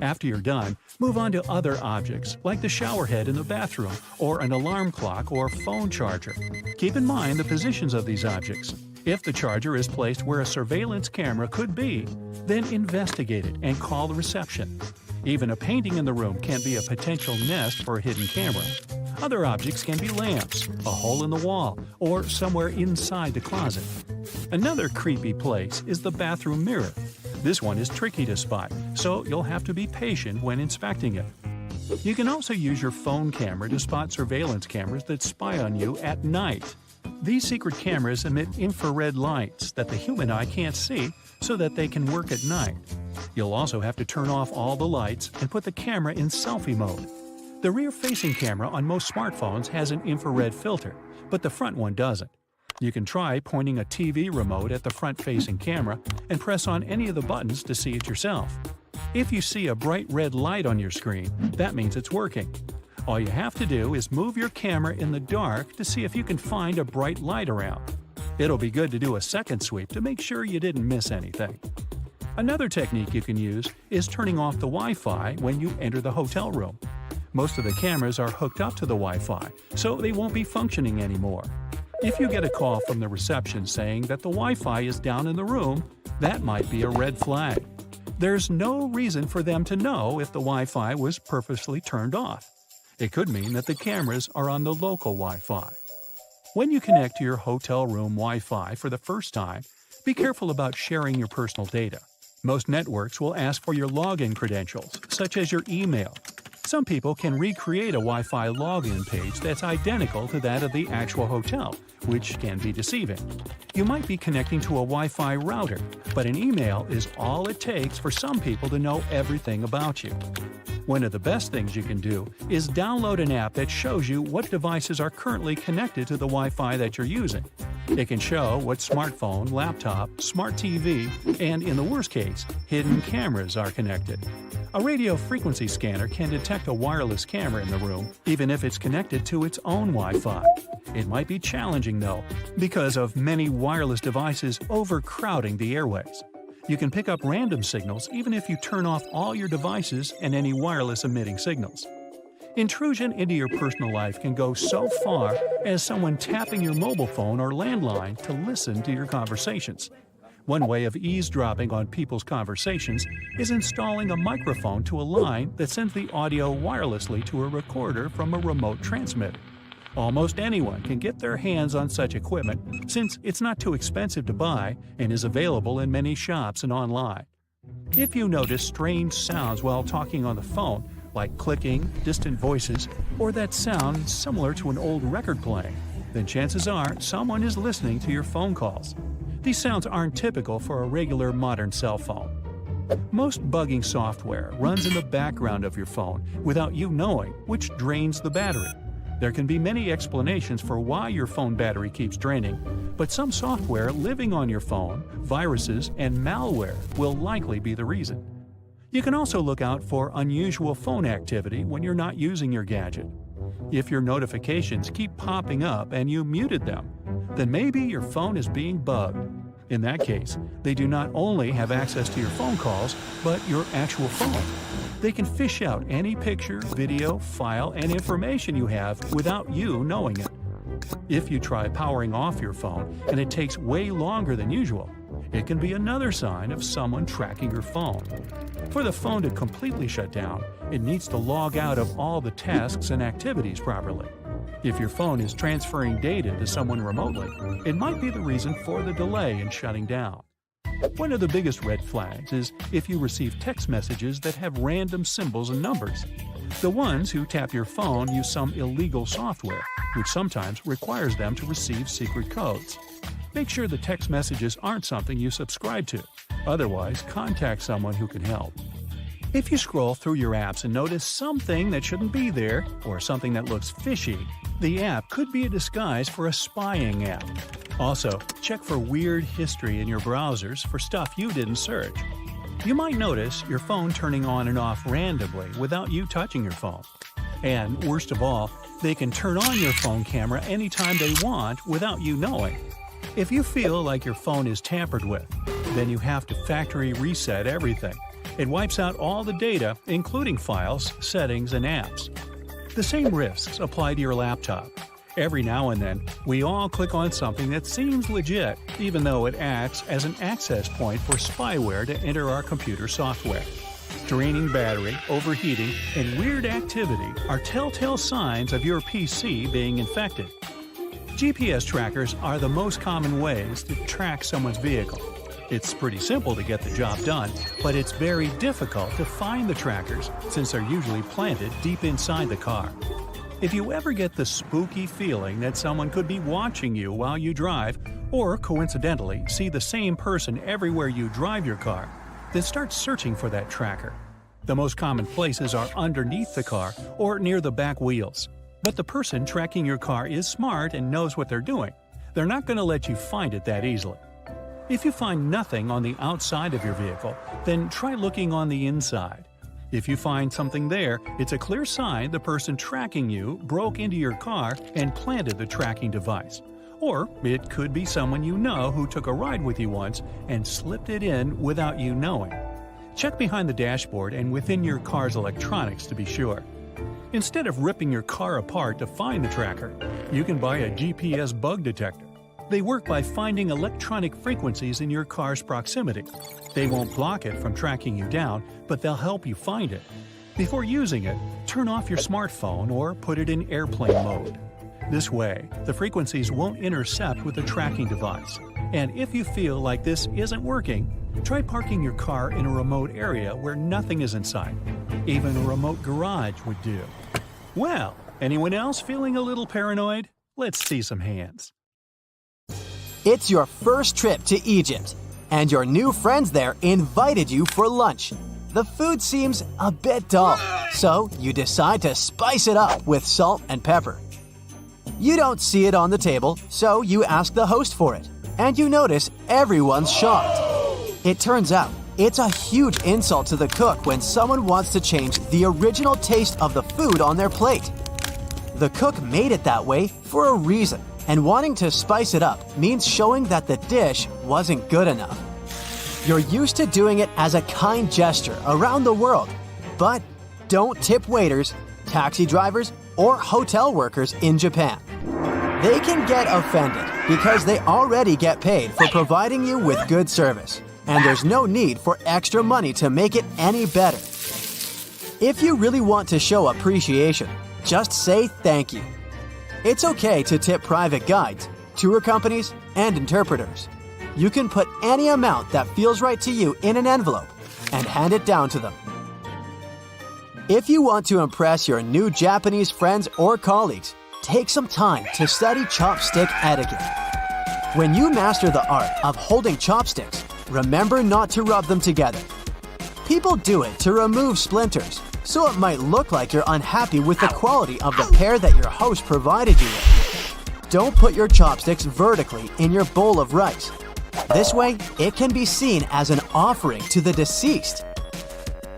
S2: After you're done, move on to other objects like the shower head in the bathroom or an alarm clock or phone charger. Keep in mind the positions of these objects. If the charger is placed where a surveillance camera could be, then investigate it and call the reception. Even a painting in the room can be a potential nest for a hidden camera. Other objects can be lamps, a hole in the wall, or somewhere inside the closet. Another creepy place is the bathroom mirror. This one is tricky to spot, so you'll have to be patient when inspecting it. You can also use your phone camera to spot surveillance cameras that spy on you at night. These secret cameras emit infrared lights that the human eye can't see so that they can work at night. You'll also have to turn off all the lights and put the camera in selfie mode. The rear-facing camera on most smartphones has an infrared filter, but the front one doesn't. You can try pointing a TV remote at the front-facing camera and press on any of the buttons to see it yourself. If you see a bright red light on your screen, that means it's working. All you have to do is move your camera in the dark to see if you can find a bright light around. It'll be good to do a second sweep to make sure you didn't miss anything. Another technique you can use is turning off the Wi-Fi when you enter the hotel room. Most of the cameras are hooked up to the Wi-Fi, so they won't be functioning anymore. If you get a call from the reception saying that the Wi-Fi is down in the room, that might be a red flag. There's no reason for them to know if the Wi-Fi was purposely turned off. It could mean that the cameras are on the local Wi-Fi. When you connect to your hotel room Wi-Fi for the first time, be careful about sharing your personal data. Most networks will ask for your login credentials, such as your email. Some people can recreate a Wi-Fi login page that's identical to that of the actual hotel, which can be deceiving. You might be connecting to a Wi-Fi router, but an email is all it takes for some people to know everything about you. One of the best things you can do is download an app that shows you what devices are currently connected to the Wi-Fi that you're using. It can show what smartphone, laptop, smart TV, and in the worst case, hidden cameras are connected. A radio frequency scanner can detect a wireless camera in the room, even if it's connected to its own Wi-Fi. It might be challenging, though, because of many wireless devices overcrowding the airways. You can pick up random signals even if you turn off all your devices and any wireless emitting signals. Intrusion into your personal life can go so far as someone tapping your mobile phone or landline to listen to your conversations. One way of eavesdropping on people's conversations is installing a microphone to a line that sends the audio wirelessly to a recorder from a remote transmitter. Almost anyone can get their hands on such equipment since it's not too expensive to buy and is available in many shops and online. If you notice strange sounds while talking on the phone, like clicking, distant voices, or that sound similar to an old record playing, then chances are someone is listening to your phone calls. These sounds aren't typical for a regular modern cell phone. Most bugging software runs in the background of your phone without you knowing, which drains the battery. There can be many explanations for why your phone battery keeps draining, but some software living on your phone, viruses, and malware will likely be the reason. You can also look out for unusual phone activity when you're not using your gadget. If your notifications keep popping up and you muted them, then maybe your phone is being bugged. In that case, they do not only have access to your phone calls, but your actual phone. They can fish out any picture, video, file, and information you have without you knowing it. If you try powering off your phone and it takes way longer than usual, it can be another sign of someone tracking your phone. For the phone to completely shut down, it needs to log out of all the tasks and activities properly. If your phone is transferring data to someone remotely, it might be the reason for the delay in shutting down. One of the biggest red flags is if you receive text messages that have random symbols and numbers. The ones who tap your phone use some illegal software, which sometimes requires them to receive secret codes. Make sure the text messages aren't something you subscribe to. Otherwise, contact someone who can help. If you scroll through your apps and notice something that shouldn't be there, or something that looks fishy, the app could be a disguise for a spying app. Also, check for weird history in your browsers for stuff you didn't search. You might notice your phone turning on and off randomly without you touching your phone. And worst of all, they can turn on your phone camera anytime they want without you knowing. If you feel like your phone is tampered with, then you have to factory reset everything. It wipes out all the data, including files, settings, and apps. The same risks apply to your laptop. Every now and then, we all click on something that seems legit, even though it acts as an access point for spyware to enter our computer software. Draining battery, overheating, and weird activity are telltale signs of your PC being infected. GPS trackers are the most common ways to track someone's vehicle. It's pretty simple to get the job done, but it's very difficult to find the trackers since they're usually planted deep inside the car. If you ever get the spooky feeling that someone could be watching you while you drive, or coincidentally see the same person everywhere you drive your car, then start searching for that tracker. The most common places are underneath the car or near the back wheels. But the person tracking your car is smart and knows what they're doing. They're not going to let you find it that easily. If you find nothing on the outside of your vehicle, then try looking on the inside. If you find something there, it's a clear sign the person tracking you broke into your car and planted the tracking device. Or it could be someone you know who took a ride with you once and slipped it in without you knowing. Check behind the dashboard and within your car's electronics to be sure. Instead of ripping your car apart to find the tracker, you can buy a GPS bug detector. They work by finding electronic frequencies in your car's proximity. They won't block it from tracking you down, but they'll help you find it. Before using it, turn off your smartphone or put it in airplane mode. This way, the frequencies won't intercept with the tracking device. And if you feel like this isn't working, try parking your car in a remote area where nothing is in sight. Even a remote garage would do. Well, anyone else feeling a little paranoid? Let's see some hands.
S1: It's your first trip to Egypt, and your new friends there invited you for lunch. The food seems a bit dull, so you decide to spice it up with salt and pepper. You don't see it on the table, so you ask the host for it, and you notice everyone's shocked. It turns out, it's a huge insult to the cook when someone wants to change the original taste of the food on their plate. The cook made it that way for a reason, and wanting to spice it up means showing that the dish wasn't good enough. You're used to doing it as a kind gesture around the world, but don't tip waiters, taxi drivers, or hotel workers in Japan. They can get offended because they already get paid for providing you with good service, and there's no need for extra money to make it any better. If you really want to show appreciation, just say thank you. It's okay to tip private guides, tour companies, and interpreters. You can put any amount that feels right to you in an envelope and hand it down to them. If you want to impress your new Japanese friends or colleagues, take some time to study chopstick etiquette. When you master the art of holding chopsticks, remember not to rub them together. People do it to remove splinters, so it might look like you're unhappy with the quality of the pair that your host provided you with. Don't put your chopsticks vertically in your bowl of rice. This way, it can be seen as an offering to the deceased.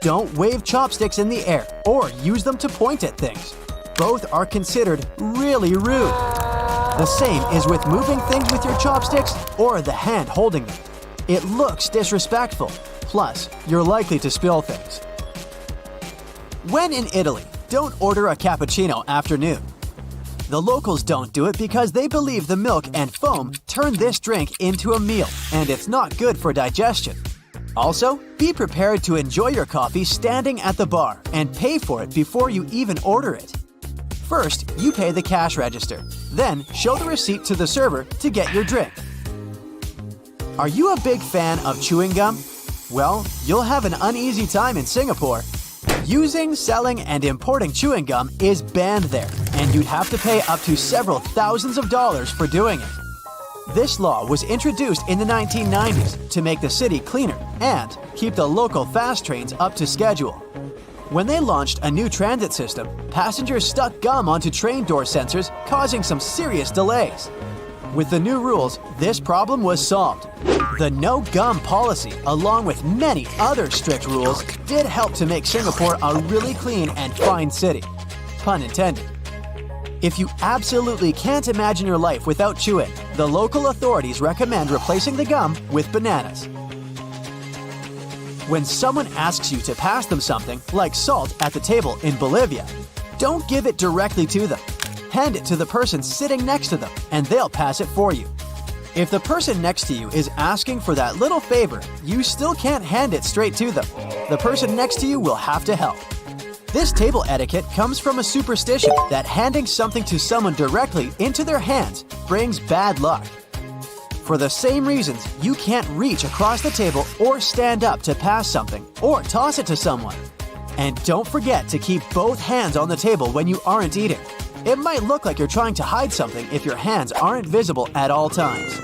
S1: Don't wave chopsticks in the air or use them to point at things. Both are considered really rude. The same is with moving things with your chopsticks or the hand holding them. It looks disrespectful, plus you're likely to spill things. When in Italy, don't order a cappuccino after noon. The locals don't do it because they believe the milk and foam turn this drink into a meal, and it's not good for digestion. Also, be prepared to enjoy your coffee standing at the bar and pay for it before you even order it. First, you pay the cash register, then show the receipt to the server to get your drink. Are you a big fan of chewing gum? Well, you'll have an uneasy time in Singapore. Using, selling, and importing chewing gum is banned there, and you'd have to pay up to several thousands of dollars for doing it. This law was introduced in the 1990s to make the city cleaner and keep the local fast trains up to schedule. When they launched a new transit system, passengers stuck gum onto train door sensors, causing some serious delays. With the new rules, this problem was solved. The no gum policy, along with many other strict rules, did help to make Singapore a really clean and fine city. Pun intended. If you absolutely can't imagine your life without chewing, the local authorities recommend replacing the gum with bananas. When someone asks you to pass them something, like salt at the table in Bolivia, don't give it directly to them. Hand it to the person sitting next to them, and they'll pass it for you. If the person next to you is asking for that little favor, you still can't hand it straight to them. The person next to you will have to help. This table etiquette comes from a superstition that handing something to someone directly into their hands brings bad luck. For the same reasons, you can't reach across the table or stand up to pass something or toss it to someone. And don't forget to keep both hands on the table when you aren't eating. It might look like you're trying to hide something if your hands aren't visible at all times.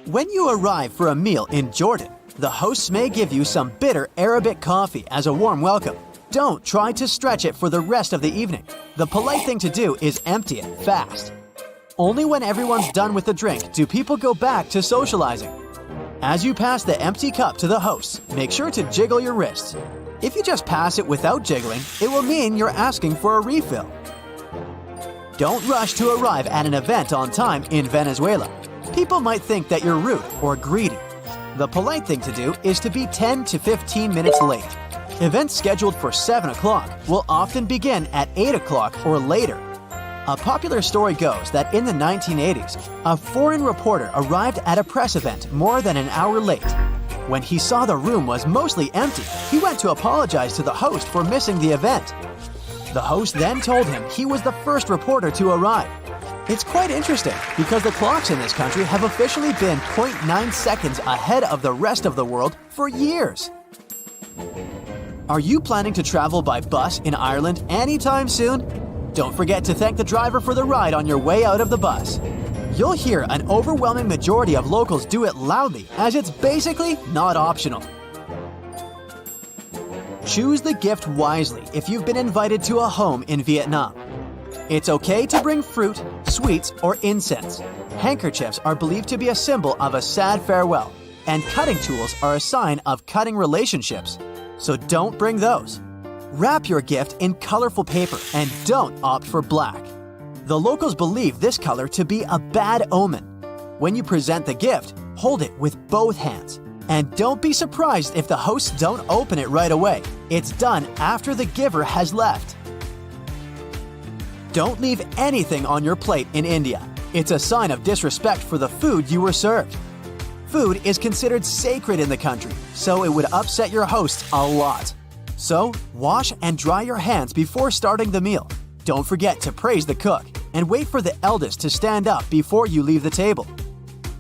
S1: When you arrive for a meal in Jordan, the hosts may give you some bitter Arabic coffee as a warm welcome. Don't try to stretch it for the rest of the evening. The polite thing to do is empty it fast. Only when everyone's done with the drink do people go back to socializing. As you pass the empty cup to the hosts, make sure to jiggle your wrists. If you just pass it without jiggling, it will mean you're asking for a refill. Don't rush to arrive at an event on time in Venezuela. People might think that you're rude or greedy. The polite thing to do is to be 10 to 15 minutes late. Events scheduled for 7 o'clock will often begin at 8 o'clock or later. A popular story goes that in the 1980s, a foreign reporter arrived at a press event more than an hour late. When he saw the room was mostly empty, he went to apologize to the host for missing the event. The host then told him he was the first reporter to arrive. It's quite interesting because the clocks in this country have officially been 0.9 seconds ahead of the rest of the world for years. Are you planning to travel by bus in Ireland anytime soon? Don't forget to thank the driver for the ride on your way out of the bus. You'll hear an overwhelming majority of locals do it loudly, as it's basically not optional. Choose the gift wisely if you've been invited to a home in Vietnam. It's okay to bring fruit, sweets, or incense. Handkerchiefs are believed to be a symbol of a sad farewell, and cutting tools are a sign of cutting relationships. So don't bring those. Wrap your gift in colorful paper and don't opt for black. The locals believe this color to be a bad omen. When you present the gift, hold it with both hands. And don't be surprised if the hosts don't open it right away. It's done after the giver has left. Don't leave anything on your plate in India. It's a sign of disrespect for the food you were served. Food is considered sacred in the country, so it would upset your hosts a lot. So, wash and dry your hands before starting the meal. Don't forget to praise the cook, and wait for the eldest to stand up before you leave the table.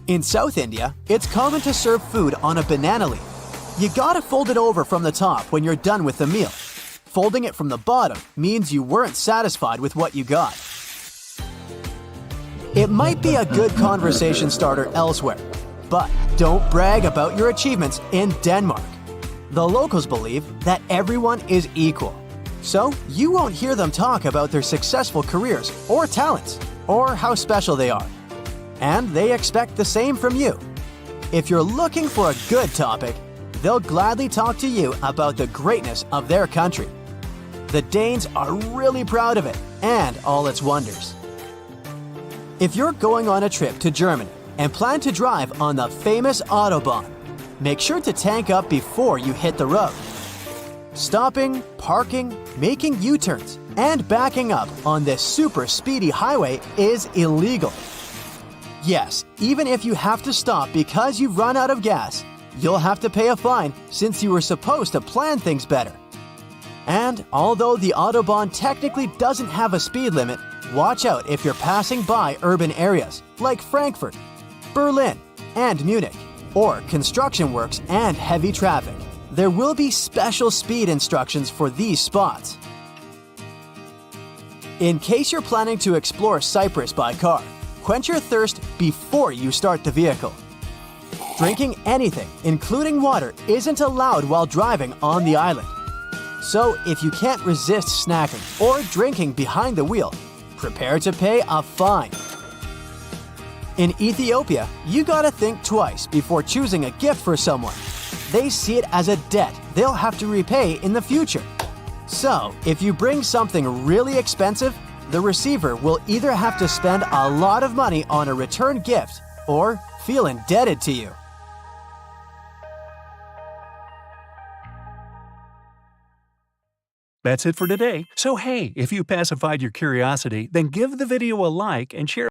S1: In South India, it's common to serve food on a banana leaf. You gotta fold it over from the top when you're done with the meal. Folding it from the bottom means you weren't satisfied with what you got. It might be a good conversation starter elsewhere, but don't brag about your achievements in Denmark. The locals believe that everyone is equal, so you won't hear them talk about their successful careers or talents, or how special they are. And they expect the same from you. If you're looking for a good topic, they'll gladly talk to you about the greatness of their country. The Danes are really proud of it and all its wonders. If you're going on a trip to Germany and plan to drive on the famous Autobahn, make sure to tank up before you hit the road. Stopping, parking, making U-turns, and backing up on this super speedy highway is illegal. Yes, even if you have to stop because you've run out of gas, you'll have to pay a fine since you were supposed to plan things better. And although the Autobahn technically doesn't have a speed limit, watch out if you're passing by urban areas like Frankfurt, Berlin, and Munich, or construction works and heavy traffic. There will be special speed instructions for these spots. In case you're planning to explore Cyprus by car, quench your thirst before you start the vehicle. Drinking anything, including water, isn't allowed while driving on the island. So if you can't resist snacking or drinking behind the wheel, prepare to pay a fine. In Ethiopia, you gotta think twice before choosing a gift for someone. They see it as a debt they'll have to repay in the future. So, if you bring something really expensive, the receiver will either have to spend a lot of money on a return gift or feel indebted to you.
S2: That's it for today. So hey, if you pacified your curiosity, then give the video a like and share